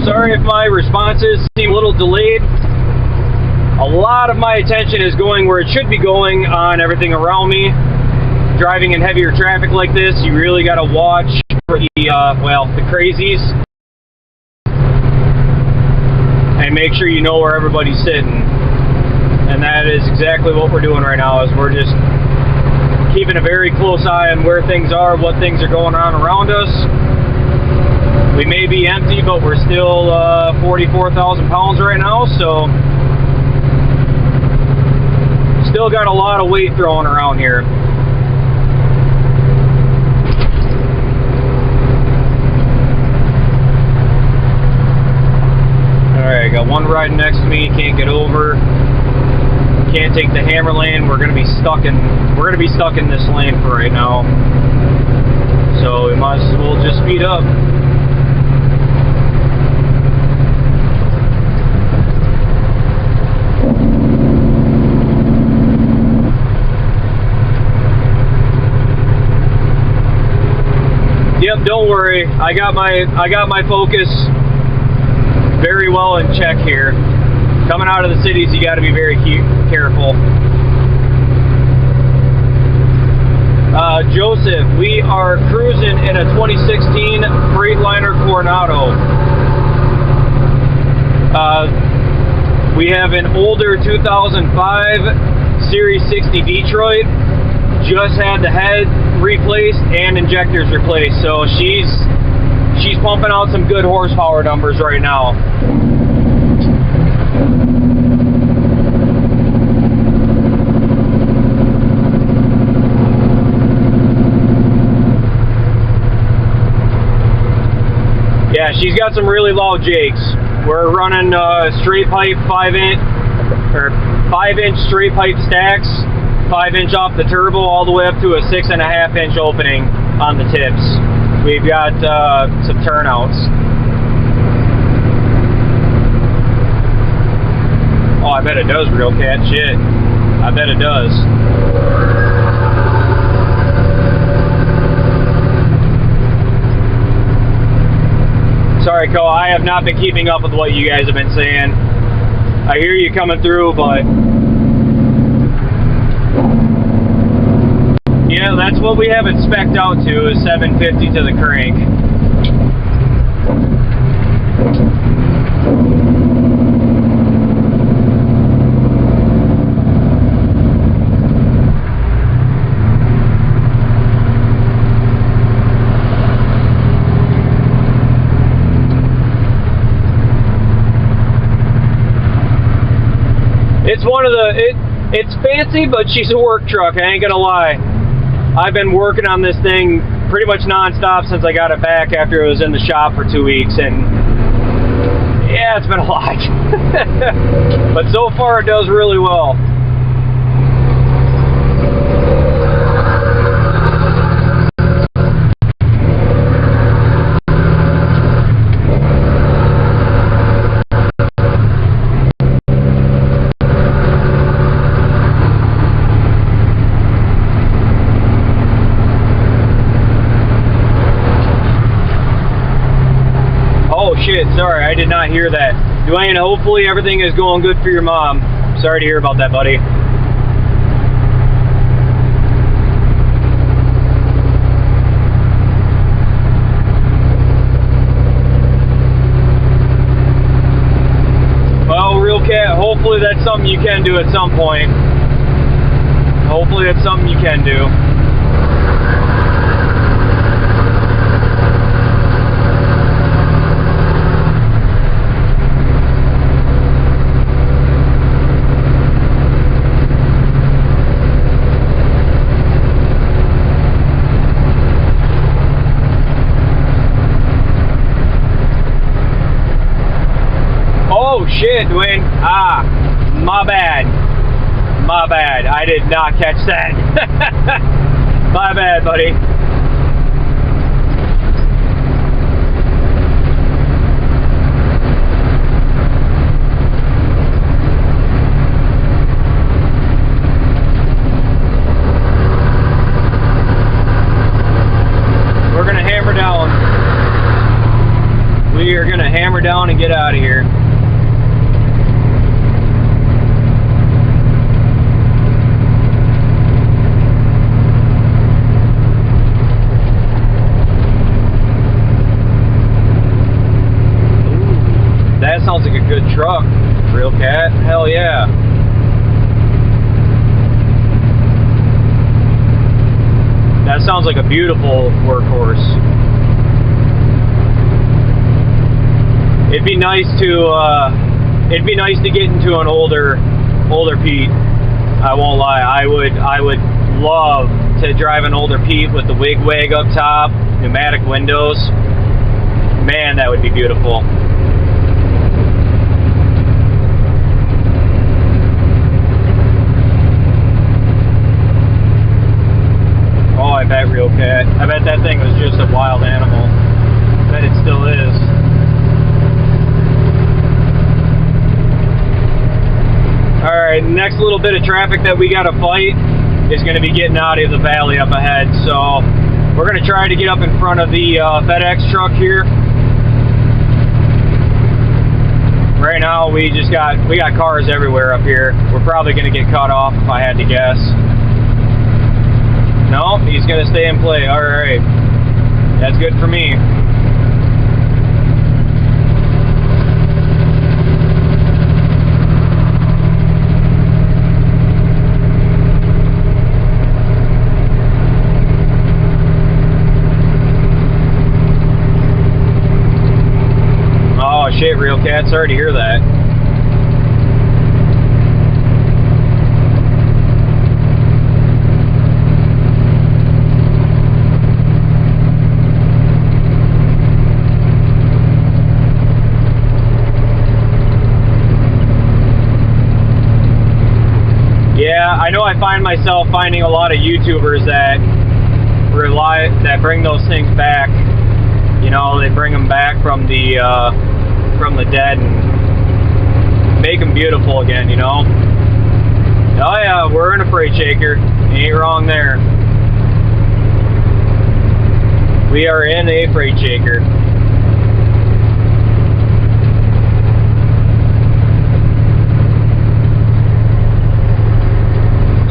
Sorry if my responses seem a little delayed. A lot of my attention is going where it should be going on everything around me. Driving in heavier traffic like this, you really got to watch for the, the crazies. And make sure you know where everybody's sitting. And that is exactly what we're doing right now, is we're just keeping a very close eye on where things are, what things are going on around us. We may be empty, but we're still 44,000 pounds right now, so still got a lot of weight thrown around here. Alright, got one riding next to me, can't get over. Can't take the hammer lane. We're gonna be stuck in this lane for right now. So we might as well just speed up. Yep, don't worry. I got my focus very well in check here. Coming out of the cities, you got to be very careful. Joseph, we are cruising in a 2016 Freightliner Coronado. We have an older 2005 Series 60 Detroit. Just had the head replaced and injectors replaced, so she's pumping out some good horsepower numbers right now. Yeah, she's got some really loud jakes. We're running straight pipe 5-inch straight pipe stacks. 5-inch off the turbo all the way up to a 6.5-inch opening on the tips. We've got some turnouts. Oh, I bet it does, real cat. Shit. I bet it does. Sorry, Co, I have not been keeping up with what you guys have been saying. I hear you coming through, but yeah, that's what we have it spec'd out to, is 750 to the crank. It's one of it's fancy, but she's a work truck, I ain't gonna lie. I've been working on this thing pretty much non-stop since I got it back after it was in the shop for 2 weeks, and yeah, it's been a lot. But so far it does really well. Shit, sorry, I did not hear that. Dwayne, hopefully everything is going good for your mom. Sorry to hear about that, buddy. Well, Real Cat, hopefully that's something you can do at some point. Hopefully that's something you can do. Shit, Dwayne. Ah, my bad. My bad. I did not catch that. My bad, buddy. We're gonna hammer down. We are gonna hammer down and get out of here. That sounds like a good truck, Real Cat. Hell yeah. That sounds like a beautiful workhorse. It'd be nice to get into an older Pete. I won't lie. I would love to drive an older Pete with the wig up top, pneumatic windows. Man, that would be beautiful. Oh, I bet, Real Cat. I bet that thing was just a wild animal. I bet it still is. Alright, next little bit of traffic that we gotta fight is gonna be getting out of the valley up ahead. So, we're gonna try to get up in front of the FedEx truck here. Right now, we got cars everywhere up here. We're probably gonna get cut off if I had to guess. No, he's going to stay in play. Alright. That's good for me. Oh shit, Real Cat. Sorry to hear that. Yeah, I know I find myself finding a lot of YouTubers that bring those things back. You know, they bring them back from the dead and make them beautiful again, you know. Oh yeah, we're in a freight shaker. You ain't wrong there. We are in a freight shaker.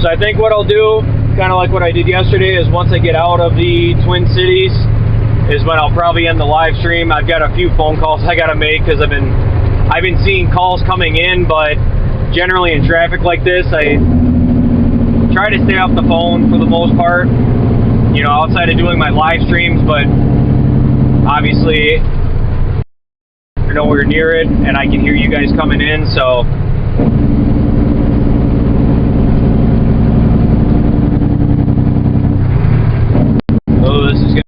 So I think what I'll do, kind of like what I did yesterday, is once I get out of the Twin Cities, is when I'll probably end the live stream. I've got a few phone calls I gotta make because I've been seeing calls coming in, but generally in traffic like this, I try to stay off the phone for the most part. You know, outside of doing my live streams, but obviously you're nowhere near it, and I can hear you guys coming in, so. Oh, this is good.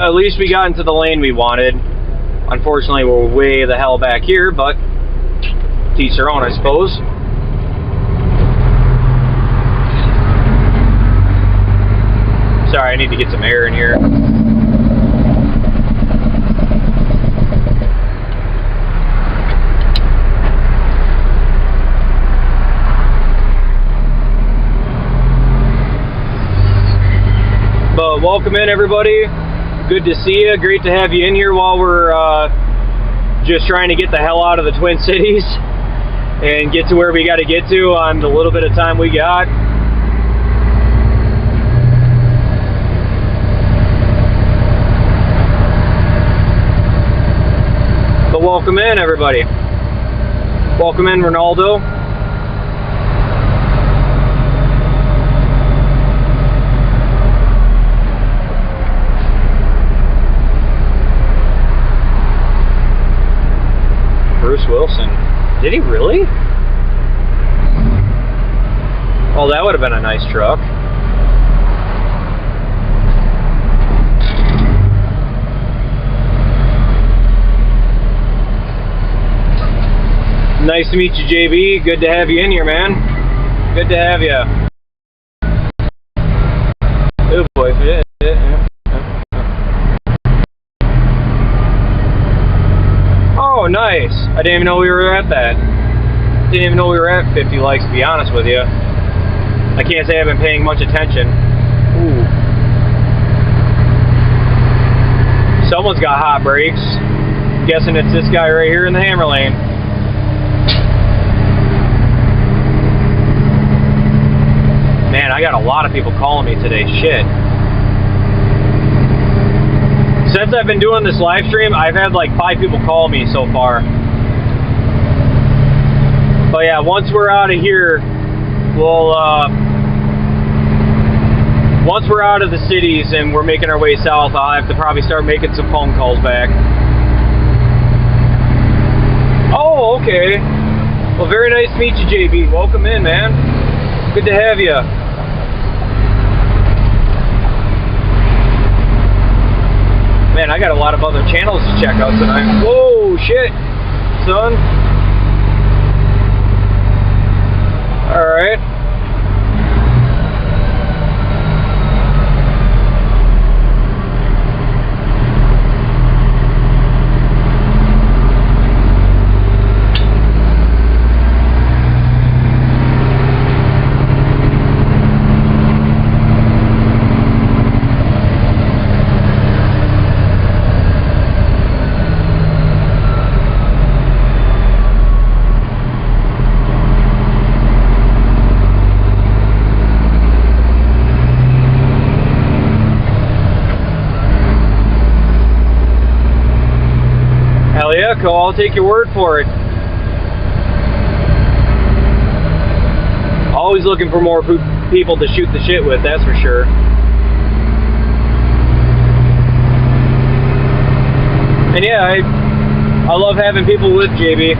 at least we got into the lane we wanted. Unfortunately, we're way the hell back here, but to each their own, I suppose. Sorry, I need to get some air in here. But welcome in, everybody. Good to see you. Great to have you in here while we're just trying to get the hell out of the Twin Cities and get to where we got to get to on the little bit of time we got. But welcome in, everybody. Welcome in, Ronaldo. Bruce Wilson. Did he really? Oh, that would have been a nice truck. Nice to meet you, JB. Good to have you in here, man. Good to have you. Oh boy. Oh, nice. I didn't even know we were at that. Didn't even know we were at 50 likes, to be honest with you. I can't say I've been paying much attention. Ooh. Someone's got hot brakes. Guessing it's this guy right here in the hammer lane. Man, I got a lot of people calling me today. Shit. Since I've been doing this live stream, I've had like 5 people call me so far. But yeah, once we're out of here, we'll once we're out of the cities and we're making our way south, I'll have to probably start making some phone calls back. Oh, okay. Well, very nice to meet you, JB. Welcome in, man. Good to have you. Man, I got a lot of other channels to check out tonight. Whoa, shit, son. Alright. I'll take your word for it. Always looking for more people to shoot the shit with, that's for sure. And yeah, I love having people with JB.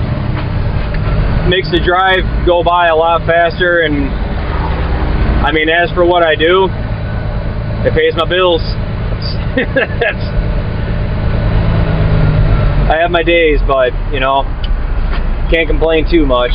Makes the drive go by a lot faster, and I mean, as for what I do, it pays my bills. I have my days, but, you know, can't complain too much.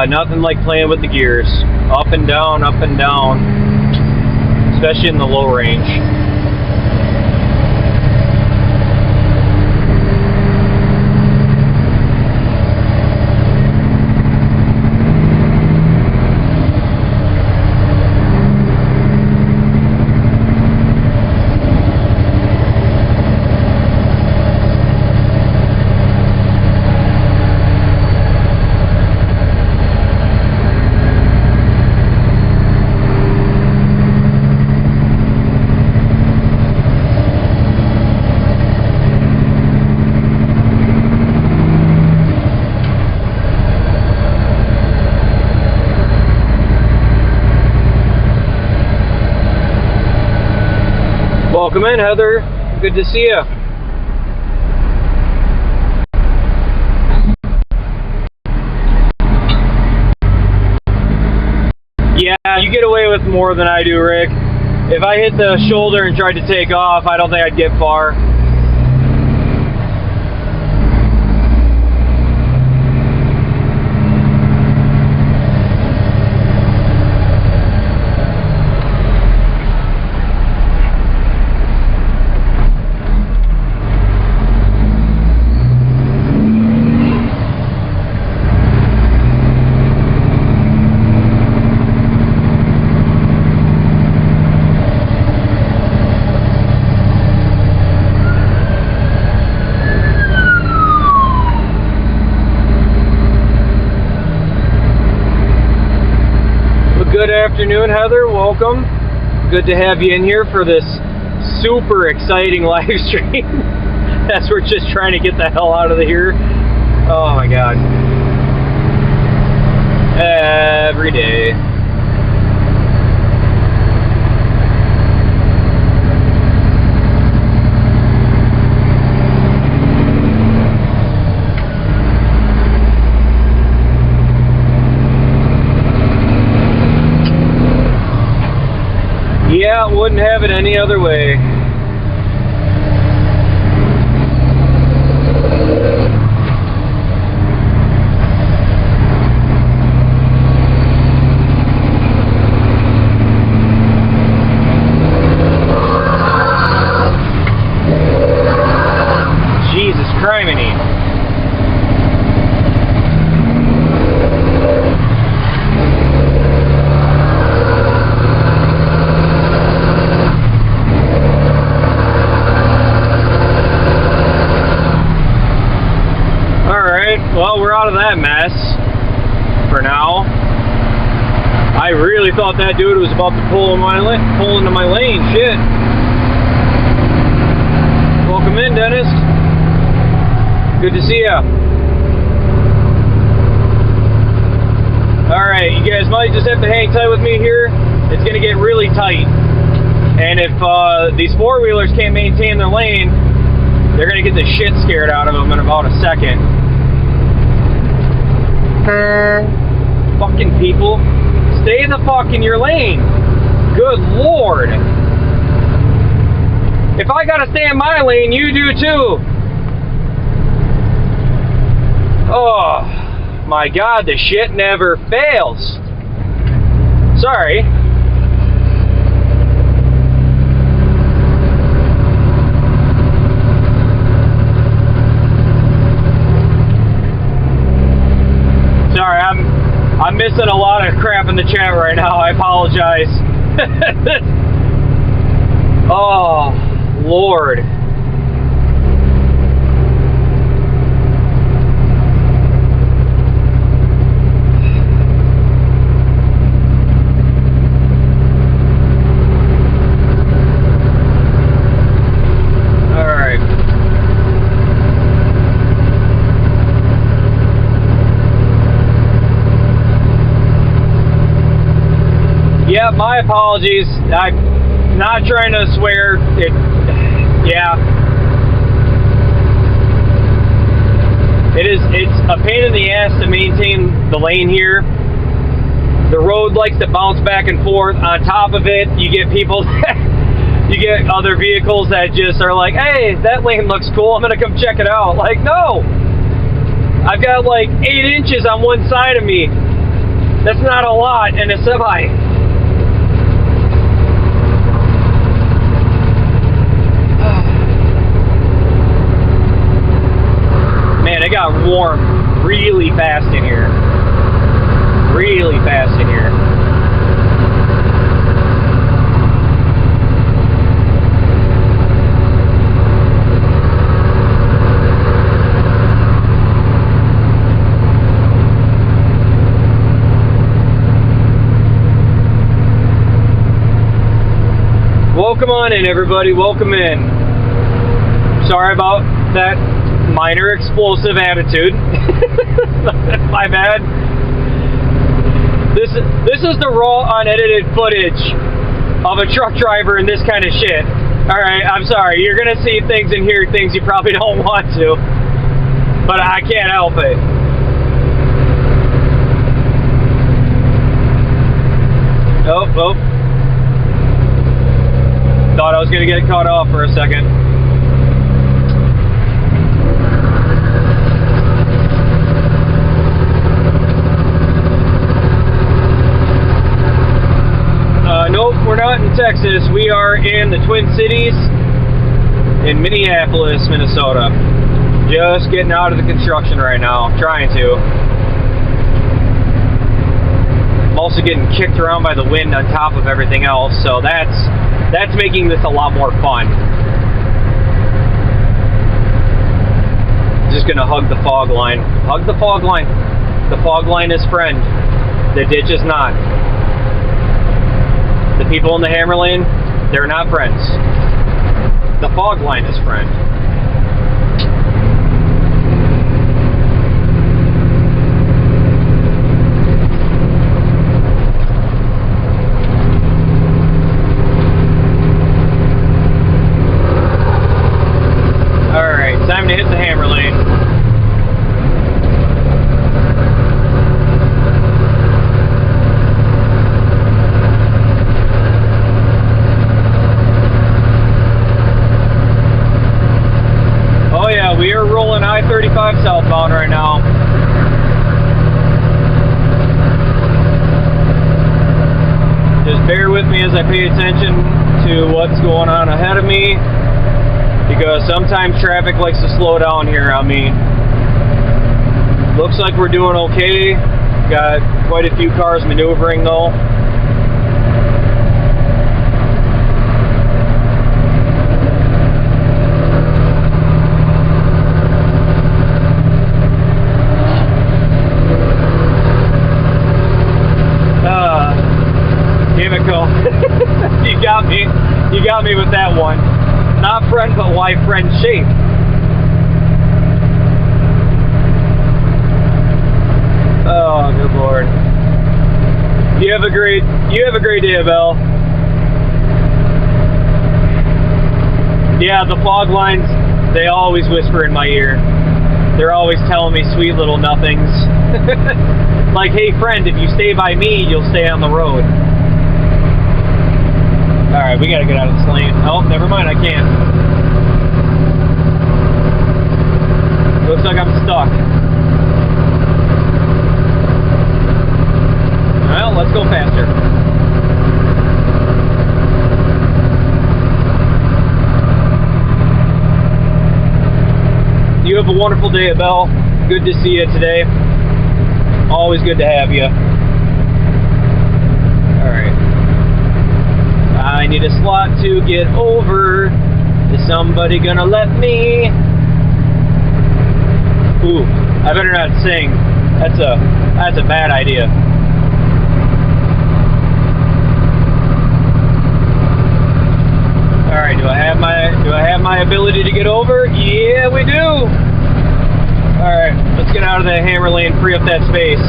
Nothing like playing with the gears. Up and down, especially in the low range. Welcome in, Heather. Good to see you. Yeah, you get away with more than I do, Rick. If I hit the shoulder and tried to take off, I don't think I'd get far. Good afternoon, Heather. Welcome. Good to have you in here for this super exciting live stream. As we're just trying to get the hell out of here. Oh my god. Every day. Yeah, wouldn't have it any other way. Jesus criminy. Well, we're out of that mess for now. I really thought that dude was about to pull into my lane. Shit. Welcome in, Dennis. Good to see ya. Alright, you guys might just have to hang tight with me here. It's going to get really tight. And if these four-wheelers can't maintain their lane, they're going to get the shit scared out of them in about a second. Fucking people, stay the fuck in your lane. Good lord. If I gotta stay in my lane, you do too. Oh my god, the shit never fails. Sorry. Sorry, I'm missing a lot of crap in the chat right now. I apologize. Oh, Lord. Yeah, my apologies. I'm not trying to swear. Yeah. It's a pain in the ass to maintain the lane here. The road likes to bounce back and forth. On top of it, you get people, you get other vehicles that just are like, hey, that lane looks cool. I'm going to come check it out. Like, no. I've got like 8 inches on one side of me. That's not a lot in a semi. Man, it got warm really fast in here. Really fast in here. Welcome on in, everybody. Welcome in. Sorry about that minor explosive attitude. My bad. This is the raw, unedited footage of a truck driver in this kind of shit. Alright, I'm sorry. You're going to see things and hear things you probably don't want to. But I can't help it. Oh. Thought I was going to get cut off for a second. Nope, we're not in Texas. We are in the Twin Cities in Minneapolis, Minnesota. Just getting out of the construction right now. Trying to. I'm also getting kicked around by the wind on top of everything else, so that's making this a lot more fun. Just gonna hug the fog line. Hug the fog line. The fog line is friend. The ditch is not. The people in the hammer lane, they're not friends. The fog line is friend. Alright, time to hit the hammer lane. We are rolling I-35 southbound right now. Just bear with me as I pay attention to what's going on ahead of me, because sometimes traffic likes to slow down here on me. Looks like we're doing okay. Got quite a few cars maneuvering though. You got me with that one. Not friend, but why friend shape? Oh, good Lord. You have a great day, Abel. Yeah, the fog lines, they always whisper in my ear. They're always telling me sweet little nothings. Like, hey friend, if you stay by me, you'll stay on the road. Alright, we gotta get out of this lane. Oh, never mind, I can't. Looks like I'm stuck. Well, let's go faster. You have a wonderful day, Abel. Good to see you today. Always good to have you. Alright. I need a slot to get over. Is somebody gonna let me? Ooh, I better not sing. That's a bad idea. All right, do I have my ability to get over? Yeah, we do. All right, let's get out of the hammer lane, free up that space.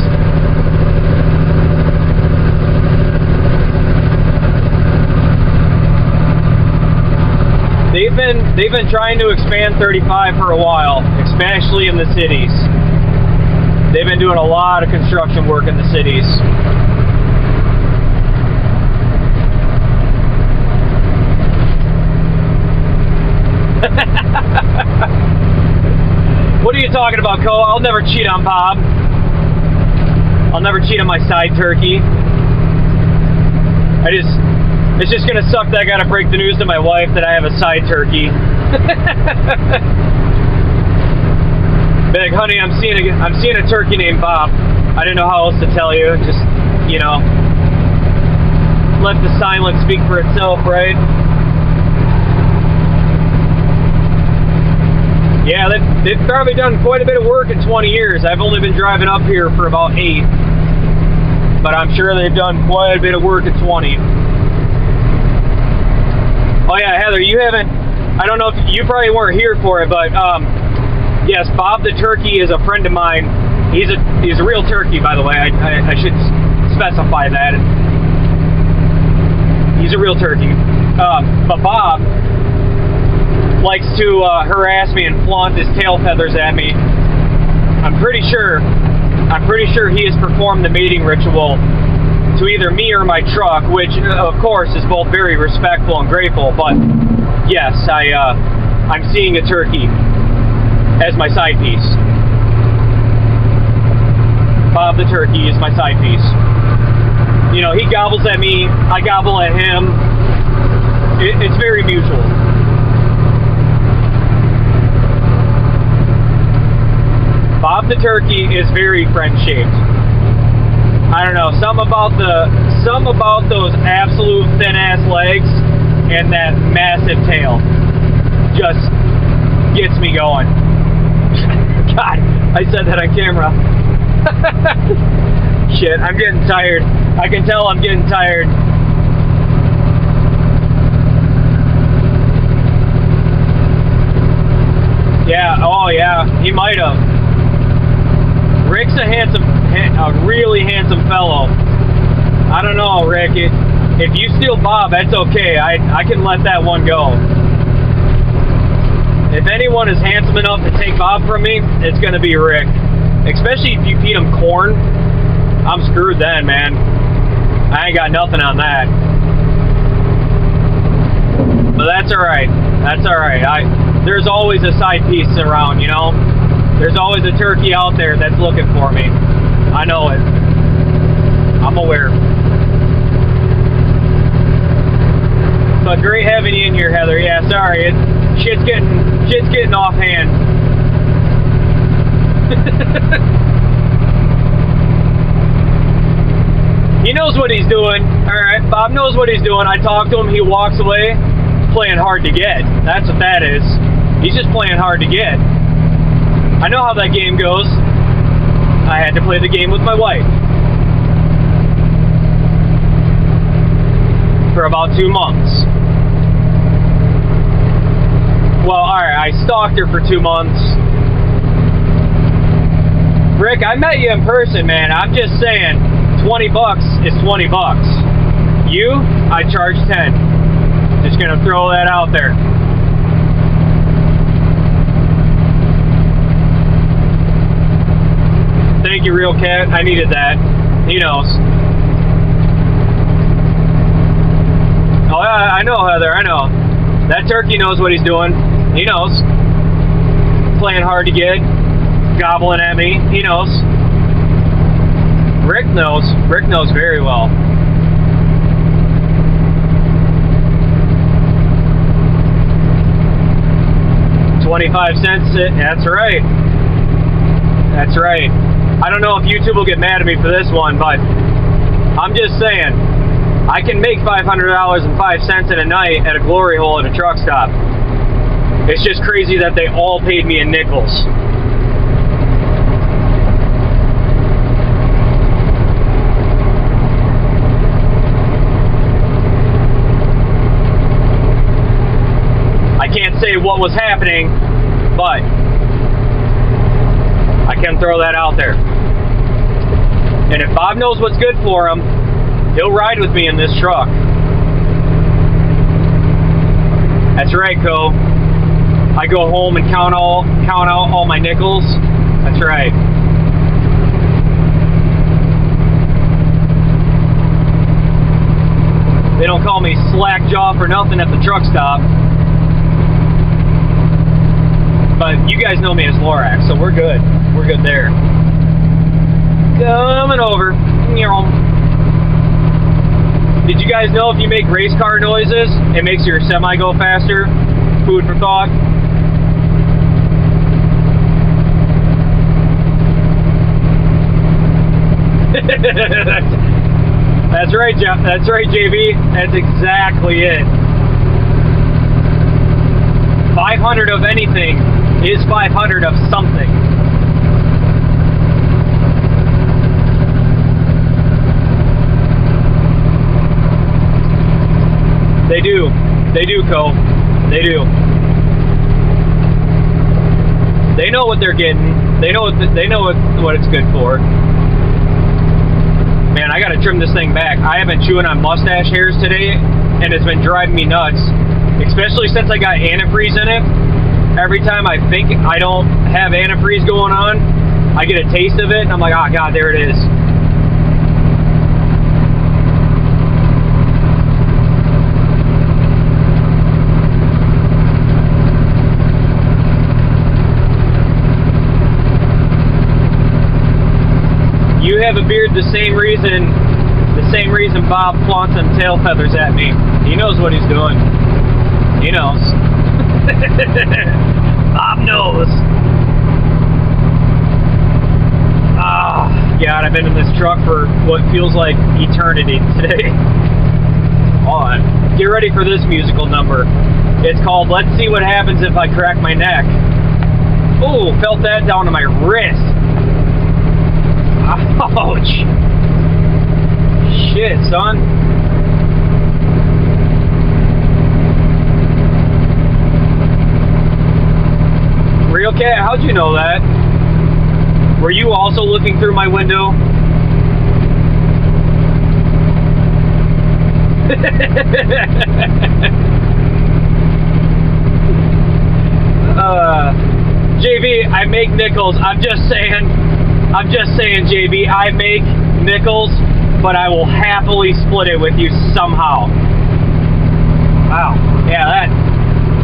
They've been trying to expand 35 for a while, especially in the cities. They've been doing a lot of construction work in the cities. What are you talking about, Cole? I'll never cheat on Bob. I'll never cheat on my side turkey. It's just gonna suck that I gotta break the news to my wife that I have a side turkey. Be like, honey, I'm seeing a turkey named Bob. I didn't know how else to tell you. Just, you know, let the silence speak for itself, right? Yeah, they've probably done quite a bit of work in 20 years. I've only been driving up here for about 8. But I'm sure they've done quite a bit of work in 20. Oh yeah, Heather, you haven't, I don't know if, you probably weren't here for it, but yes, Bob the turkey is a friend of mine. He's a real turkey, by the way. I should specify that. He's a real turkey. But Bob likes to harass me and flaunt his tail feathers at me. I'm pretty sure he has performed the mating ritual to either me or my truck, which of course is both very respectful and grateful, but yes, I'm seeing a turkey as my side piece. Bob the turkey is my side piece. You know, he gobbles at me, I gobble at him. It's very mutual. Bob the turkey is very friend-shaped. I don't know, something about those absolute thin-ass legs and that massive tail just gets me going. God, I said that on camera. Shit, I'm getting tired. I can tell I'm getting tired. Yeah, oh yeah, he might have. Rick's a really handsome fellow. I don't know, Rick. If you steal Bob, that's okay. I can let that one go. If anyone is handsome enough to take Bob from me, it's going to be Rick. Especially if you feed him corn. I'm screwed then, man. I ain't got nothing on that. But that's alright. That's alright. There's always a side piece around, you know? There's always a turkey out there that's looking for me. I know it. I'm aware. But great having you in here, Heather. Yeah, sorry. Shit's getting offhand. He knows what he's doing. Alright, Bob knows what he's doing. I talk to him, he walks away, playing hard to get. That's what that is. He's just playing hard to get. I know how that game goes. I had to play the game with my wife. For about 2 months. Well, alright, I stalked her for 2 months. Rick, I met you in person, man. I'm just saying, $20 is $20. You, I charge 10. Just gonna throw that out there. Thank you, Real Cat. I needed that. He knows. Oh, yeah, I know, Heather. I know. That turkey knows what he's doing. He knows. Playing hard to get. Gobbling at me. He knows. Rick knows. Rick knows very well. $0.25. That's right. That's right. I don't know if YouTube will get mad at me for this one, but I'm just saying, I can make $500.05 in a night at a glory hole at a truck stop. It's just crazy that they all paid me in nickels. I can't say what was happening, but I can throw that out there. And if Bob knows what's good for him, he'll ride with me in this truck. That's right, Co. I go home and count out all my nickels. That's right. They don't call me slack jaw for nothing at the truck stop. But you guys know me as Lorax, so we're good. We're good there. Coming over. Did you guys know if you make race car noises, it makes your semi go faster? Food for thought. That's right, Jeff. That's right, JB. That's exactly it. 500 of anything is 500 of something. They do. They do, Co. They do. They know what they're getting. They know what it's good for. Man, I gotta trim this thing back. I have been chewing on mustache hairs today, and it's been driving me nuts. Especially since I got antifreeze in it. Every time I think I don't have antifreeze going on, I get a taste of it and I'm like, oh God, there it is. You have a beard the same reason Bob flaunts them tail feathers at me. He knows what he's doing. He knows. Bob knows. Ah, God, I've been in this truck for what feels like eternity today. Hold on. Get ready for this musical number. It's called Let's See What Happens If I Crack My Neck. Ooh, felt that down to my wrist. Ouch. Shit, son. Real cat, how'd you know that? Were you also looking through my window? JB, I make nickels. I'm just saying, JB, I make nickels, but I will happily split it with you somehow. Wow. Yeah,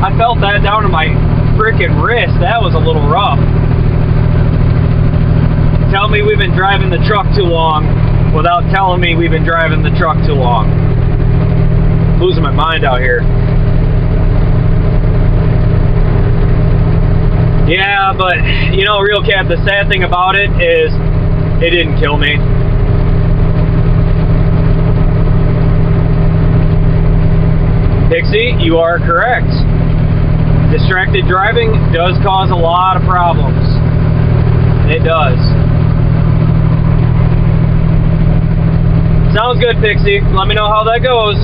I felt that down to my freaking wrist. That was a little rough. Tell me we've been driving the truck too long without telling me we've been driving the truck too long. Losing my mind out here. Yeah, but, you know, Real Cat, the sad thing about it is it didn't kill me. Pixie, you are correct. Distracted driving does cause a lot of problems. It does. Sounds good, Pixie. Let me know how that goes.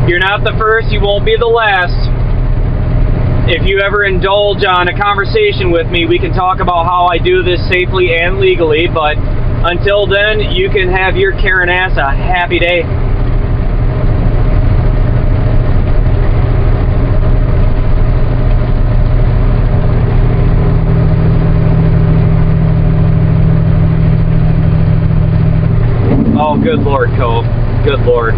You're not the first, you won't be the last. If you ever indulge on a conversation with me, we can talk about how I do this safely and legally, but until then, you can have your Karen ass a happy day. Oh, good Lord, Cove. Good Lord.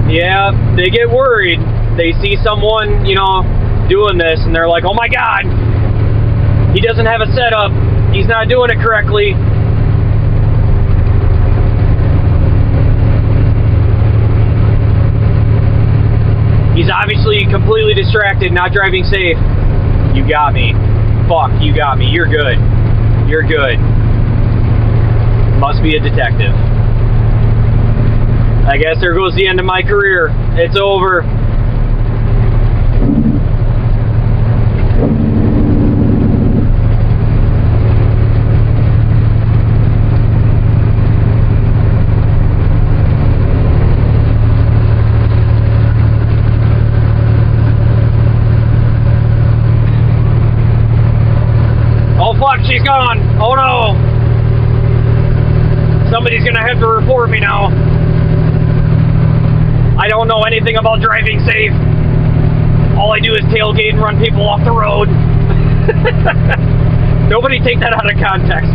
Yeah, they get worried. They see someone, you know, doing this, and they're like, oh my God, he doesn't have a setup. He's not doing it correctly. He's obviously completely distracted, not driving safe. You got me. Fuck, you got me. You're good. You're good. Must be a detective. I guess there goes the end of my career. It's over. Oh fuck, she's gone. Oh no. Somebody's gonna have to report me now. I don't know anything about driving safe. All I do is tailgate and run people off the road. Nobody take that out of context.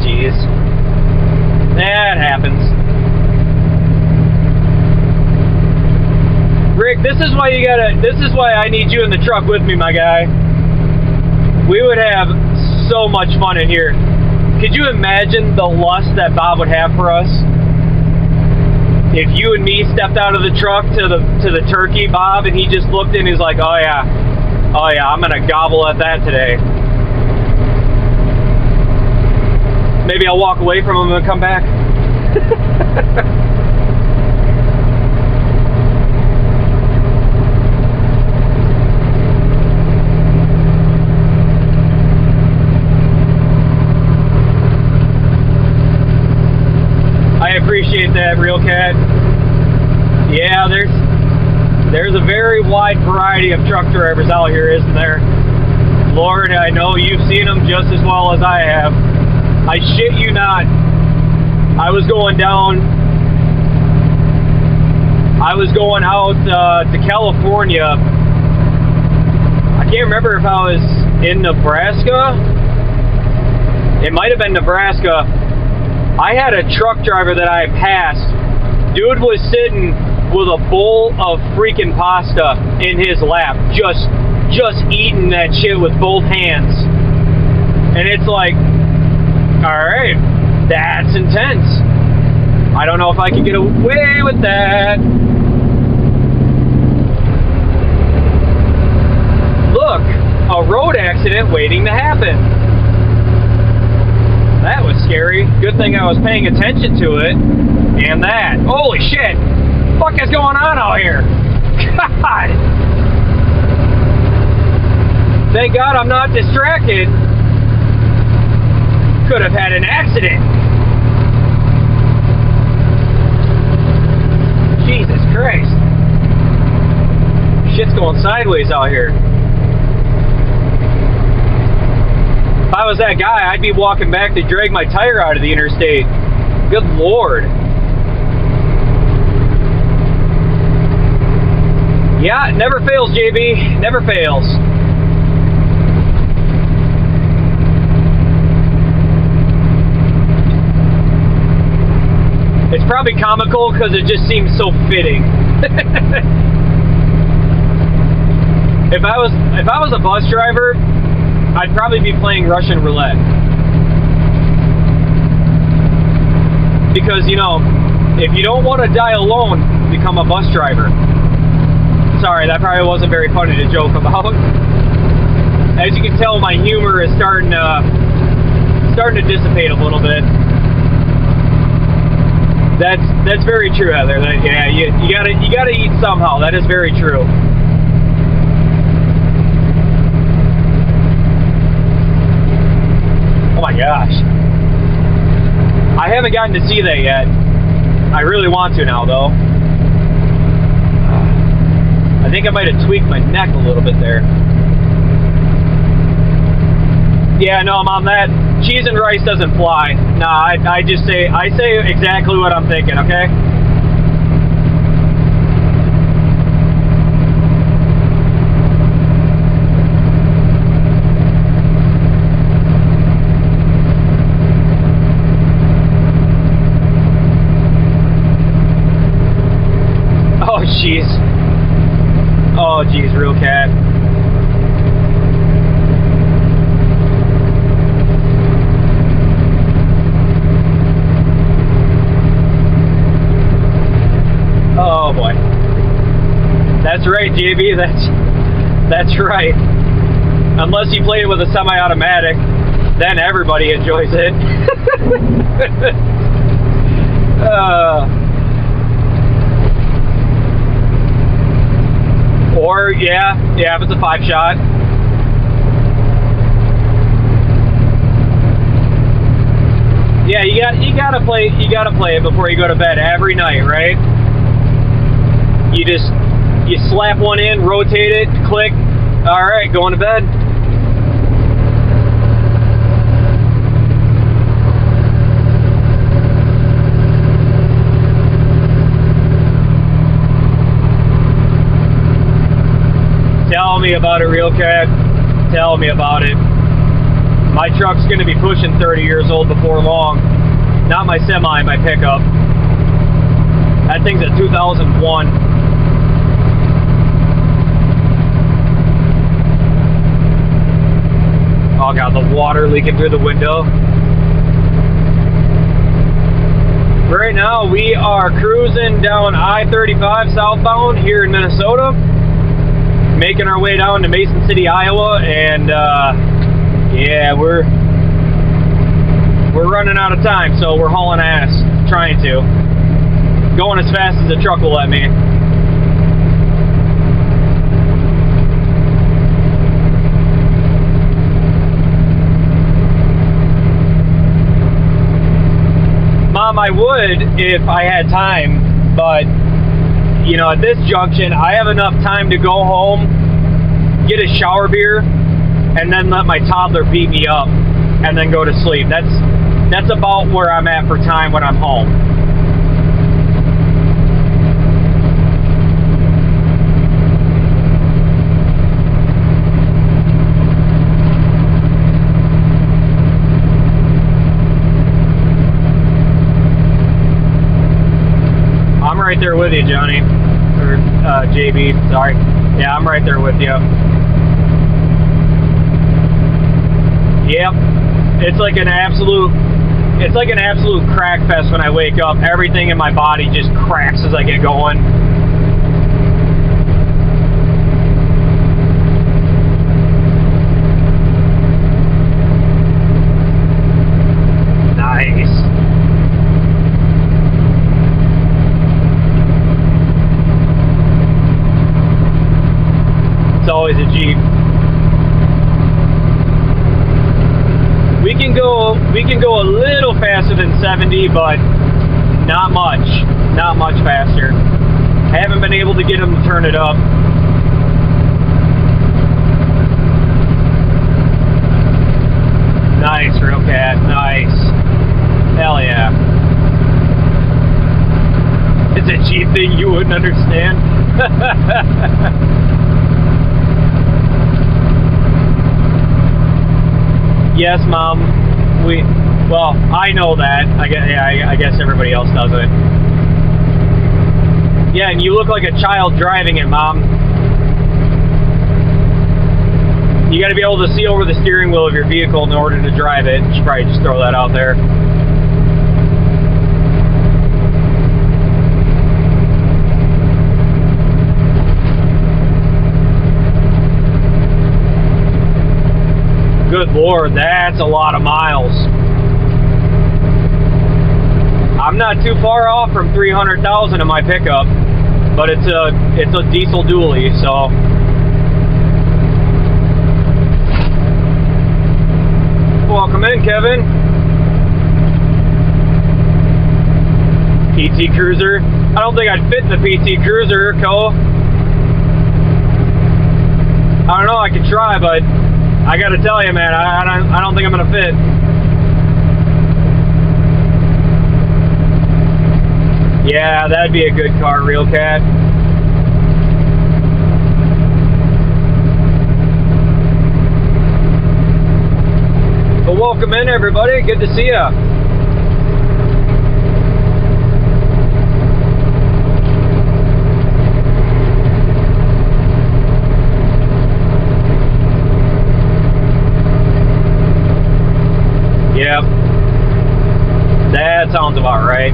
Jeez. That happens. Rick, this is why I need you in the truck with me, my guy. We would have so much fun in here. Could you imagine the lust that Bob would have for us? If you and me stepped out of the truck to the turkey, Bob, and he just looked in, he's like, oh yeah, I'm gonna gobble at that today. Maybe I'll walk away from him and come back. I appreciate that, Real Cat. Yeah, there's a very wide variety of truck drivers out here, isn't there? Lord, I know you've seen them just as well as I have. I shit you not. I was going out to California. I can't remember if I was in Nebraska. It might have been Nebraska. I had a truck driver that I passed. Dude was sitting with a bowl of freaking pasta in his lap, just eating that shit with both hands. And it's like, alright, that's intense. I don't know if I can get away with that. Look, a road accident waiting to happen. That was scary. Good thing I was paying attention to it. And that. Holy shit! What the fuck is going on out here? God! Thank God I'm not distracted. Could have had an accident. Jesus Christ. Shit's going sideways out here. If I was that guy, I'd be walking back to drag my tire out of the interstate. Good Lord. Yeah, it never fails, JB. Never fails. It's probably comical because it just seems so fitting. If I was a bus driver, I'd probably be playing Russian roulette. Because, you know, if you don't want to die alone, become a bus driver. Sorry, that probably wasn't very funny to joke about. As you can tell, my humor is starting to dissipate a little bit. That's very true, Heather. Yeah, you gotta eat somehow. That is very true. Oh my gosh. I haven't gotten to see that yet. I really want to now, though. I think I might have tweaked my neck a little bit there. Yeah, no, Mom, that cheese and rice doesn't fly. Nah, I say exactly what I'm thinking, okay? Oh, jeez. Oh, jeez, real cat. Oh boy. That's right, JB. That's right. Unless you play it with a semi-automatic, then everybody enjoys it. Or yeah, if it's a 5-shot. Yeah, you gotta play it before you go to bed every night, right? You slap one in, rotate it, click. All right, going to bed. Tell me about it, Real Cat. Tell me about it. My truck's going to be pushing 30 years old before long. Not my semi, my pickup. That thing's a 2001. Oh God, the water leaking through the window. Right now, we are cruising down I-35 southbound here in Minnesota. Making our way down to Mason City, Iowa, and yeah, we're running out of time, so we're hauling ass, trying to. Going as fast as the truck will let me. Mom, I would if I had time, but you know, at this junction, I have enough time to go home, get a shower beer, and then let my toddler beat me up and then go to sleep. That's about where I'm at for time when I'm home. I'm right there with you, Johnny. Or JB, sorry. Yeah, I'm right there with you. Yep. It's like an absolute crack fest when I wake up. Everything in my body just cracks as I get going. Nice. It's always a Jeep. We can go a little faster than 70, but not much faster. I haven't been able to get them to turn it up. Nice, real cat, nice. Hell yeah. It's a Jeep thing you wouldn't understand. Yes, Mom. Well, I know that. I guess everybody else doesn't. Yeah, and you look like a child driving it, Mom. You got to be able to see over the steering wheel of your vehicle in order to drive it. You should probably just throw that out there. Good Lord, that's a lot of miles. I'm not too far off from 300,000 in my pickup, but it's a diesel dually, so. Welcome in, Kevin. PT Cruiser. I don't think I'd fit in the PT Cruiser, Co. I don't know, I could try, but I gotta tell you, man, I don't think I'm gonna fit. Yeah, that'd be a good car, Real Cat. Well, welcome in, everybody. Good to see ya. Yep. That sounds about right.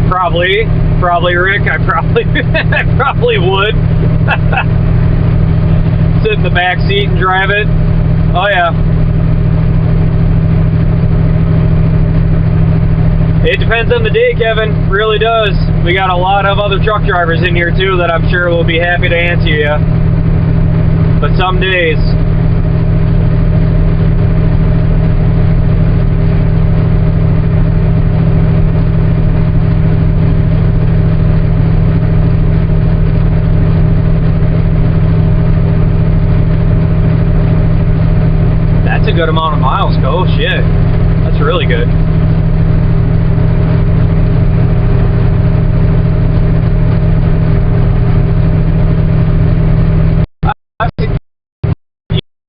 Probably, Rick. I probably would. Sit in the back seat and drive it. Oh yeah. It depends on the day, Kevin. Really does. We got a lot of other truck drivers in here too that I'm sure will be happy to answer you. But some days. That's a good amount of miles, go. Shit. That's really good.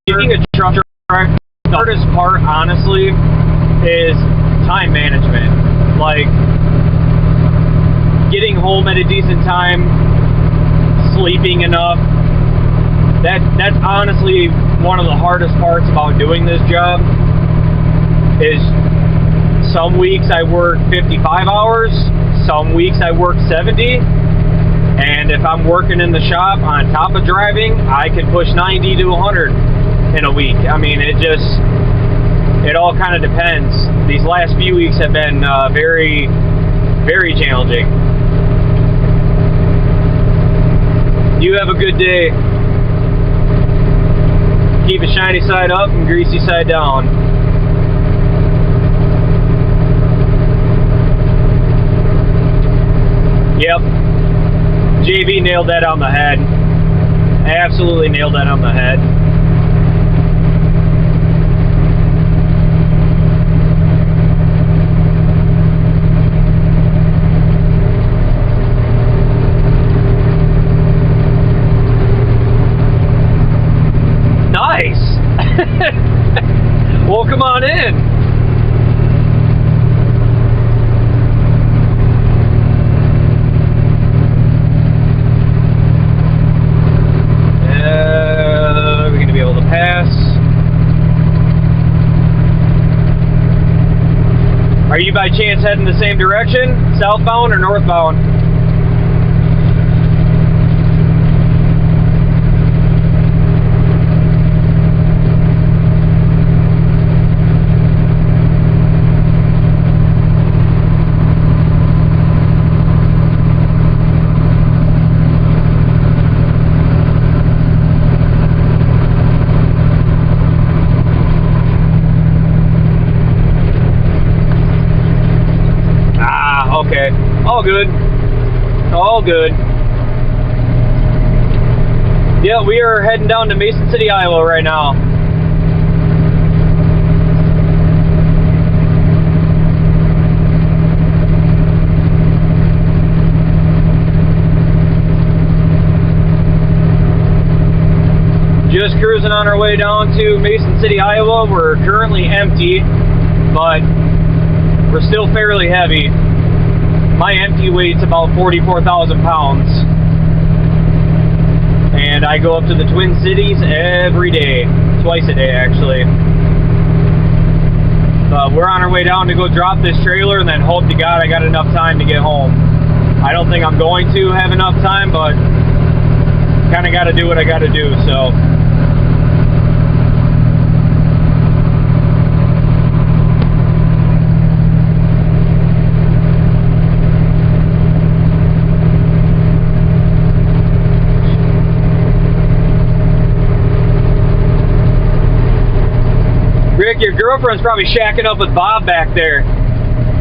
Being a truck driver, the hardest part, honestly, is time management. Like, getting home at a decent time, sleeping enough. That's honestly one of the hardest parts about doing this job. Is some weeks I work 55 hours, some weeks I work 70. And if I'm working in the shop on top of driving, I can push 90 to 100 in a week. I mean, it all kind of depends. These last few weeks have been very, very challenging. You have a good day. Keep a shiny side up and greasy side down. Yep. JV nailed that on the head. Absolutely nailed that on the head. Nice! Well, come on in. We're going to be able to pass. Are you by chance heading the same direction? Southbound or northbound? Okay, all good, all good. Yeah, we are heading down to Mason City, Iowa right now. Just cruising on our way down to Mason City, Iowa. We're currently empty, but we're still fairly heavy. My empty weight's about 44,000 pounds. And I go up to the Twin Cities every day. Twice a day, actually. But we're on our way down to go drop this trailer and then hope to God I got enough time to get home. I don't think I'm going to have enough time, but kind of got to do what I got to do, so. Rick, your girlfriend's probably shacking up with Bob back there.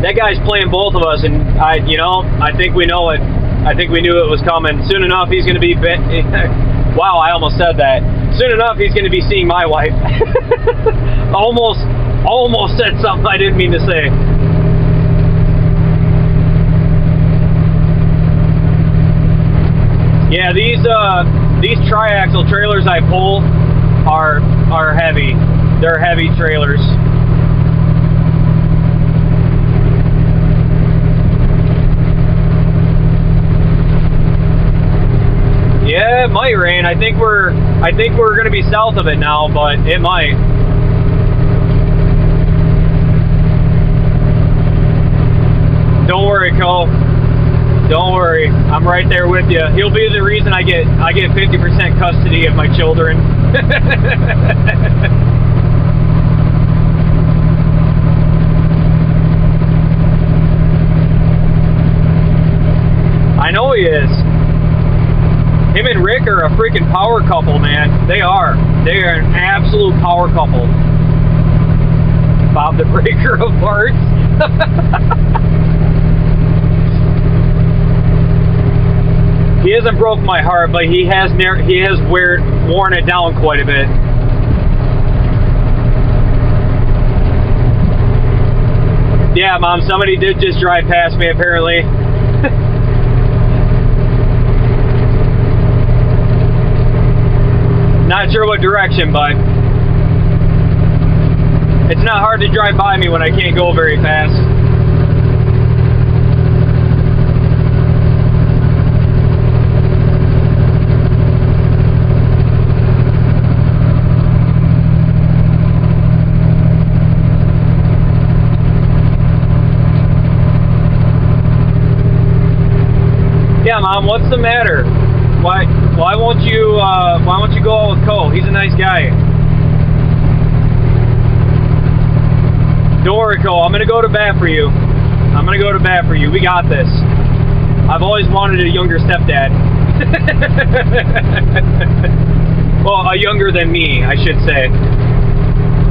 That guy's playing both of us, and I think we know it. I think we knew it was coming. Soon enough, he's going to be. Wow, I almost said that. Soon enough, he's going to be seeing my wife. almost said something I didn't mean to say. Yeah, these tri-axle trailers I pull are heavy. They're heavy trailers. Yeah, it might rain. I think we're gonna be south of it now, but it might. Don't worry, Cole. Don't worry. I'm right there with you. He'll be the reason I get 50% custody of my children. I know he is. Him and Rick are a freaking power couple, man. They are. They are an absolute power couple. Bob the Breaker of parts. He hasn't broke my heart, but he has worn it down quite a bit. Yeah, Mom, somebody did just drive past me, apparently. Not sure what direction, but it's not hard to drive by me when I can't go very fast. Yeah, Mom, what's the matter? Why won't you go out with Cole? He's a nice guy. Don't worry, Cole. I'm gonna go to bat for you. I'm gonna go to bat for you. We got this. I've always wanted a younger stepdad. Well, a younger than me, I should say.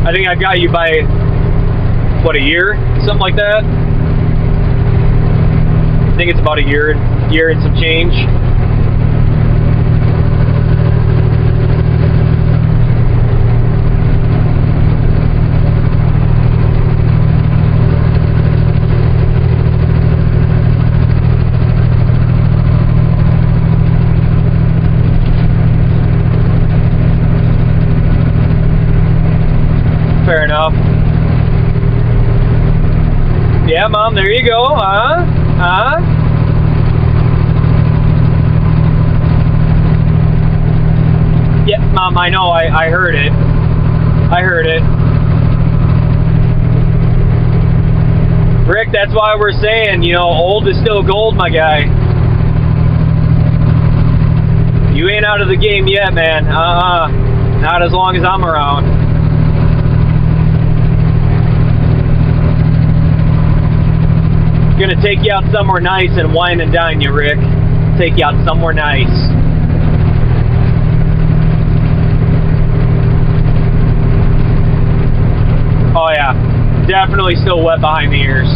I think I've got you by what, a year? Something like that. I think it's about a year and some change. Yeah, Mom, there you go. Yeah, Mom, I know. I heard it. I heard it. Rick, that's why we're saying, you know, old is still gold, my guy. You ain't out of the game yet, man. Not as long as I'm around. Gonna take you out somewhere nice and wine and dine you, Rick. Take you out somewhere nice. Oh yeah, definitely still wet behind the ears.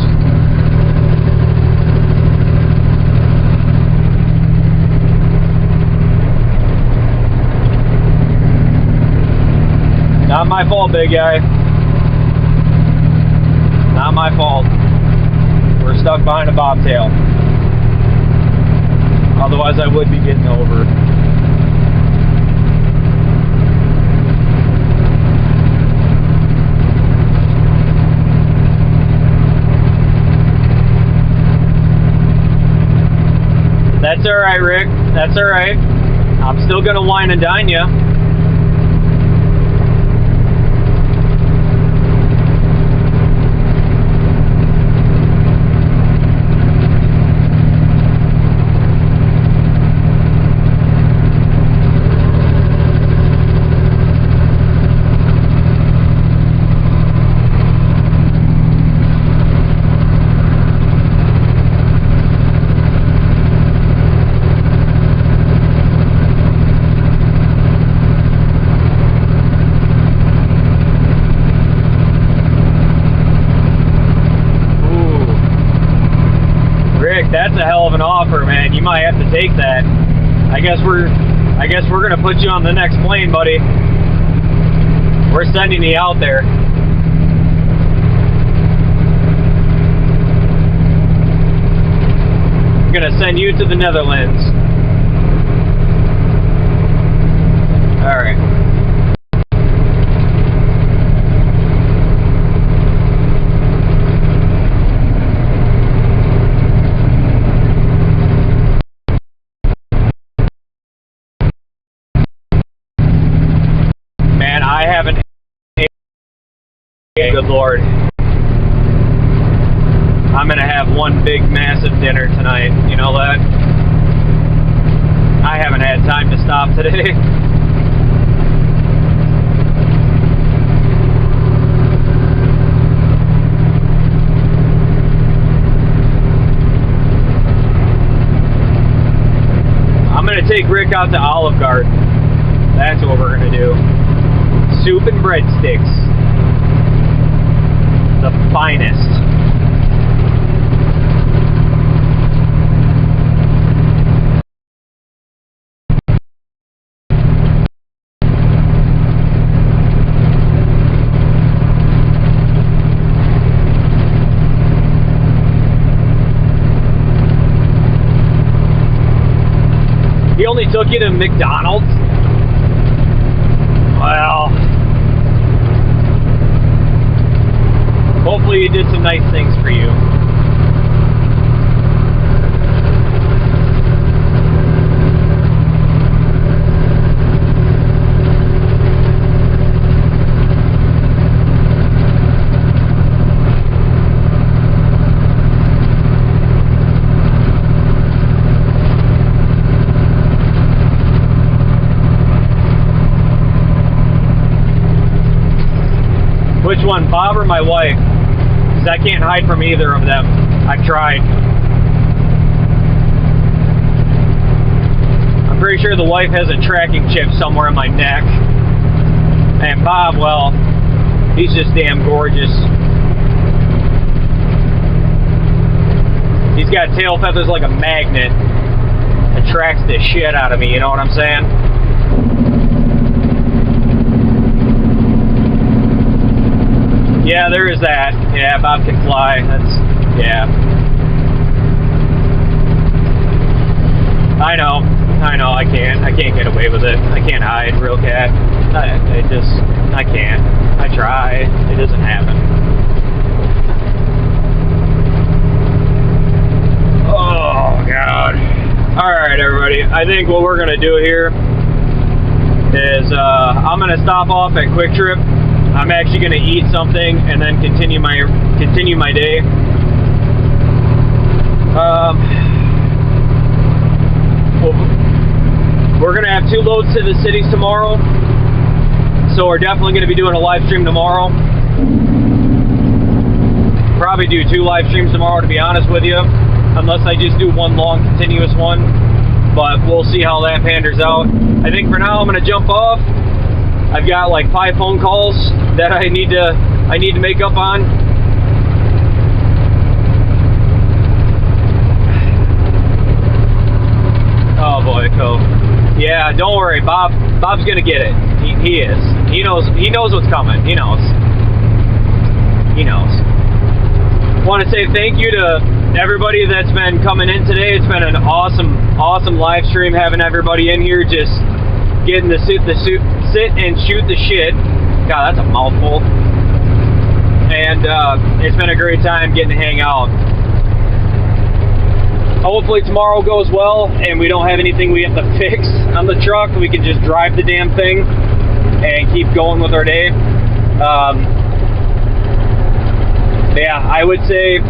Not my fault, big guy. Not my fault. We're stuck behind a bobtail. Otherwise I would be getting over. That's alright, Rick. That's alright. I'm still gonna wine and dine you. That's a hell of an offer, man. You might have to take that. I guess we're gonna put you on the next plane, buddy. We're sending you out there. I'm gonna send you to the Netherlands. All right. I haven't ate. Good Lord. I'm gonna have one big massive dinner tonight. You know that? I haven't had time to stop today. I'm gonna take Rick out to Olive Garden. That's what we're gonna do. Soup and breadsticks. The finest. He only took you to McDonald's? Well, hopefully he did some nice things for you. Which one, Bob or my wife? Because I can't hide from either of them. I've tried. I'm pretty sure the wife has a tracking chip somewhere in my neck. And Bob, well, he's just damn gorgeous. He's got tail feathers like a magnet. Attracts the shit out of me, you know what I'm saying? Yeah, there is that. Yeah, Bob can fly. That's, yeah. I know. I can't get away with it. I can't hide, real cat. I can't. I try. It doesn't happen. I think what we're gonna do here is I'm gonna stop off at Quick Trip. I'm actually gonna eat something and then continue my day. We're gonna have 2 loads to the cities tomorrow, so we're definitely gonna be doing a live stream tomorrow. Probably do 2 live streams tomorrow, to be honest with you, unless I just do one long continuous one. But we'll see how that panders out. I think for now I'm gonna jump off. I've got like 5 phone calls that I need to make up on. Oh boy, cool. Yeah, don't worry, Bob's gonna get it. He is. He knows what's coming. He knows. Want to say thank you to everybody that's been coming in today. It's been an awesome live stream, having everybody in here, just getting to sit and shoot the shit. God, that's a mouthful. And it's been a great time getting to hang out. Hopefully tomorrow goes well and we don't have anything we have to fix on the truck. We can just drive the damn thing and keep going with our day. Yeah, I would say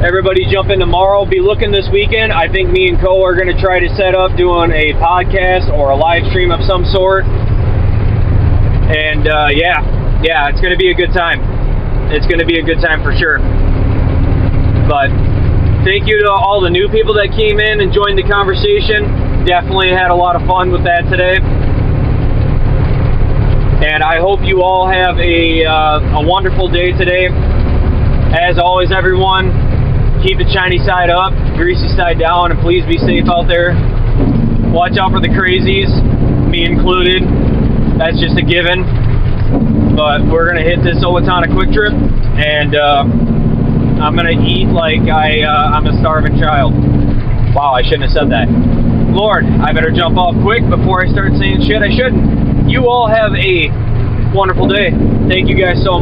everybody jump in tomorrow. Be looking this weekend. I think me and Co are going to try to set up doing a podcast or a live stream of some sort. And yeah, it's going to be a good time. It's going to be a good time for sure. But thank you to all the new people that came in and joined the conversation. Definitely had a lot of fun with that today. And I hope you all have a wonderful day today. As always, everyone, keep the shiny side up, greasy side down, and please be safe out there. Watch out for the crazies, me included. That's just a given. But we're going to hit this Owatonna Quick Trip, and I'm going to eat like I'm a starving child. Wow, I shouldn't have said that. Lord, I better jump off quick before I start saying shit I shouldn't. You all have a wonderful day. Thank you guys so much.